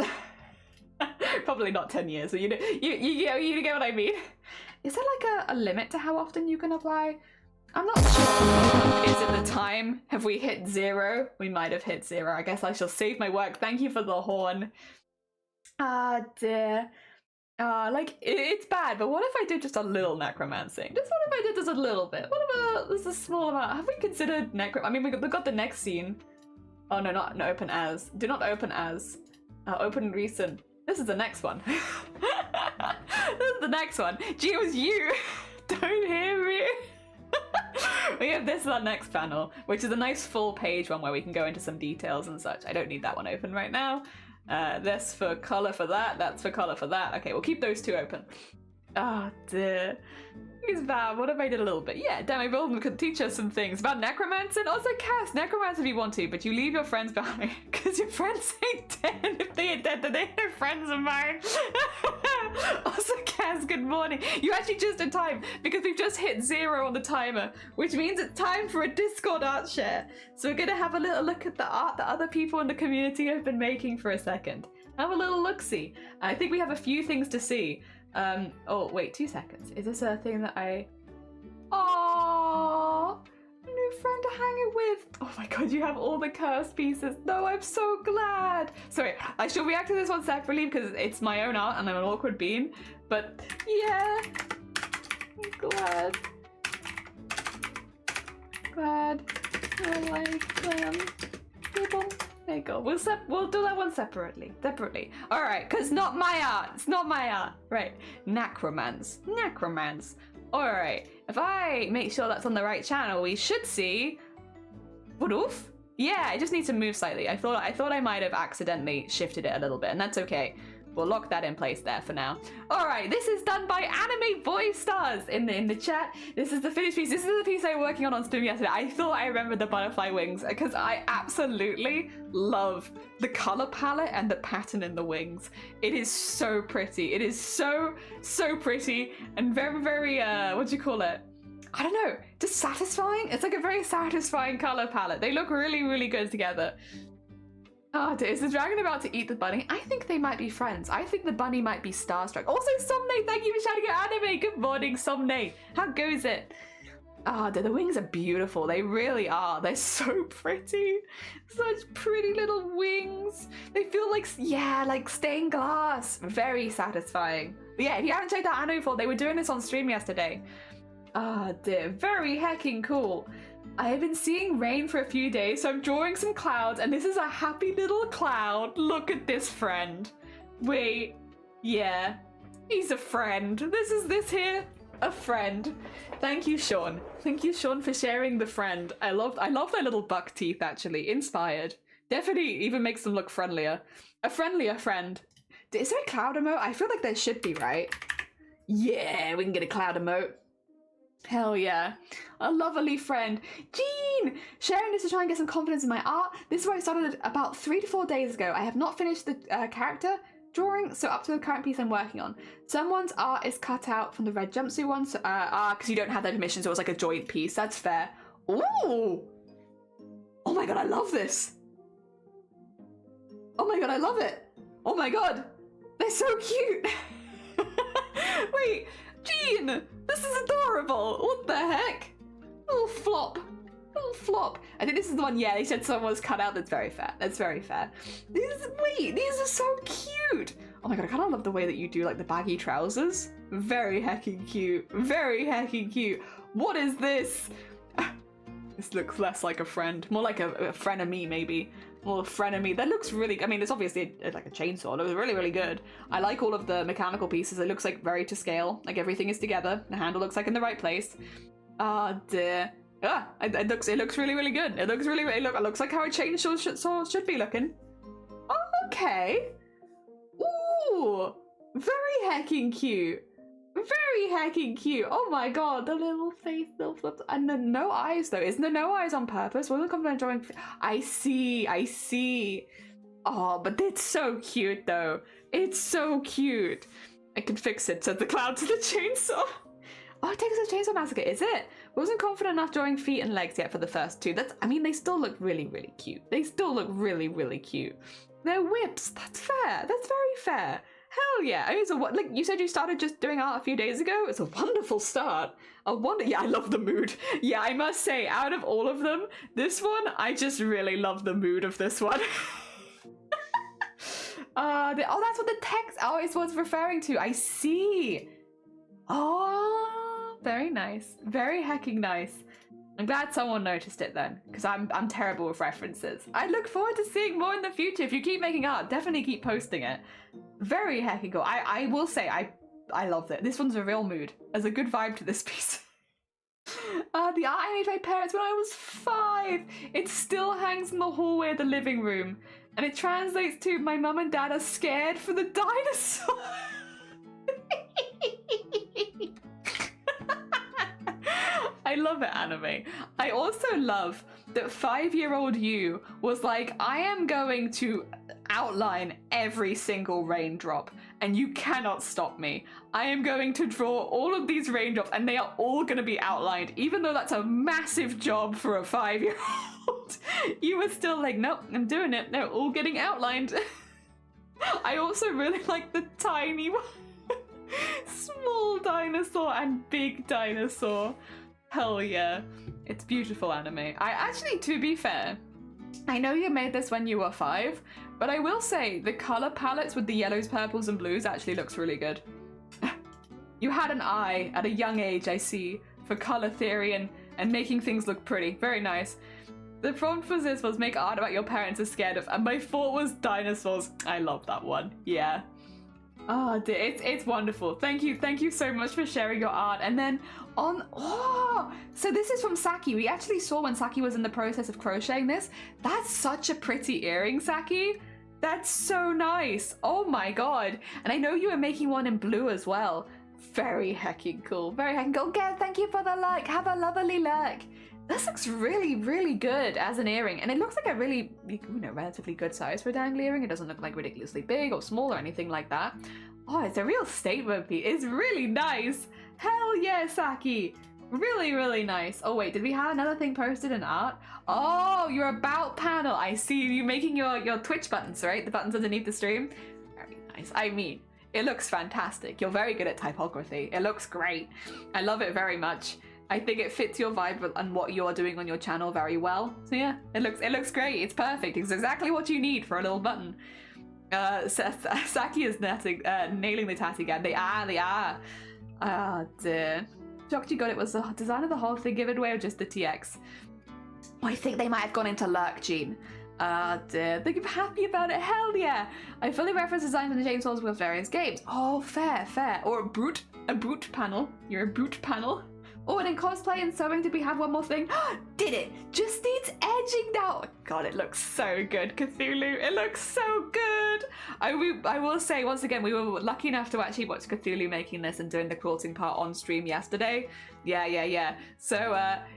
Probably not 10 years, but you get what I mean. Is there like a limit to how often you can apply? I'm not sure. Is it the time? Have we hit 0? We might have hit 0. I guess I shall save my work. Thank you for the horn. Ah, dear. Like, it's bad, but what if I did just a little necromancing? Just what if I did just a little bit? What about just a small amount? Have we considered I mean, we got the next scene. Oh, no, not open as. Do not open as. Open recent. This is the next one. This is the next one. Gee, it was you. Don't hear me. We have this as our next panel, which is a nice full page one where we can go into some details and such. I don't need that one open right now. This for color for that, that's for color for that. Okay, we'll keep those 2 open. Oh dear. It's bad. What if I did a little bit? Yeah, damn, maybe Wilden could teach us some things about necromancy. Also, cast necromancy if you want to, but you leave your friends behind, because your friends ain't dead. If they ain't dead, then they ain't friends of mine. Also, Kaz, good morning. You actually just in time, because we've just hit 0 on the timer, which means it's time for a Discord art share. So we're going to have a little look at the art that other people in the community have been making for a second. Have a little look-see. I think we have a few things to see. Oh, wait, 2 seconds. Is this a thing that Aww, new friend to hang it with. Oh my god, you have all the cursed pieces. No, I'm so glad. Sorry, I shall react to this one separately because it's my own art and I'm an awkward bean. But yeah, I'm glad. I like them. There you go. We'll do that one separately. All right, because not my art. It's not my art. Right. Necromance. All right. If I make sure that's on the right channel, we should see. Woof. Yeah, I just need to move slightly. I thought I might have accidentally shifted it a little bit, and that's okay. We'll lock that in place there for now. All right, this is done by Anime Boy Stars in the chat. This is the finished piece. This is the piece I was working on stream yesterday. I thought I remembered the butterfly wings because I absolutely love the color palette and the pattern in the wings. It is so pretty. It is so pretty and very, very, what do you call it? I don't know, just satisfying. It's like a very satisfying color palette. They look really, really good together. Oh, is the dragon about to eat the bunny? I think they might be friends. I think the bunny might be starstruck. Also, Somne, thank you for shouting out anime. Good morning, Somne. How goes it? Oh, the wings are beautiful. They really are. They're so pretty. Such pretty little wings. They feel like, yeah, like stained glass. Very satisfying. But yeah, if you haven't checked out anime before, they were doing this on stream yesterday. Oh dear, very hecking cool. I have been seeing rain for a few days, so I'm drawing some clouds, and this is a happy little cloud. Look at this friend. Wait, yeah, he's a friend. This here, a friend. Thank you, Sean. Thank you, Sean, for sharing the friend. I love their little buck teeth, actually. Inspired. Definitely even makes them look friendlier. A friendlier friend. Is there a cloud emote? I feel like there should be, right? Yeah, we can get a cloud emote. Hell yeah. A lovely friend. Jean! Sharing this to try and get some confidence in my art. This is where I started about 3 to 4 days ago. I have not finished the character drawing, so up to the current piece I'm working on. Someone's art is cut out from the red jumpsuit one, so, because you don't have that permission, so it's like a joint piece. That's fair. Ooh! Oh my god, I love this! Oh my god, I love it! Oh my god! They're so cute! Wait, Jean! This is adorable! What the heck? Little flop. Little flop. I think this is the one, yeah, they said someone was cut out. That's very fair. That's very fair. Wait, these are so cute! Oh my god, I kind of love the way that you do like the baggy trousers. Very heckin' cute. Very heckin' cute. What is this? This looks less like a friend. More like a frenemy, maybe. More a frenemy. That looks really... I mean, it's obviously like a chainsaw. It was really, really good. I like all of the mechanical pieces. It looks like very to scale. Like everything is together. The handle looks like in the right place. Ah, dear. Ah, it looks really, really good. It looks really, really... It looks like how a chainsaw should be looking. Oh, okay. Ooh. Very heckin' cute. Very heckin' cute. Oh my god, the little face, little flips, and the no eyes though. Isn't there no eyes on purpose? Wasn't confident drawing. I see. Oh, but it's so cute though. It's so cute. I can fix it. Said the cloud to the chainsaw. Oh, it takes a chainsaw massacre, is it? Wasn't confident enough drawing feet and legs yet for the first two. I mean, they still look really, really cute. They still look really, really cute. They're whips. That's fair. That's very fair. Hell yeah. I mean, so what, like you said you started just doing art a few days ago? It's a wonderful start. Yeah, I love the mood. Yeah, I must say, out of all of them, this one, I just really love the mood of this one. Oh, that's what the text always was referring to. I see. Oh, very nice. Very hecking nice. I'm glad someone noticed it then, because I'm terrible with references. I look forward to seeing more in the future. If you keep making art, definitely keep posting it. Very hecking cool. I will say, I love it. This one's a real mood. There's a good vibe to this piece. The art I made my parents when I was 5. It still hangs in the hallway of the living room. And it translates to, my mum and dad are scared for the dinosaur. I love it, anime. I also love that 5-year-old you was like, I am going to outline every single raindrop and you cannot stop me. I am going to draw all of these raindrops and they are all going to be outlined, even though that's a massive job for a 5-year-old. You were still like, nope, I'm doing it. They're all getting outlined. I also really like the tiny one. Small dinosaur and big dinosaur. Hell yeah. It's beautiful anime. I actually, to be fair, I know you made this when you were 5, but I will say the color palettes with the yellows, purples, and blues actually looks really good. You had an eye at a young age, I see, for color theory and making things look pretty. Very nice. The prompt for this was make art about your parents are scared of, and my thought was dinosaurs. I love that one. Yeah. Oh dear, it's wonderful. Thank you so much for sharing your art. And then so this is from Saki. We actually saw when Saki was in the process of crocheting this. That's such a pretty earring, Saki. That's so nice. Oh my god. And I know you were making one in blue as well. Very hecking cool. Very hecking cool. Okay, thank you for the like. Have a lovely look. This looks really, really good as an earring, and it looks like a really, relatively good size for a dangly earring. It doesn't look like ridiculously big or small or anything like that. Oh, it's a real statement piece. It's really nice. Hell yeah, Saki. Really, really nice. Oh wait, did we have another thing posted in art? Oh, your about panel. I see you making your Twitch buttons, right? The buttons underneath the stream. Very nice. I mean, it looks fantastic. You're very good at typography. It looks great. I love it very much. I think it fits your vibe and what you're doing on your channel very well. So yeah, it looks great. It's perfect. It's exactly what you need for a little button. Saki is nailing the tatty again. They are. Ah, dear. Shocked you got it. Was the design of the whole thing given away or just the TX? Oh, I think they might have gone into lurk, Jean. Ah, dear. Think I'm happy about it. Hell yeah. I fully reference design from the chainsaws with various games. Oh, fair. Or a boot panel. You're a boot panel. Oh, and in cosplay and sewing, did we have one more thing? Did it? Just needs edging now. god, it looks so good, Cthulhu. It looks so good. I will say, once again, we were lucky enough to actually watch Cthulhu making this and doing the quilting part on stream yesterday. Yeah. So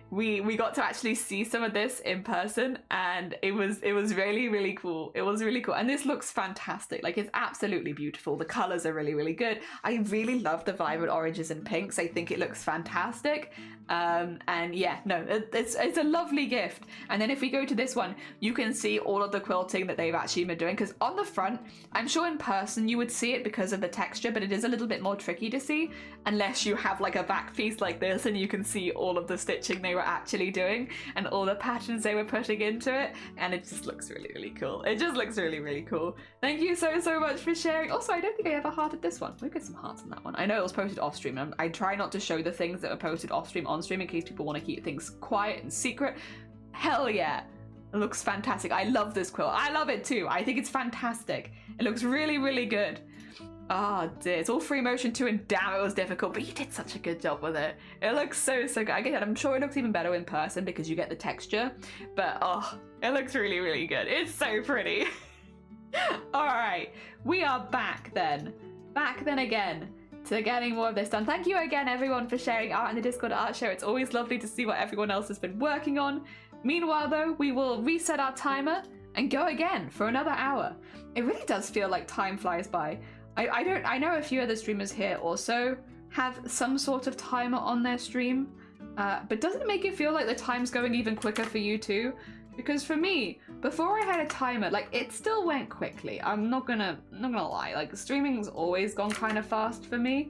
we got to actually see some of this in person, and it was really cool. It was really cool, and this looks fantastic. Like, it's absolutely beautiful. The colors are really good. I really love the vibrant oranges and pinks. I think it looks fantastic. And yeah, no, it's a lovely gift. And then if we go to this one, you can see all of the quilting that they've actually been doing, because on the front, I'm sure in person you would see it because of the texture, but it is a little bit more tricky to see unless you have like a back piece like this and you can see all of the stitching they were actually doing and all the patterns they were putting into it, and it just looks really cool. It just looks really cool. Thank you so much for sharing. Also, I don't think I ever hearted this one. We'll get some hearts on that one. I know it was posted off stream, and I try not to show the things that were posted off stream on stream in case people want to keep things quiet and secret. Hell yeah, it looks fantastic. I love this quilt. I love it too. I think it's fantastic. It looks really good. Oh dear, it's all free motion too, and damn, it was difficult, but you did such a good job with it. It looks so good. Again, I'm sure it looks even better in person because you get the texture, but oh, it looks really good. It's so pretty. All right, we are back then again to getting more of this done. Thank you again, everyone, for sharing art in the Discord art show. It's always lovely to see what everyone else has been working on. Meanwhile, though, we will reset our timer and go again for another hour. It really does feel like time flies by. I know a few other streamers here also have some sort of timer on their stream, but doesn't it make it feel like the time's going even quicker for you too? Because for me, before I had a timer, like, it still went quickly. I'm not gonna lie, like, streaming's always gone kind of fast for me,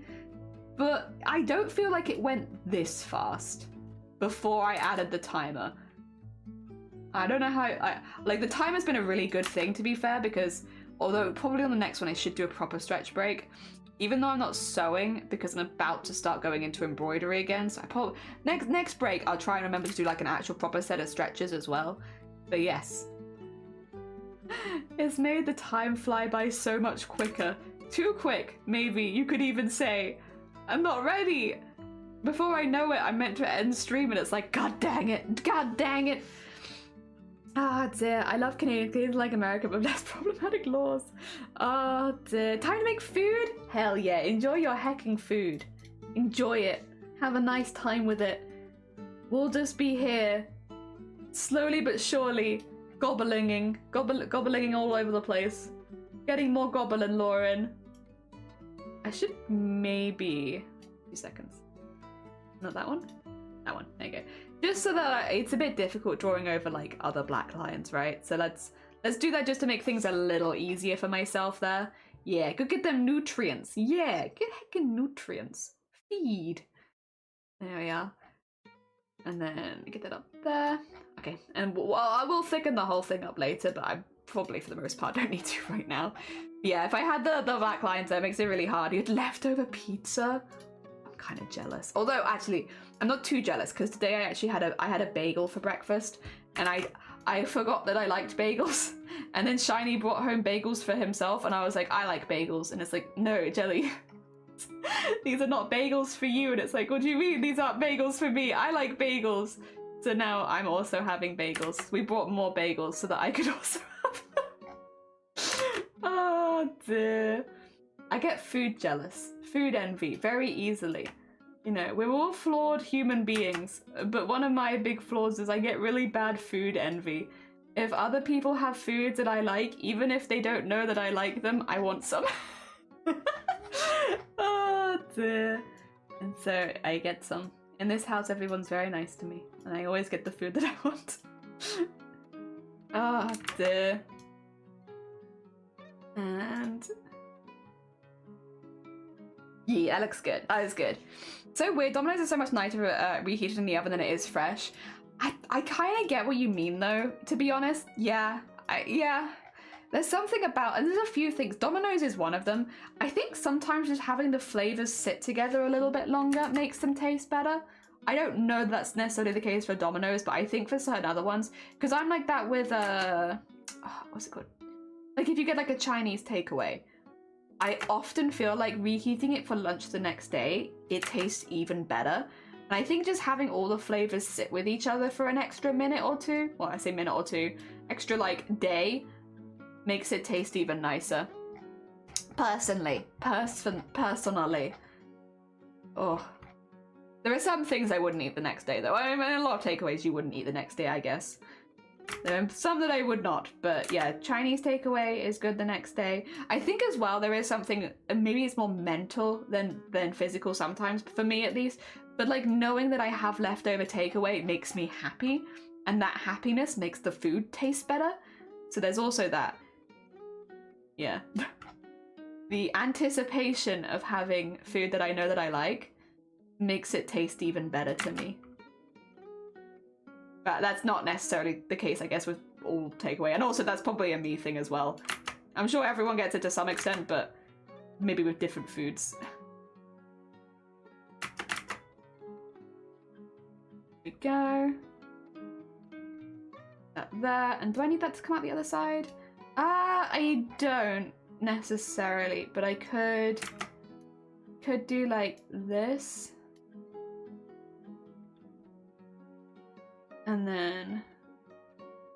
but I don't feel like it went this fast before I added the timer. I don't know how, like, the timer's been a really good thing, to be fair, because although probably on the next one I should do a proper stretch break, even though I'm not sewing because I'm about to start going into embroidery again. So I probably next break I'll try and remember to do like an actual proper set of stretches as well. But yes, it's made the time fly by so much quicker. Too quick, maybe you could even say. I'm not ready. Before I know it, I'm meant to end stream and it's like, god dang it. Ah, dear. I love Canadians like America, but less problematic laws. Ah, dear. Time to make food? Hell yeah. Enjoy your hecking food. Enjoy it. Have a nice time with it. We'll just be here, slowly but surely, gobblinging all over the place. Getting more goblin lore in. I should maybe... 2 seconds. Not that one? That one. There you go. Just so that it's a bit difficult drawing over like other black lines, right? So let's do that just to make things a little easier for myself there. Yeah, go get them nutrients. Yeah, get heckin' nutrients. Feed. There we are. And then get that up there. Okay, and well, I will thicken the whole thing up later, but I probably for the most part don't need to right now. Yeah, if I had the black lines, that makes it really hard. You had leftover pizza. Kind of jealous, although actually I'm not too jealous because today I actually had a bagel for breakfast, and I forgot that I liked bagels, and then Shiny brought home bagels for himself, and I was like, I like bagels, and it's like, no, Jelly, these are not bagels for you, and it's like, what do you mean these aren't bagels for me? I like bagels. So now I'm also having bagels. We brought more bagels so that I could also have them. Oh dear. I get food jealous, food envy very easily. You know, we're all flawed human beings, but one of my big flaws is I get really bad food envy. If other people have foods that I like, even if they don't know that I like them, I want some. Oh dear. And so I get some. In this house, everyone's very nice to me, and I always get the food that I want. Oh dear. And... yeah, that looks good. That is good. So weird. Domino's is so much nicer reheated in the oven than it is fresh. I kind of get what you mean, though, to be honest. Yeah. Yeah. There's something about... and there's a few things. Domino's is one of them. I think sometimes just having the flavors sit together a little bit longer makes them taste better. I don't know that that's necessarily the case for Domino's, but I think for certain other ones. Because I'm like that with... what's it called? Like, if you get, like, a Chinese takeaway, I often feel like reheating it for lunch the next day, it tastes even better. And I think just having all the flavors sit with each other for an extra minute or two, well, I say minute or two, extra like day makes it taste even nicer. Personally. Oh. There are some things I wouldn't eat the next day though. I mean, a lot of takeaways you wouldn't eat the next day, I guess. There are some that I would not, but yeah, Chinese takeaway is good the next day. I think as well there is something, maybe it's more mental than physical sometimes, for me at least, but like knowing that I have leftover takeaway makes me happy, and that happiness makes the food taste better. So there's also that. Yeah. The anticipation of having food that I know that I like makes it taste even better to me. But that's not necessarily the case, I guess, with all takeaway. And also, that's probably a me thing as well. I'm sure everyone gets it to some extent, but maybe with different foods. There we go. That. And do I need that to come out the other side? I don't necessarily, but I could do like this. And then,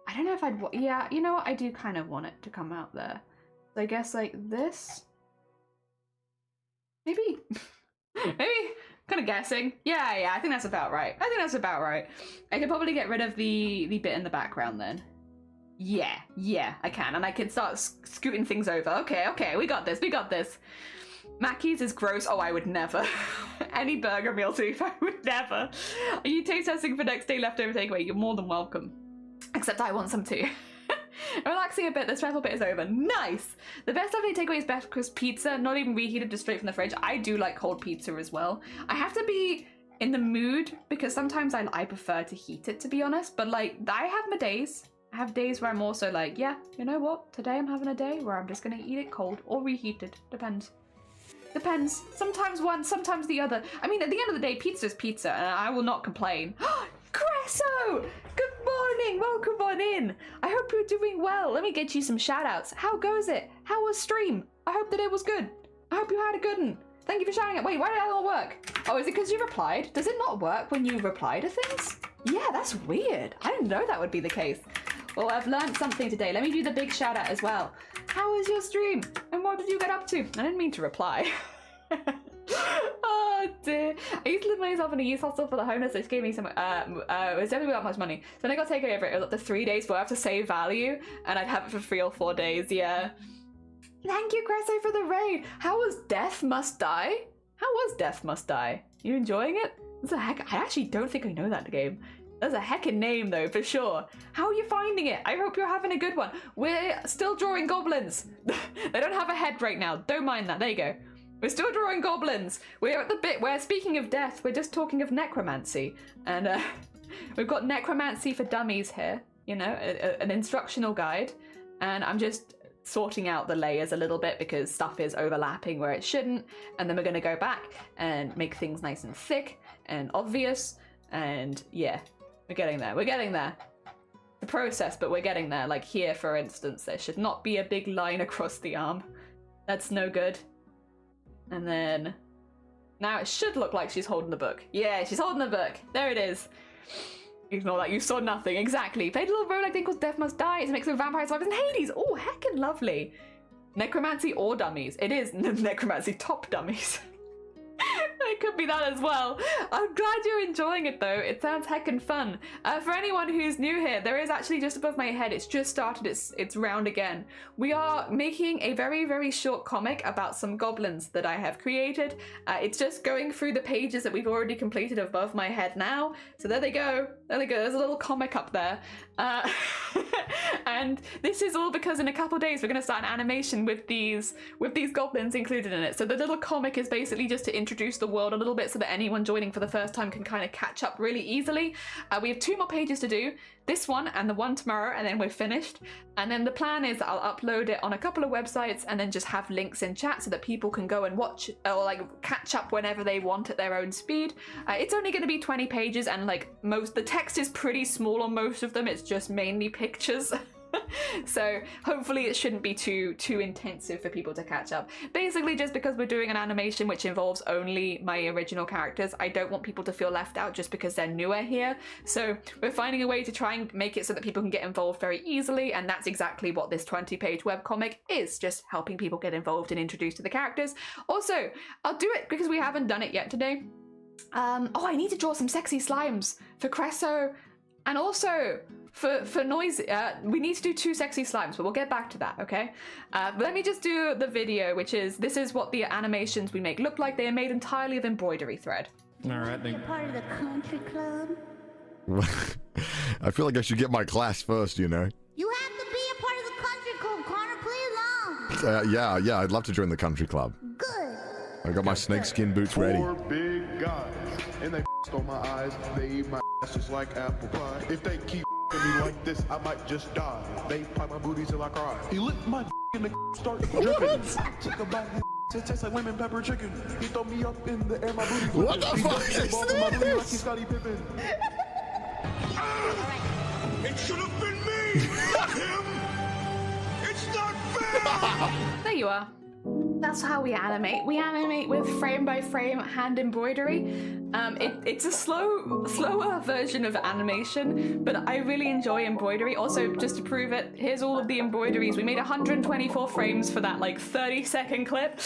I don't know if I'd, yeah, you know what, I do kind of want it to come out there. So I guess like this? Maybe? Maybe? Kind of guessing. Yeah, I think that's about right. I could probably get rid of the bit in the background then. Yeah, I can. And I can start scooting things over. Okay, we got this. Mackey's is gross. Oh, I would never. Any burger meal soup, I would never. Are you taste testing for next day leftover takeaway? You're more than welcome. Except I want some too. Relaxing a bit, the stressful bit is over. Nice! The best leftover takeaway is best because pizza, not even reheated, just straight from the fridge. I do like cold pizza as well. I have to be in the mood because sometimes I prefer to heat it, to be honest. But like, I have my days. I have days where I'm also like, yeah, you know what? Today I'm having a day where I'm just gonna eat it cold or reheated. Depends. Sometimes one, sometimes the other. I mean, at the end of the day, pizza's pizza, and I will not complain. Cresso! Good morning! Welcome on in! I hope you're doing well. Let me get you some shout-outs. How goes it? How was stream? I hope that it was good. I hope you had a good one. Thank you for shouting it. Wait, why did that not work? Oh, is it because you replied? Does it not work when you reply to things? Yeah, that's weird. I didn't know that would be the case. Well, I've learned something today. Let me do the big shout out as well. How was your stream? And what did you get up to? I didn't mean to reply. Oh dear. I used to live myself in a youth hostel for the homeless. It gave me some, it was definitely not much money. So when I got taken over, it was up to 3 days where I have to save value, and I'd have it for 3 or 4 days, yeah. Thank you, Cresso, for the raid. How was Death Must Die? How was Death Must Die? You enjoying it? That's a heck, I actually don't think I know that game. That's a heckin' name though, for sure. How are you finding it? I hope you're having a good one. We're still drawing goblins. They don't have a head right now. Don't mind that. There you go. We're still drawing goblins. We're at the bit where, speaking of death, we're just talking of necromancy. And we've got necromancy for dummies here, you know, an instructional guide. And I'm just sorting out the layers a little bit because stuff is overlapping where it shouldn't. And then we're going to go back and make things nice and thick and obvious. And yeah, we're getting there. We're getting there. The process, but we're getting there. Like here, for instance, there should not be a big line across the arm. That's no good. And then now it should look like she's holding the book. Yeah, she's holding the book. There it is. Ignore that, you saw nothing. Exactly. Played a little roguelike thing called Death Must Die. It's a mix of vampire survivors and Hades. Oh, heckin' lovely. Necromancy or dummies. It is necromancy top dummies. It could be that as well. I'm glad you're enjoying it though. It sounds heckin' fun. For anyone who's new here, there is actually just above my head, it's just started its round again. We are making a very, very short comic about some goblins that I have created. It's just going through the pages that we've already completed above my head now. So there they go. There they go. There's a little comic up there. And this is all because in a couple days we're going to start an animation with these goblins included in it. So the little comic is basically just to introduce the world a little bit so that anyone joining for the first time can kind of catch up really easily. We have 2 more pages to do, this one and the one tomorrow, and then we're finished. And then the plan is that I'll upload it on a couple of websites and then just have links in chat so that people can go and watch or like catch up whenever they want at their own speed. It's only going to be 20 pages and like the text is pretty small on most of them. It's just mainly pictures. So hopefully it shouldn't be too intensive for people to catch up. Basically, just because we're doing an animation which involves only my original characters, I don't want people to feel left out just because they're newer here. So we're finding a way to try and make it so that people can get involved very easily, and that's exactly what this 20-page webcomic is, just helping people get involved and introduced to the characters. Also, I'll do it because we haven't done it yet today. Oh, I need to draw some sexy slimes for Cresso, and also for Noisy. We need to do 2 sexy slimes, but we'll get back to that, okay? Let me just do the video, which is, this is what the animations we make look like. They are made entirely of embroidery thread. All right, then. You're part of the country club? I feel like I should get my class first, you know? You have to be a part of the country club, Connor. Play along. Yeah, I'd love to join the country club. Good. I got my snakeskin boots ready. 4 big guys, and they on my eyes. They eat my ass just like apple pie. If they keep me like this, I might just die. They pop my booty till I cry. He licked my and the start dripping. Took a bite, it tastes like lemon pepper chicken. He throw me up in the air, my booty. What the fuck is this? Like he's Scottie Pippen. It should have been me, not him. It's not fair. There you are. That's how we animate. We animate with frame-by-frame hand embroidery. It's a slower version of animation, but I really enjoy embroidery. Also, just to prove it, here's all of the embroideries. We made 124 frames for that like 30-second clip.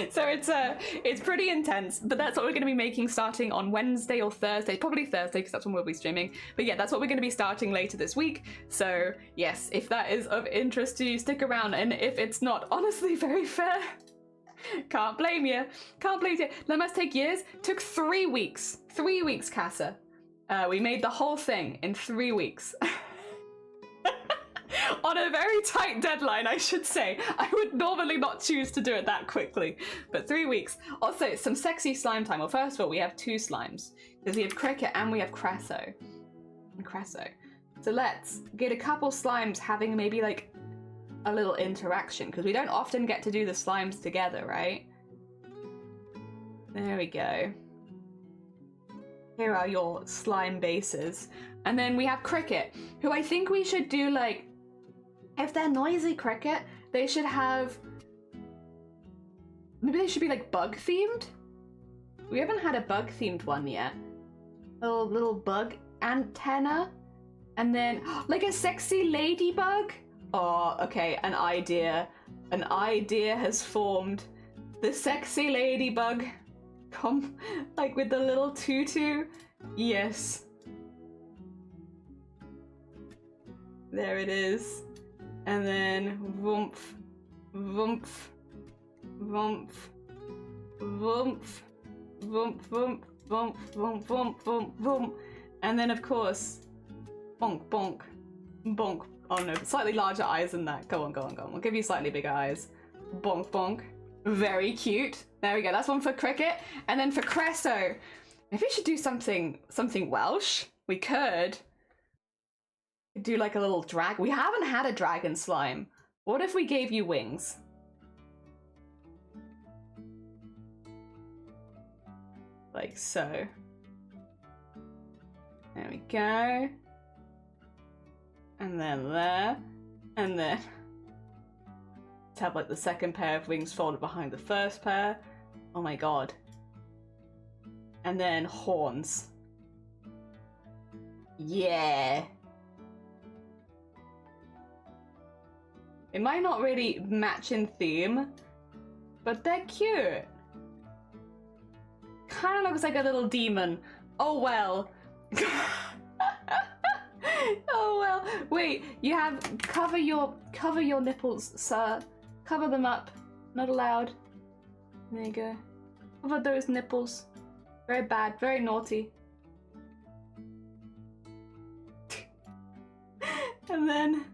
So it's pretty intense, but that's what we're going to be making starting on Wednesday or Thursday. Probably Thursday, because that's when we'll be streaming. But yeah, that's what we're going to be starting later this week. So yes, if that is of interest to you, stick around. And if it's not, honestly, very fair. Can't blame you. Can't blame you. That must take years. Took 3 weeks. 3 weeks, Casa. We made the whole thing in 3 weeks. On a very tight deadline, I should say. I would normally not choose to do it that quickly, but 3 weeks. Also, some sexy slime time. Well, first of all, we have 2 slimes, because we have Cricket and we have Cresso. So let's get a couple slimes having maybe like a little interaction, because we don't often get to do the slimes together, right? There we go. Here are your slime bases. And then we have Cricket, who I think we should do like, if they're Noisy Cricket, they should have, maybe they should be like bug themed? We haven't had a bug themed one yet. Little bug antenna. And then like a sexy ladybug. Oh, okay, an idea. An idea has formed. The sexy ladybug. Come, like with the little tutu. Yes. There it is. And then woomph, woomph, woomph, woomph, woomph, woomph, woomph, woomph, woomph, woomph, woomph. And then of course, bonk, bonk, bonk. Oh no, slightly larger eyes than that. Go on, go on, go on. We'll give you slightly bigger eyes. Bonk, bonk. Very cute. There we go. That's one for Cricket. And then for Cresso, maybe we should do something Welsh. We could do like a little drag. We haven't had a dragon slime. What if we gave you wings? Like so. There we go. And then there. And then let's have like the second pair of wings folded behind the first pair. Oh my god. And then horns. Yeah. It might not really match in theme, but they're cute. Kind of looks like a little demon. Oh well. Oh well. Wait, you have cover your nipples, sir. Cover them up. Not allowed. There you go. Cover those nipples. Very bad. Very naughty. And then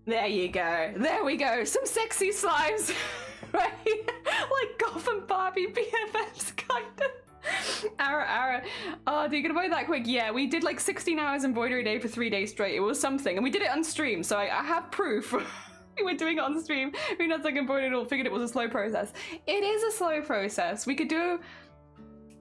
there you go. There we go. Some sexy slimes. Right? Like Goth and Barbie BFFs, kind of. Ara. Oh, dude, gonna embroider that quick? Yeah, we did like 16 hours embroidery a day for 3 days straight. It was something. And we did it on stream, so I have proof. We were doing it on stream. We not like embroidered it all, figured it was a slow process. It is a slow process. We could do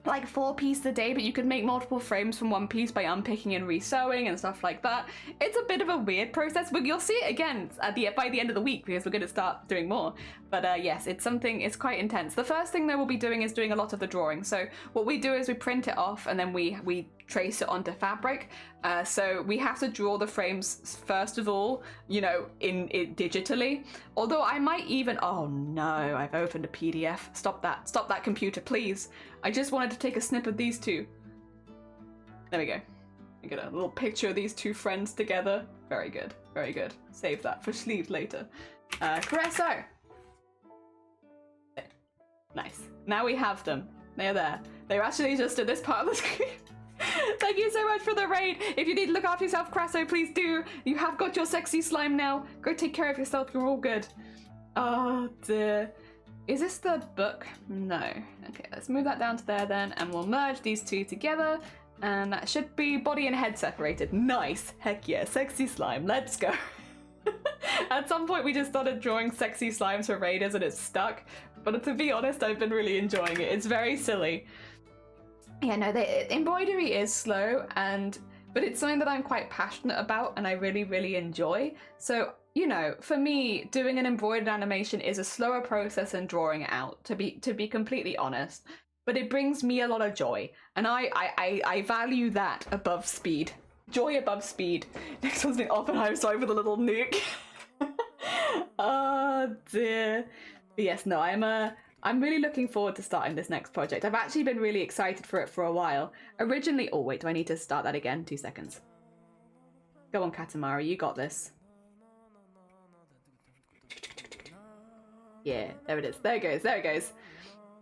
like 4 pieces a day, but you could make multiple frames from one piece by unpicking and resewing and stuff like that. It's a bit of a weird process, but you'll see it again by the end of the week because we're going to start doing more. But yes, it's quite intense. The first thing that we'll be doing is doing a lot of the drawing. So what we do is we print it off and then we trace it onto fabric. So we have to draw the frames first of all, you know, in digitally. Although I might even, oh no, I've opened a PDF. Stop that computer, please. I just wanted to take a snip of these two. There we go. I get a little picture of these two friends together. Very good, very good. Save that for sleeve later. Carresso. Nice. Now we have them. They're there. They're actually just at this part of the screen. Thank you so much for the raid. If you need to look after yourself, Crasso, please do. You have got your sexy slime now. Go take care of yourself. You're all good. Oh dear. Is this the book? No. Okay, let's move that down to there then, and we'll merge these two together. And that should be body and head separated. Nice. Heck yeah. Sexy slime. Let's go. At some point we just started drawing sexy slimes for raiders and it's stuck. But to be honest, I've been really enjoying it. It's very silly. Yeah, no, the embroidery is slow, but it's something that I'm quite passionate about and I really, really enjoy. So, you know, for me, doing an embroidered animation is a slower process than drawing it out, to be completely honest. But it brings me a lot of joy, and I value that above speed. Joy above speed. Next one's been Oppenheimer, sorry, with a little nuke. Oh dear. But yes, no, I'm really looking forward to starting this next project. I've actually been really excited for it for a while. Originally, oh wait, do I need to start that again? 2 seconds. Go on, Katamari, you got this. Yeah, there it is. There it goes, there it goes.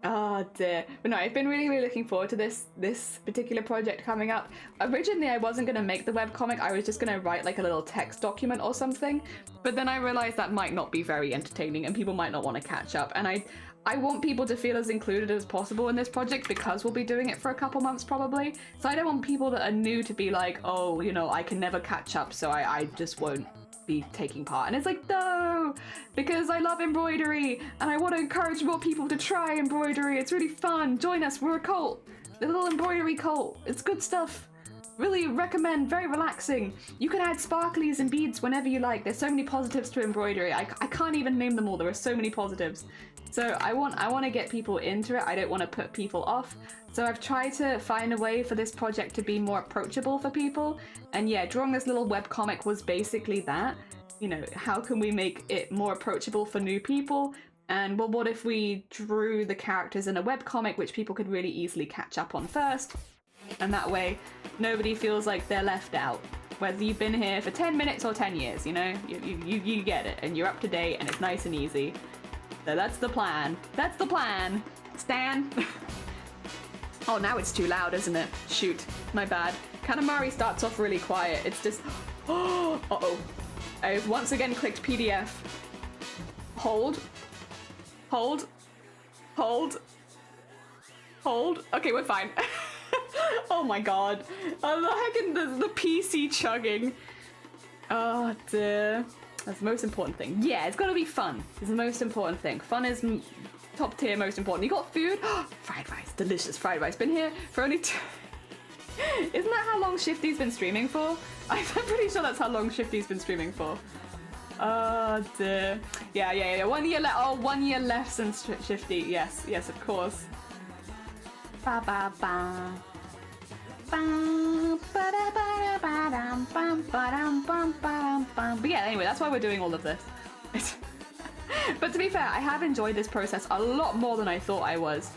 Oh dear. But no, I've been really, really looking forward to this particular project coming up. Originally, I wasn't going to make the webcomic. I was just going to write like a little text document or something. But then I realized that might not be very entertaining and people might not want to catch up. And I want people to feel as included as possible in this project because we'll be doing it for a couple months probably. So I don't want people that are new to be like, oh, you know, I can never catch up, so I just won't be taking part. And it's like, no, because I love embroidery and I want to encourage more people to try embroidery. It's really fun. Join us. We're a cult. The little embroidery cult. It's good stuff. Really recommend. Very relaxing. You can add sparklies and beads whenever you like. There's so many positives to embroidery. I can't even name them all. There are so many positives. So I want to get people into it. I don't want to put people off. So I've tried to find a way for this project to be more approachable for people. And yeah, drawing this little webcomic was basically that. You know, how can we make it more approachable for new people? And well, what if we drew the characters in a webcomic which people could really easily catch up on first? And that way, nobody feels like they're left out. Whether you've been here for 10 minutes or 10 years, you know? You get it, and you're up to date, and it's nice and easy. So that's the plan. That's the plan. Stan. Oh, now it's too loud, isn't it? Shoot. My bad. Katamari starts off really quiet. It's just... Oh, uh-oh. I've once again clicked PDF. Hold. Hold. Hold. Hold. Okay, we're fine. Oh my god. The heckin' the PC chugging. Oh dear. That's the most important thing. Yeah, it's gotta be fun. It's the most important thing. Fun is top tier, most important. You got food? Fried rice. Delicious fried rice. Been here for only 2... Isn't that how long Shifty's been streaming for? I'm pretty sure that's how long Shifty's been streaming for. Oh dear. Yeah. 1 year left. Oh, 1 year left since Shifty. Yes, of course. Ba ba ba. But yeah, anyway, that's why we're doing all of this. But to be fair, I have enjoyed this process a lot more than I thought I was.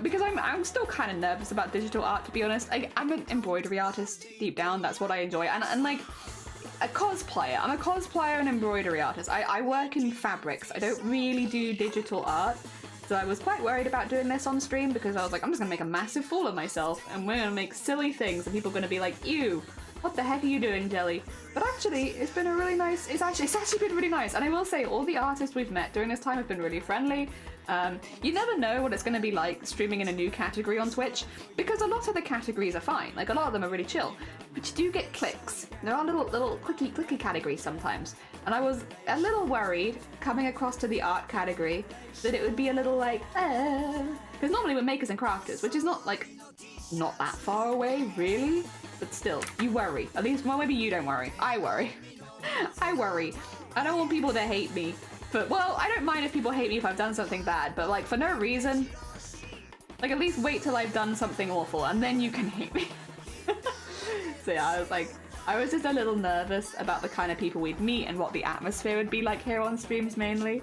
Because I'm still kind of nervous about digital art, to be honest. I'm an embroidery artist deep down. That's what I enjoy. And like a cosplayer. I'm a cosplayer and embroidery artist. I work in fabrics. I don't really do digital art. So I was quite worried about doing this on stream because I was like, I'm just going to make a massive fool of myself and we're going to make silly things and people are going to be like, ew, what the heck are you doing, Jelly? But actually, it's been a really nice, it's actually been really nice. And I will say, all the artists we've met during this time have been really friendly. You never know what it's going to be like streaming in a new category on Twitch, because a lot of the categories are fine. Like, a lot of them are really chill. But you do get clicks. There are little clicky categories sometimes. And I was a little worried coming across to the art category that it would be a little like, because normally we're makers and crafters, which is not like, not that far away, really. But still, you worry. At least, well, maybe you don't worry. I worry. I worry. I don't want people to hate me. But, well, I don't mind if people hate me if I've done something bad, but, like, for no reason. Like, at least wait till I've done something awful, and then you can hate me. So, yeah, I was just a little nervous about the kind of people we'd meet and what the atmosphere would be like here on streams, mainly.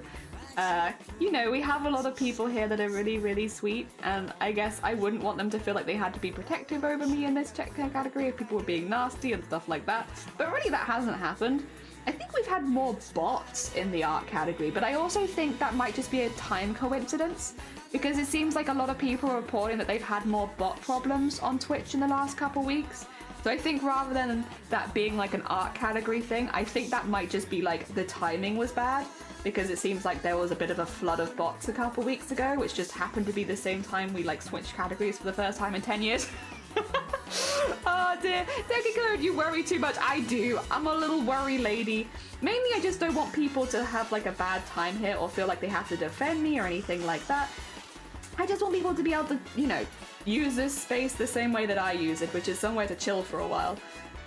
You know, we have a lot of people here that are really, really sweet, and I guess I wouldn't want them to feel like they had to be protective over me in this category if people were being nasty and stuff like that. But really, that hasn't happened. I think we've had more bots in the art category, but I also think that might just be a time coincidence, because it seems like a lot of people are reporting that they've had more bot problems on Twitch in the last couple weeks. So I think rather than that being like an art category thing, I think that might just be like the timing was bad, because it seems like there was a bit of a flood of bots a couple weeks ago, which just happened to be the same time we like switched categories for the first time in 10 years. Oh dear, don't you worry too much. I do. I'm a little worry lady. Mainly I just don't want people to have like a bad time here or feel like they have to defend me or anything like that. I just want people to be able to, you know, use this space the same way that I use it, which is somewhere to chill for a while.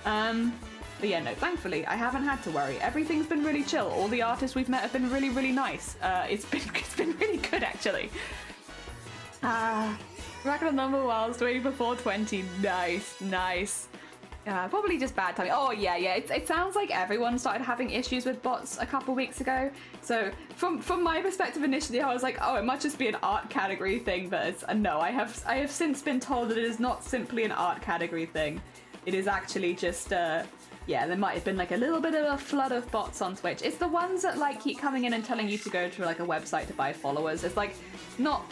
But yeah, no, thankfully I haven't had to worry. Everything's been really chill. All the artists we've met have been really, really nice. It's been really good actually. Racking a number whilst waiting for 420. Nice. Probably just bad timing. Oh yeah. It sounds like everyone started having issues with bots a couple weeks ago. So from my perspective initially, I was like, oh, it must just be an art category thing. But it's, no, I have since been told that it is not simply an art category thing. It is actually just yeah, there might have been like a little bit of a flood of bots on Twitch. It's the ones that like keep coming in and telling you to go to like a website to buy followers. It's like not.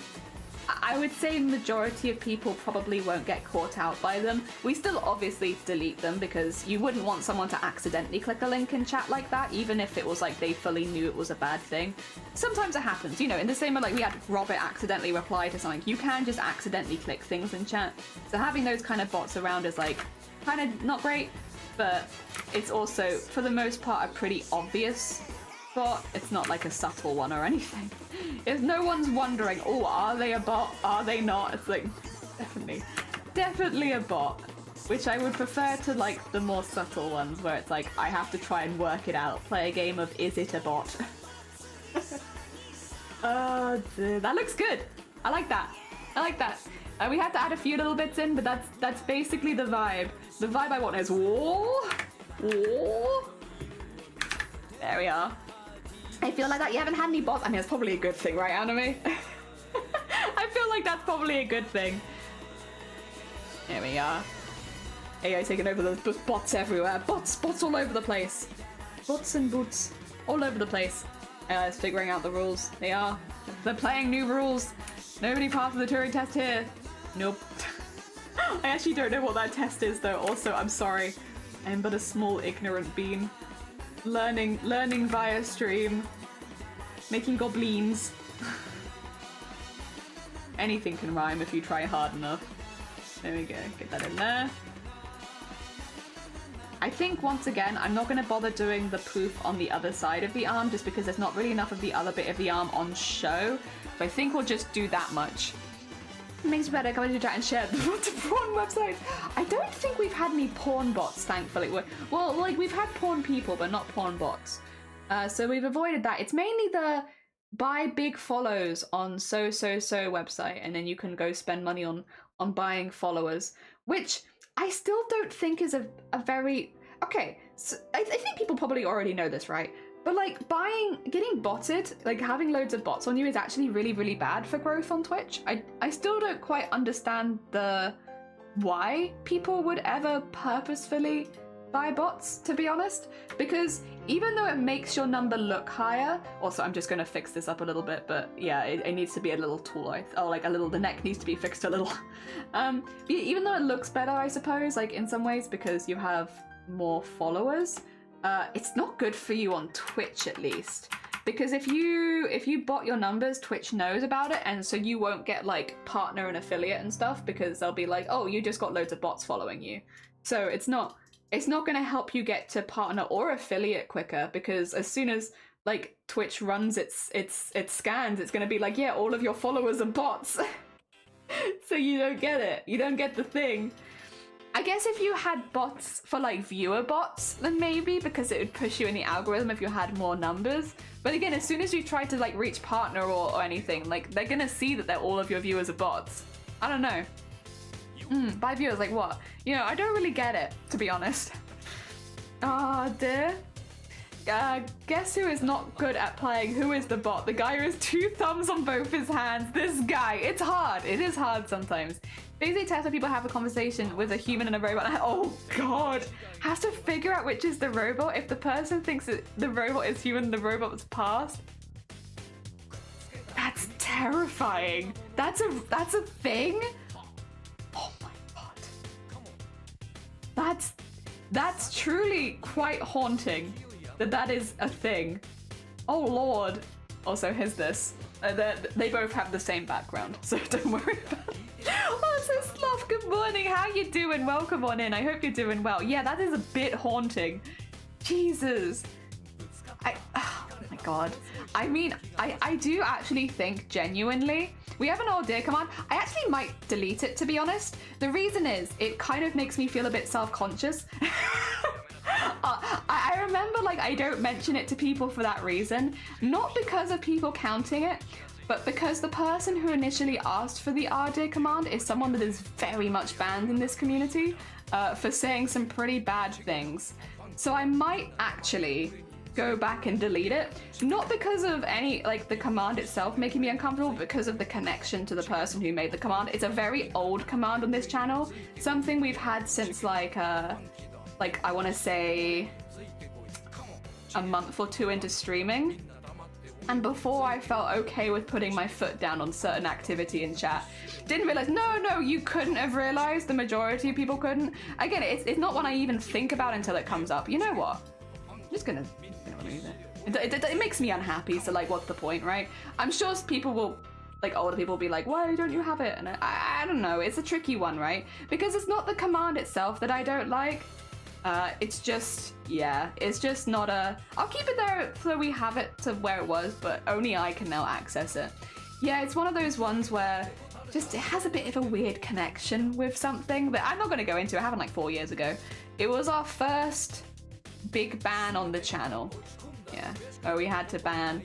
I would say majority of people probably won't get caught out by them. We still obviously delete them because you wouldn't want someone to accidentally click a link in chat like that, even if it was like they fully knew it was a bad thing. Sometimes it happens, you know, in the same way like we had Robert accidentally reply to something. You can just accidentally click things in chat. So having those kind of bots around is like kind of not great, but it's also for the most part a pretty obvious bot. It's not like a subtle one or anything. If no one's wondering, oh, are they a bot? Are they not? It's like, definitely a bot. Which I would prefer to like the more subtle ones where it's like, I have to try and work it out. Play a game of, is it a bot? Oh, dude, that looks good. I like that. We had to add a few little bits in, but that's basically the vibe. The vibe I want is, whoa. There we are. I feel like that you haven't had any bots. I mean, it's probably a good thing, right, Anime? I feel like that's probably a good thing. There we are. AI taking over the bots everywhere. Bots all over the place. Bots and boots all over the place. AI's figuring out the rules. They are. They're playing new rules. Nobody passed the Turing test here. Nope. I actually don't know what that test is, though. Also, I'm sorry. I am but a small ignorant bean. Learning via stream. Making goblins. Anything can rhyme if you try hard enough. There we go, get that in there. I think, once again, I'm not going to bother doing the poof on the other side of the arm, just because there's not really enough of the other bit of the arm on show. So I think we'll just do that much. It makes it better, come into chat and share the porn websites. I don't think we've had any porn bots, thankfully. Well, like, we've had porn people, but not porn bots. So we've avoided that. It's mainly the buy big follows on so website, and then you can go spend money on buying followers, which I still don't think is a very... Okay, so I think people probably already know this, right? But like getting botted, like having loads of bots on you is actually really, really bad for growth on Twitch. I still don't quite understand why people would ever purposefully buy bots, to be honest, because even though it makes your number look higher, also I'm just going to fix this up a little bit, but yeah, it needs to be a little taller, the neck needs to be fixed a little. Even though it looks better, I suppose, like in some ways, because you have more followers. It's not good for you on Twitch, at least. Because if you bot your numbers, Twitch knows about it, and so you won't get like partner and affiliate and stuff, because they'll be like, oh, you just got loads of bots following you. So it's not going to help you get to partner or affiliate quicker, because as soon as like Twitch runs its scans, it's going to be like, yeah, all of your followers are bots. So you don't get it. You don't get the thing. I guess if you had bots for like viewer bots, then maybe, because it would push you in the algorithm if you had more numbers. But again, as soon as you try to like reach partner or anything, like they're gonna see that all of your viewers are bots. I don't know. By viewers, like what? You know, I don't really get it, to be honest. Oh dear. Guess who is not good at playing? Who is the bot? The guy who has 2 thumbs on both his hands. This guy. It's hard. It is hard sometimes. Basically, test when people have a conversation with a human and a robot. Oh god. Has to figure out which is the robot. If the person thinks that the robot is human, the robot's past. That's terrifying. That's a thing? Oh my god. That's truly quite haunting. That is a thing. Oh lord. Also, here's this. They both have the same background, so don't worry about it. Oh, so Sloth, good morning. How you doing? Welcome on in. I hope you're doing well. Yeah, that is a bit haunting. Jesus. Oh my god. I mean, I do actually think genuinely, we have an all dear command. I actually might delete it, to be honest. The reason is, it kind of makes me feel a bit self-conscious. I remember, like, I don't mention it to people for that reason. Not because of people counting it, but because the person who initially asked for the arty command is someone that is very much banned in this community for saying some pretty bad things. So I might actually go back and delete it. Not because of any, like, the command itself making me uncomfortable, but because of the connection to the person who made the command. It's a very old command on this channel. Something we've had since, like I want to say a month or 2 into streaming. And before I felt okay with putting my foot down on certain activity in chat. Didn't realize, no, you couldn't have realized. The majority of people couldn't. Again, it's not one I even think about until it comes up. You know what? I'm just gonna leave it. It makes me unhappy, so like, what's the point, right? I'm sure people will, like, older people will be like, why don't you have it? And I don't know, it's a tricky one, right? Because it's not the command itself that I don't like. It's just, yeah, it's just not a... I'll keep it there so we have it to where it was, but only I can now access it. Yeah, it's one of those ones where just it has a bit of a weird connection with something that I'm not going to go into. It happened like 4 years ago. It was our first big ban on the channel. Yeah, where we had to ban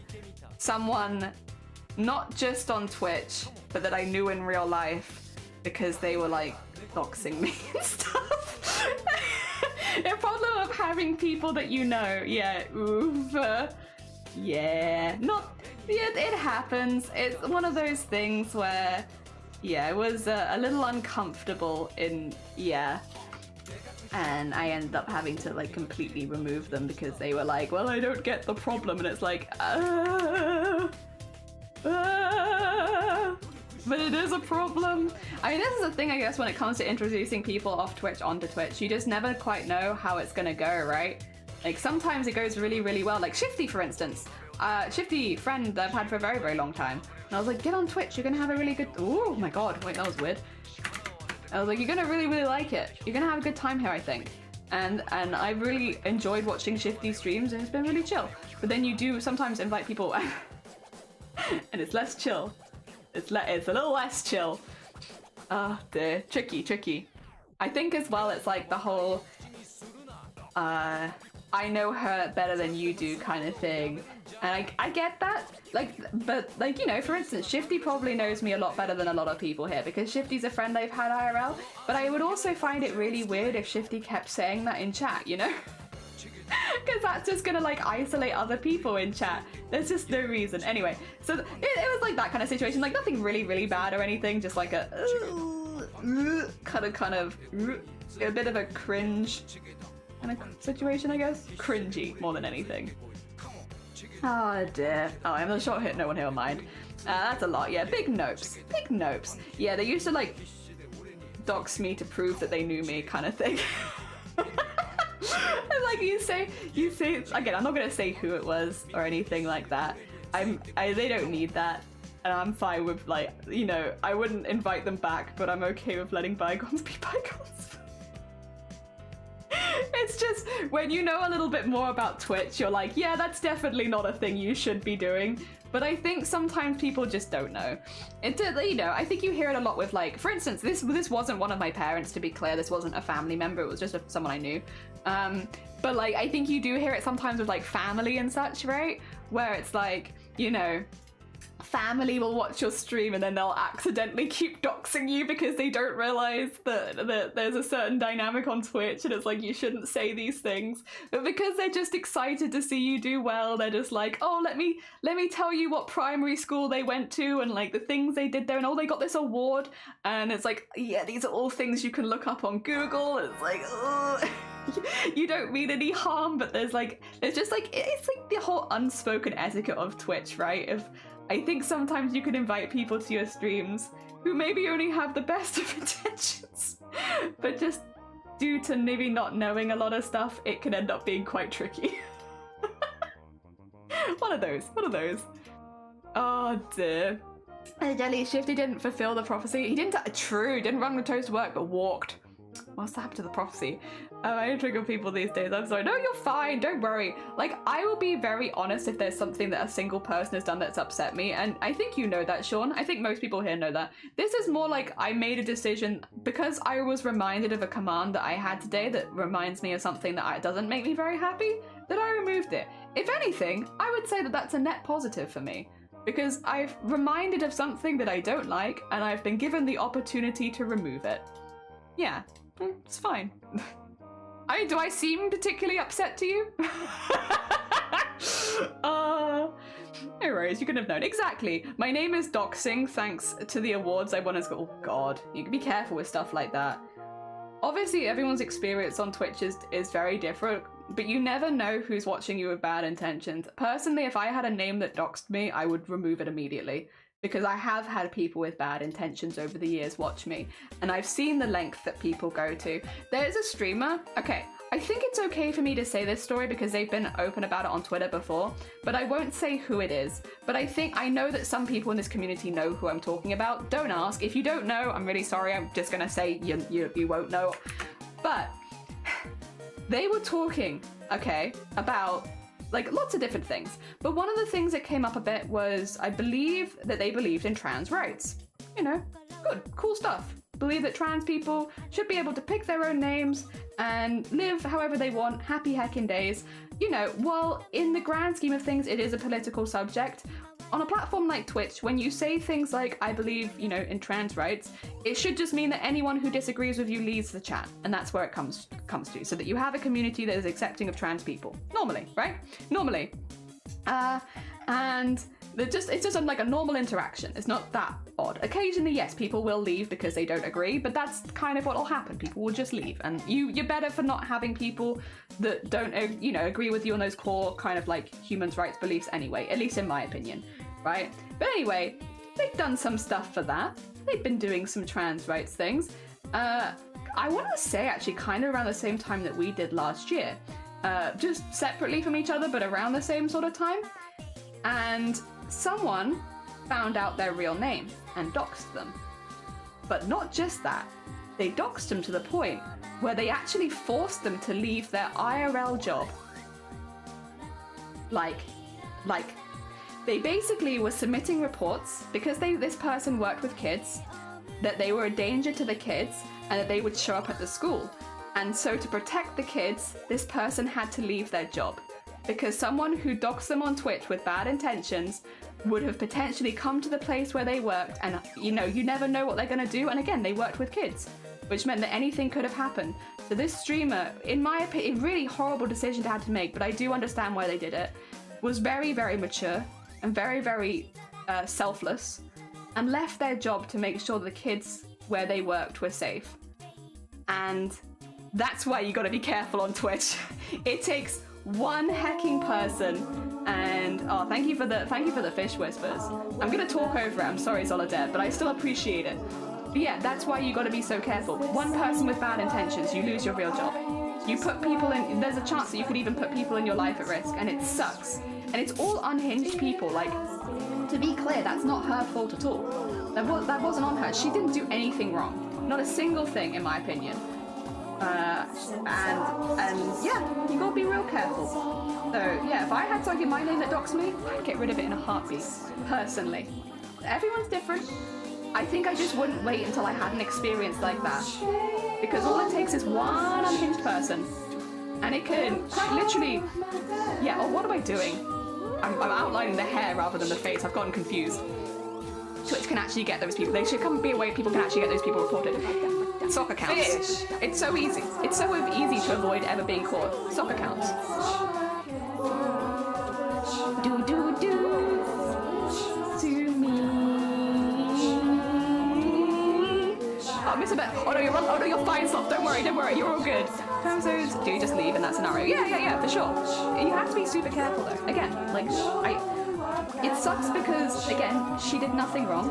someone, not just on Twitch, but that I knew in real life, because they were like doxing me and stuff. The problem of having people that you know, yeah, oof, yeah, it happens. It's one of those things where, yeah, it was a little uncomfortable and I ended up having to like completely remove them because they were like, well, I don't get the problem, and it's like, but it is a problem. I mean, this is the thing, I guess, when it comes to introducing people off Twitch onto Twitch. You just never quite know how it's gonna go, right? Like, sometimes it goes really, really well. Like Shifty, for instance. Shifty, friend that I've had for a very, very long time. And I was like, get on Twitch, you're gonna have a really good... Oh my god, wait, that was weird. I was like, you're gonna really, really like it. You're gonna have a good time here, I think. And I really enjoyed watching Shifty streams, and it's been really chill. But then you do sometimes invite people and it's less chill. It's a little less chill. Oh dear, tricky. I think as well it's like the whole I know her better than you do kind of thing. And I get that, like, but like, you know, for instance, Shifty probably knows me a lot better than a lot of people here because Shifty's a friend I've had IRL, but I would also find it really weird if Shifty kept saying that in chat, you know? Because that's just gonna like isolate other people in chat. There's just no reason. Anyway, so it was like that kind of situation, like nothing really, really bad or anything, just like a kind of a bit of a cringe kind of situation, I guess. Cringy more than anything. Oh dear. Oh, I'm a short hit, no one here will mind. That's a lot, yeah. Big nopes. Yeah, they used to like dox me to prove that they knew me kind of thing. Like you say again, I'm not gonna say who it was or anything like that. They don't need that. And I'm fine with, like, you know, I wouldn't invite them back, but I'm okay with letting bygones be bygones. It's just, when you know a little bit more about Twitch, you're like, yeah, that's definitely not a thing you should be doing. But I think sometimes people just don't know. You know, I think you hear it a lot with, like, for instance, this wasn't one of my parents, to be clear. This wasn't a family member. It was just someone I knew. But, like, I think you do hear it sometimes with, like, family and such, right? Where it's like, you know, family will watch your stream and then they'll accidentally keep doxing you because they don't realize that there's a certain dynamic on Twitch and it's like you shouldn't say these things, but because they're just excited to see you do well, they're just like, oh, let me tell you what primary school they went to and like the things they did there, and oh, they got this award, and it's like, yeah, these are all things you can look up on Google. It's like, ugh. You don't mean any harm, but it's just like it's like the whole unspoken etiquette of Twitch, right? I think sometimes you can invite people to your streams who maybe only have the best of intentions, but just due to maybe not knowing a lot of stuff, it can end up being quite tricky. One of those. Oh dear. Jelly Shifty didn't fulfill the prophecy. He didn't run with toast to work, but walked. What's happened to the prophecy? I trigger people these days. I'm sorry. No, you're fine. Don't worry. Like, I will be very honest if there's something that a single person has done that's upset me. And I think you know that, Sean. I think most people here know that. This is more like I made a decision because I was reminded of a command that I had today that reminds me of something that doesn't make me very happy, that I removed it. If anything, I would say that that's a net positive for me, because I've reminded of something that I don't like and I've been given the opportunity to remove it. Yeah, it's fine. Do I seem particularly upset to you? No worries, you couldn't have known. Exactly. My name is Doxing thanks to the awards I won as... Oh god, you can be careful with stuff like that. Obviously, everyone's experience on Twitch is very different, but you never know who's watching you with bad intentions. Personally, if I had a name that doxed me, I would remove it immediately. Because I have had people with bad intentions over the years watch me, and I've seen the length that people go to. There's a streamer, okay, I think it's okay for me to say this story because they've been open about it on Twitter before, but I won't say who it is. But I know that some people in this community know who I'm talking about. Don't ask. If you don't know, I'm really sorry, I'm just gonna say you won't know. But they were talking, okay, about like lots of different things. But one of the things that came up a bit was, I believe that they believed in trans rights. You know, good, cool stuff. Believe that trans people should be able to pick their own names and live however they want, happy heckin' days. You know, while in the grand scheme of things, it is a political subject. On a platform like Twitch, when you say things like, I believe, you know, in trans rights, it should just mean that anyone who disagrees with you leaves the chat, and that's where it comes to, so that you have a community that is accepting of trans people. Normally, right? Normally. And it's just like a normal interaction. It's not that odd. Occasionally, yes, people will leave because they don't agree, but that's kind of what will happen. People will just leave, and you're better for not having people that don't, you know, agree with you on those core kind of like human rights beliefs anyway, at least in my opinion, right? But anyway, they've done some stuff for that. They've been doing some trans rights things. I want to say actually kind of around the same time that we did last year, just separately from each other, but around the same sort of time. And someone found out their real name and doxed them. But not just that, they doxed them to the point where they actually forced them to leave their IRL job. Like, they basically were submitting reports because this person worked with kids, that they were a danger to the kids and that they would show up at the school. And so to protect the kids, this person had to leave their job, because someone who doxed them on Twitch with bad intentions would have potentially come to the place where they worked, and you know, you never know what they're going to do. And again, they worked with kids, which meant that anything could have happened. So this streamer, in my opinion, really horrible decision to have to make, but I do understand why they did it, was very, very mature and very, very selfless, and left their job to make sure the kids where they worked were safe. And that's why you got to be careful on Twitch. It takes one hacking person, and oh, thank you for the fish whispers. I'm gonna talk over it. I'm sorry, Zoladev, but I still appreciate it. But yeah, that's why you got to be so careful. One person with bad intentions, you lose your real job. You put people in, there's a chance that you could even put people in your life at risk, and it sucks. And it's all unhinged people. Like, to be clear, that's not her fault at all. That wasn't on her. She didn't do anything wrong. Not a single thing, in my opinion. And yeah, you gotta be real careful. So yeah, if I had something in my name that docks me, I'd get rid of it in a heartbeat, personally. Everyone's different. I think I just wouldn't wait until I had an experience like that. Because all it takes is one unhinged person. And it can quite literally... Yeah, oh, what am I doing? I'm outlining the hair rather than the face. I've gotten confused. Twitch can actually get those people. They should come be a way people can actually get those people reported. Sock accounts. It's so easy. It's so easy to avoid ever being caught. Sock accounts. Do do do to me. Oh, miss a bit. Oh no, you're fine, Soft. Don't worry. You're all good. Terms do you just leave in that scenario? Yeah, for sure. You have to be super careful though. Again, like it sucks because again, she did nothing wrong,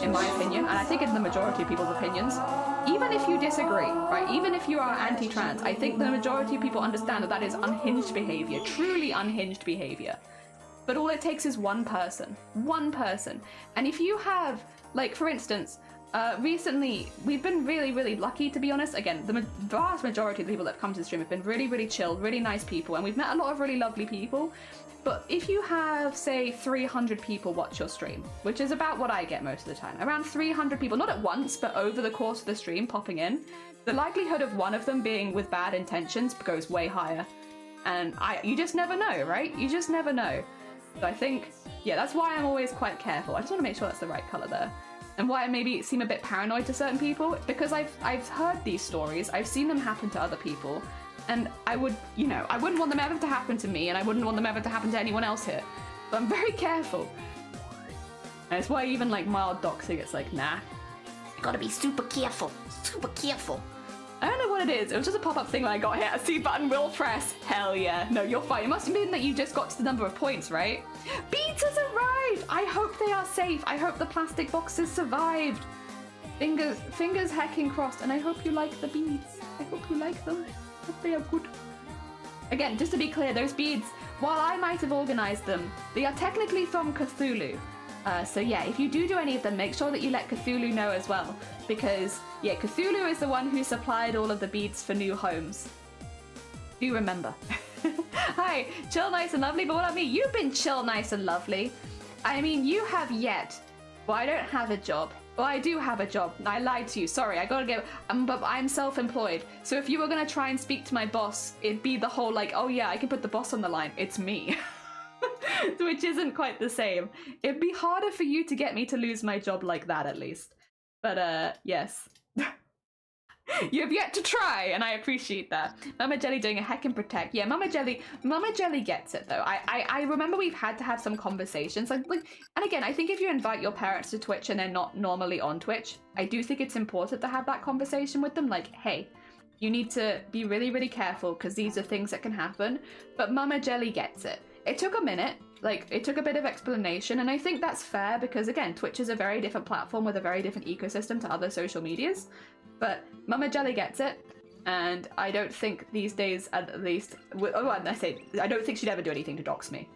in my opinion, and I think in the majority of people's opinions. Even if you disagree, right? Even if you are anti-trans, I think the majority of people understand that that is unhinged behavior, truly unhinged behavior. But all it takes is one person. And if you have, like, for instance, recently, we've been really, really lucky, to be honest. Again, the vast majority of the people that have come to the stream have been really, really chill, really nice people, and we've met a lot of really lovely people. But if you have, say, 300 people watch your stream, which is about what I get most of the time, around 300 people, not at once, but over the course of the stream popping in, the likelihood of one of them being with bad intentions goes way higher. And you just never know, right? You just never know. So I think, yeah, that's why I'm always quite careful. I just want to make sure that's the right color there. And why I maybe seem a bit paranoid to certain people, because I've heard these stories, I've seen them happen to other people, and I would, I wouldn't want them ever to happen to me, and I wouldn't want them ever to happen to anyone else here. But I'm very careful. And it's why even like mild doxing, it's like, nah. Gotta be super careful. I don't know what it is. It was just a pop-up thing when I got here. A C button will press. Hell yeah. No, you're fine. It must have been that you just got to the number of points, right? Beads has arrived! I hope they are safe. I hope the plastic boxes survived. Fingers hecking crossed, and I hope you like the beads. I hope you like them. I hope they are good. Again, just to be clear, those beads, while I might have organized them, they are technically from Cthulhu. So yeah, if you do any of them, make sure that you let Cthulhu know as well. Because, yeah, Cthulhu is the one who supplied all of the beads for new homes. Do remember. Hi, chill, nice and lovely, but what about me? You've been chill, nice and lovely. I mean, you have yet. Well, I don't have a job. Well, I do have a job. I lied to you. Sorry, I gotta go. But I'm self-employed. So if you were gonna try and speak to my boss, it'd be the whole like, oh yeah, I can put the boss on the line. It's me. Which isn't quite the same. It'd be harder for you to get me to lose my job like that, at least. But, yes. You have yet to try, and I appreciate that. Mama Jelly doing a heck and protect. Yeah, Mama Jelly gets it, though. I remember we've had to have some conversations. Like, and again, I think if you invite your parents to Twitch and they're not normally on Twitch, I do think it's important to have that conversation with them. Like, hey, you need to be really, really careful, because these are things that can happen. But Mama Jelly gets it. It took a minute, like, it took a bit of explanation, and I think that's fair because, again, Twitch is a very different platform with a very different ecosystem to other social medias, but Mama Jelly gets it, and I don't think these days, at least, I don't think she'd ever do anything to dox me.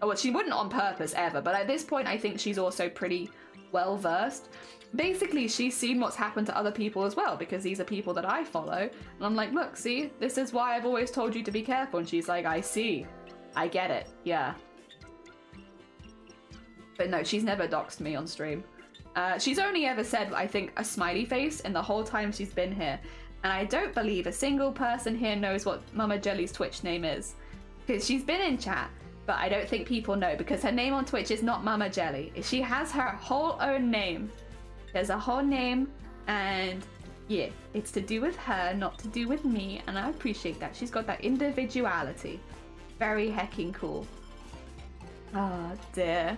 Oh, well, she wouldn't on purpose, ever, but at this point, I think she's also pretty well-versed. Basically, she's seen what's happened to other people as well, because these are people that I follow, and I'm like, look, see, this is why I've always told you to be careful, and she's like, I see. I get it, yeah. But no, she's never doxed me on stream. She's only ever said, I think, a smiley face in the whole time she's been here. And I don't believe a single person here knows what Mama Jelly's Twitch name is. Because she's been in chat, but I don't think people know, because her name on Twitch is not Mama Jelly. She has her whole own name. There's a whole name, and yeah, it's to do with her, not to do with me, and I appreciate that. She's got that individuality. Very hecking cool. Oh dear.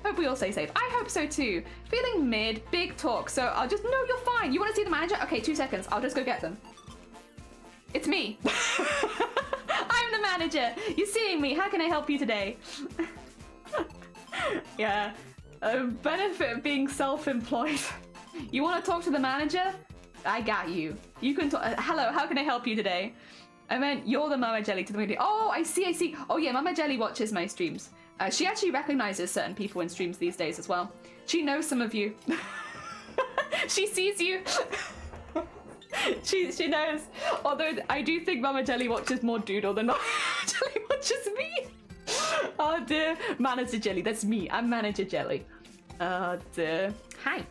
Hope we all stay safe. I hope so too. Feeling mid, big talk, so I'll just, no, you're fine. You want to see the manager? Okay, 2 seconds. I'll just go get them. It's me. I'm the manager. You're seeing me. How can I help you today? Yeah. A benefit of being self-employed. You want to talk to the manager? I got you. You can talk. Hello, how can I help you today? I meant you're the Mama Jelly to the movie. Oh, I see. Oh yeah, Mama Jelly watches my streams. She actually recognizes certain people in streams these days as well. She knows some of you. She sees you. She knows. Although I do think Mama Jelly watches more Doodle than Mama Jelly watches me. Oh dear. Manager Jelly, that's me. I'm Manager Jelly. Oh dear. Hi.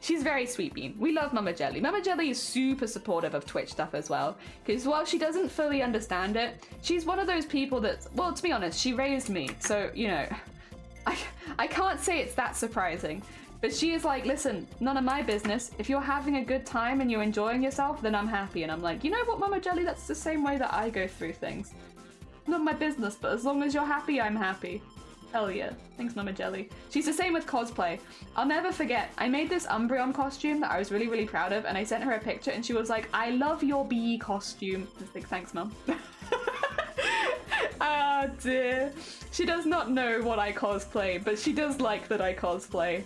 She's very sweet bean. We love Mama Jelly. Mama Jelly is super supportive of Twitch stuff as well. Because while she doesn't fully understand it, she's one of those people that, well, to be honest, she raised me. So, you know, I can't say it's that surprising. But she is like, listen, none of my business. If you're having a good time and you're enjoying yourself, then I'm happy. And I'm like, you know what, Mama Jelly? That's the same way that I go through things. Not my business, but as long as you're happy, I'm happy. Hell yeah. Thanks, Mama Jelly. She's the same with cosplay. I'll never forget, I made this Umbreon costume that I was really, really proud of, and I sent her a picture, and she was like, I love your bee costume. I was like, thanks, Mum. Oh dear. She does not know what I cosplay, but she does like that I cosplay.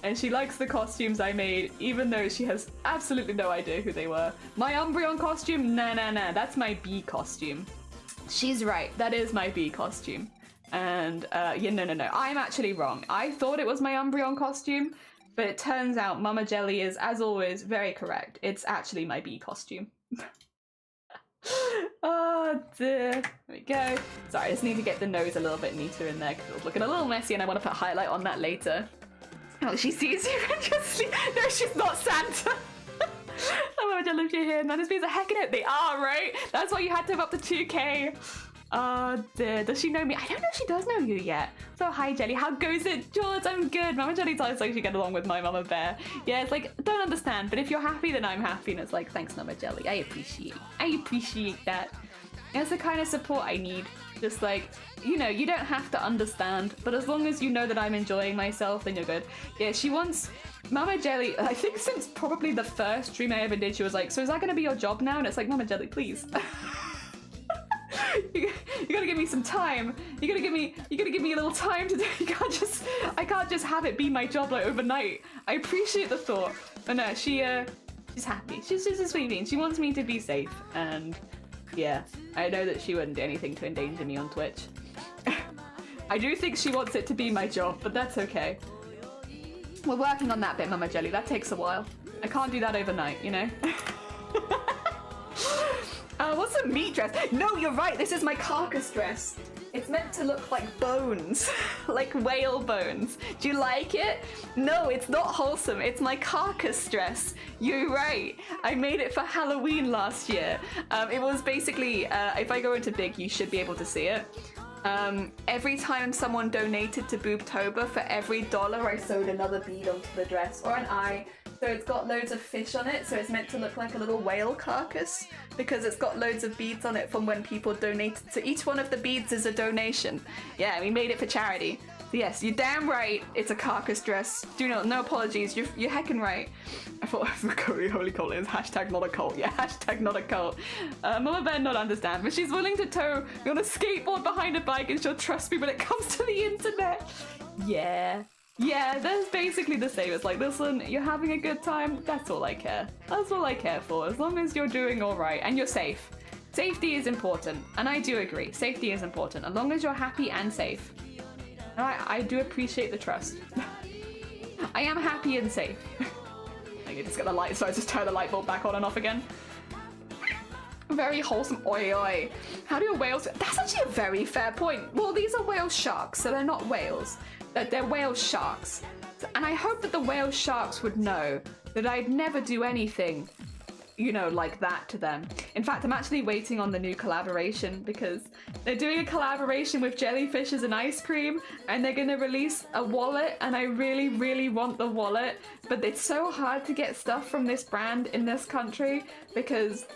And she likes the costumes I made, even though she has absolutely no idea who they were. My Umbreon costume? Nah, that's my bee costume. She's right, that is my bee costume. And yeah, no, I'm actually wrong. I thought it was my Umbreon costume, but it turns out Mama Jelly is, as always, very correct. It's actually my bee costume. Oh dear. There we go. Sorry, I just need to get the nose a little bit neater in there because it was looking a little messy and I want to put highlight on that later. Oh, she sees you and just... No, she's not Santa. Oh, Mama Jelly, if you're here, man, this means a heckin' it. They are, right? That's why you had to have up to 2K. Oh dear, does she know me? I don't know if she does know you yet. So hi Jelly, how goes it? George, I'm good. Mama Jelly tells like she get along with my Mama Bear. Yeah, it's like, don't understand, but if you're happy, then I'm happy. And it's like, thanks Mama Jelly, I appreciate that. And it's the kind of support I need. Just like, you know, you don't have to understand, but as long as you know that I'm enjoying myself, then you're good. Yeah, she wants... Mama Jelly, I think since probably the first stream I ever did, she was like, so is that gonna be your job now? And it's like, Mama Jelly, please. You gotta give me some time. You gotta give me a little time to do. I can't just have it be my job like overnight. I appreciate the thought, but no, she's happy. She's just a sweet bean. She wants me to be safe, and yeah, I know that she wouldn't do anything to endanger me on Twitch. I do think she wants it to be my job, but that's okay. We're working on that bit, Mama Jelly. That takes a while. I can't do that overnight, you know. What's a meat dress? No, you're right. This is my carcass dress. It's meant to look like bones, like whale bones. Do you like it? No, it's not wholesome. It's my carcass dress. You're right. I made it for Halloween last year. It was basically, if I go into big, you should be able to see it. Every time someone donated to Boobtober, for every $1 I sewed another bead onto the dress, or an eye. So it's got loads of fish on it, so it's meant to look like a little whale carcass because it's got loads of beads on it from when people donated. So each one of the beads is a donation. Yeah, we made it for charity. So yes, you're damn right, it's a carcass dress. No apologies, you're heckin' right. I thought holy cult is hashtag not a cult. Yeah, hashtag not a cult. Mama Bear not understand, but she's willing to tow me on a skateboard behind a bike and she'll trust me when it comes to the internet. Yeah, that's basically the same. It's like, listen, you're having a good time, that's all I care. That's all I care for, as long as you're doing alright and you're safe. Safety is important, and I do agree, safety is important, as long as you're happy and safe. I do appreciate the trust. I am happy and safe. I just get the light, so I just turn the light bulb back on and off again. Very wholesome. Oi. How do whales... That's actually a very fair point. Well, these are whale sharks, so they're not whales. They're whale sharks. And I hope that the whale sharks would know that I'd never do anything, you know, like that to them. In fact, I'm actually waiting on the new collaboration because they're doing a collaboration with jellyfishes and ice cream, and they're gonna release a wallet, and I really, really want the wallet, but it's so hard to get stuff from this brand in this country because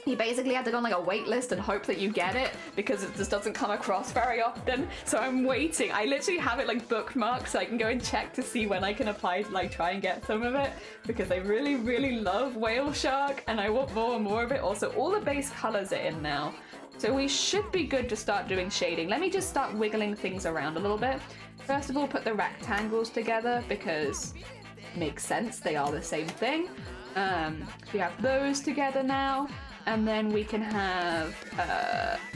you basically have to go on like a wait list and hope that you get it because it just doesn't come across very often. So I'm waiting. I literally have it like bookmarked so I can go and check to see when I can apply to like try and get some of it because I really, really love whale shark and I want more and more of it. Also, all the base colors are in now. So we should be good to start doing shading. Let me just start wiggling things around a little bit. First of all, put the rectangles together because it makes sense. They are the same thing. We have those together now, and then we can have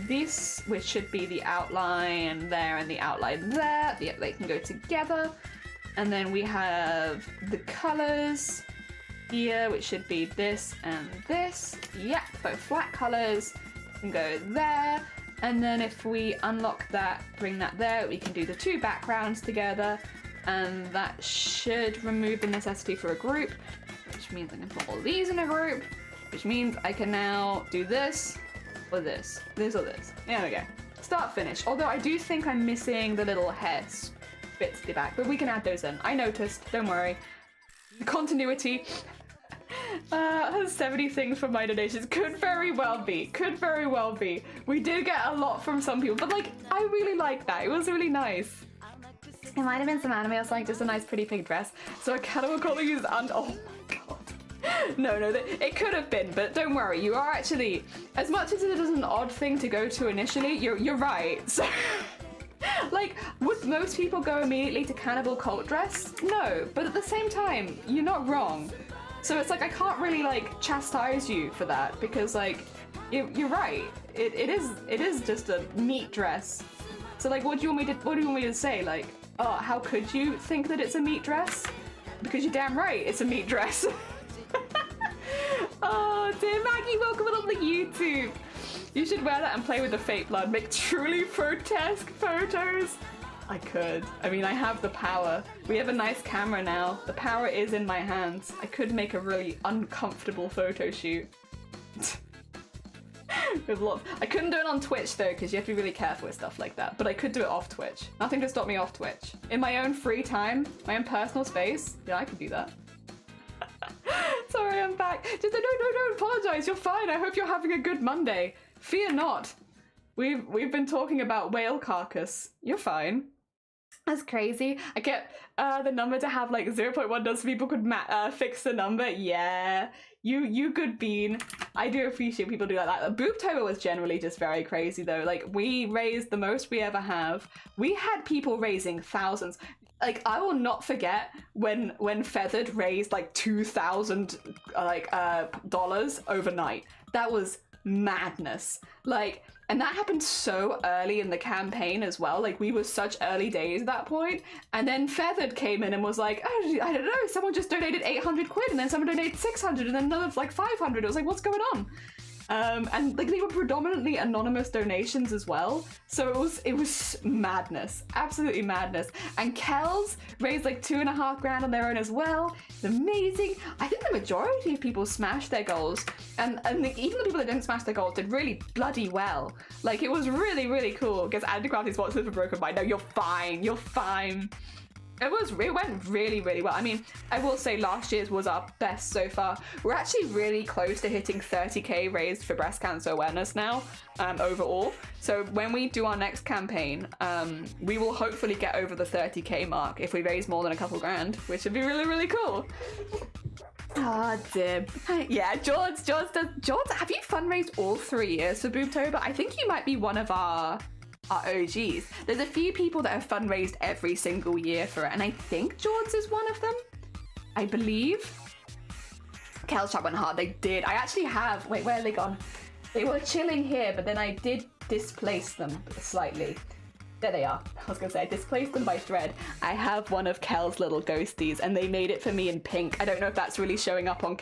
this, which should be the outline there and the outline there. Yeah, they can go together. And then we have the colors here, which should be this and this. Yep, both flat colors can go there. And then if we unlock that, bring that there, we can do the two backgrounds together, and that should remove the necessity for a group, which means I can put all these in a group, which means I can now do this or this or this. There we go. Start finish. Although I do think I'm missing the little heads bits at the back, but we can add those in. I noticed, don't worry. Continuity. 70 things from my donations. Could very well be. We did get a lot from some people, but like, I really like that. It was really nice. It might have been some anime or something, just a nice pretty pink dress. So I kind of recall use and oh my god. No, it could have been, but don't worry, you are actually, as much as it is an odd thing to go to initially, you're right. So like, would most people go immediately to cannibal cult dress? No, but at the same time, you're not wrong. So it's like, I can't really like chastise you for that, because like, you're right. It is just a meat dress. So like, what do you want me to say? Like, oh, how could you think that it's a meat dress? Because you're damn right, it's a meat dress. Oh, dear Maggie, welcome on the YouTube. You should wear that and play with the fake blood. Make truly grotesque photos. I could. I mean, I have the power. We have a nice camera now. The power is in my hands. I could make a really uncomfortable photo shoot. With lots. I couldn't do it on Twitch though, because you have to be really careful with stuff like that. But I could do it off Twitch. Nothing to stop me off Twitch. In my own free time, my own personal space. Yeah, I could do that. Sorry, I'm back. Just don't apologize. You're fine. I hope you're having a good Monday. Fear not. We've been talking about whale carcass. You're fine. That's crazy. I get the number to have like 0.1 does so people could fix the number. Yeah, you good bean. I do appreciate people do like that. Booptober was generally just very crazy though. Like, we raised the most we ever have. We had people raising thousands. Like, I will not forget when Feathered raised like $2,000 dollars overnight. That was madness. Like, and that happened so early in the campaign as well. Like, we were such early days at that point. And then Feathered came in and was like, oh, I don't know, someone just donated 800 quid, and then someone donated 600, and then another like 500. It was like, what's going on? And like, they were predominantly anonymous donations as well, so it was madness, absolutely madness. And Kells raised like 2.5 grand on their own as well. It's amazing. I think the majority of people smashed their goals, and like, even the people that didn't smash their goals did really bloody well. Like, it was really cool. Because Andy-Crafty's watches were broken by. No, you're fine. It went really well. I mean, I will say last year's was our best so far. We're actually really close to hitting 30k raised for breast cancer awareness now, overall. So when we do our next campaign, we will hopefully get over the 30k mark if we raise more than a couple grand, which would be really cool. Ah, Dib. Yeah, George, have you fundraised all 3 years for Boobtober? I think you might be one of our OGs. There's a few people that have fundraised every single year for it, and I think George is one of them. I believe. Kel's chat went hard. They did. I actually have. Wait, where are they gone? They were chilling here, but then I did displace them slightly. There they are. I was gonna say I displaced them by thread. I have one of Kel's little ghosties, and they made it for me in pink. I don't know if that's really showing up on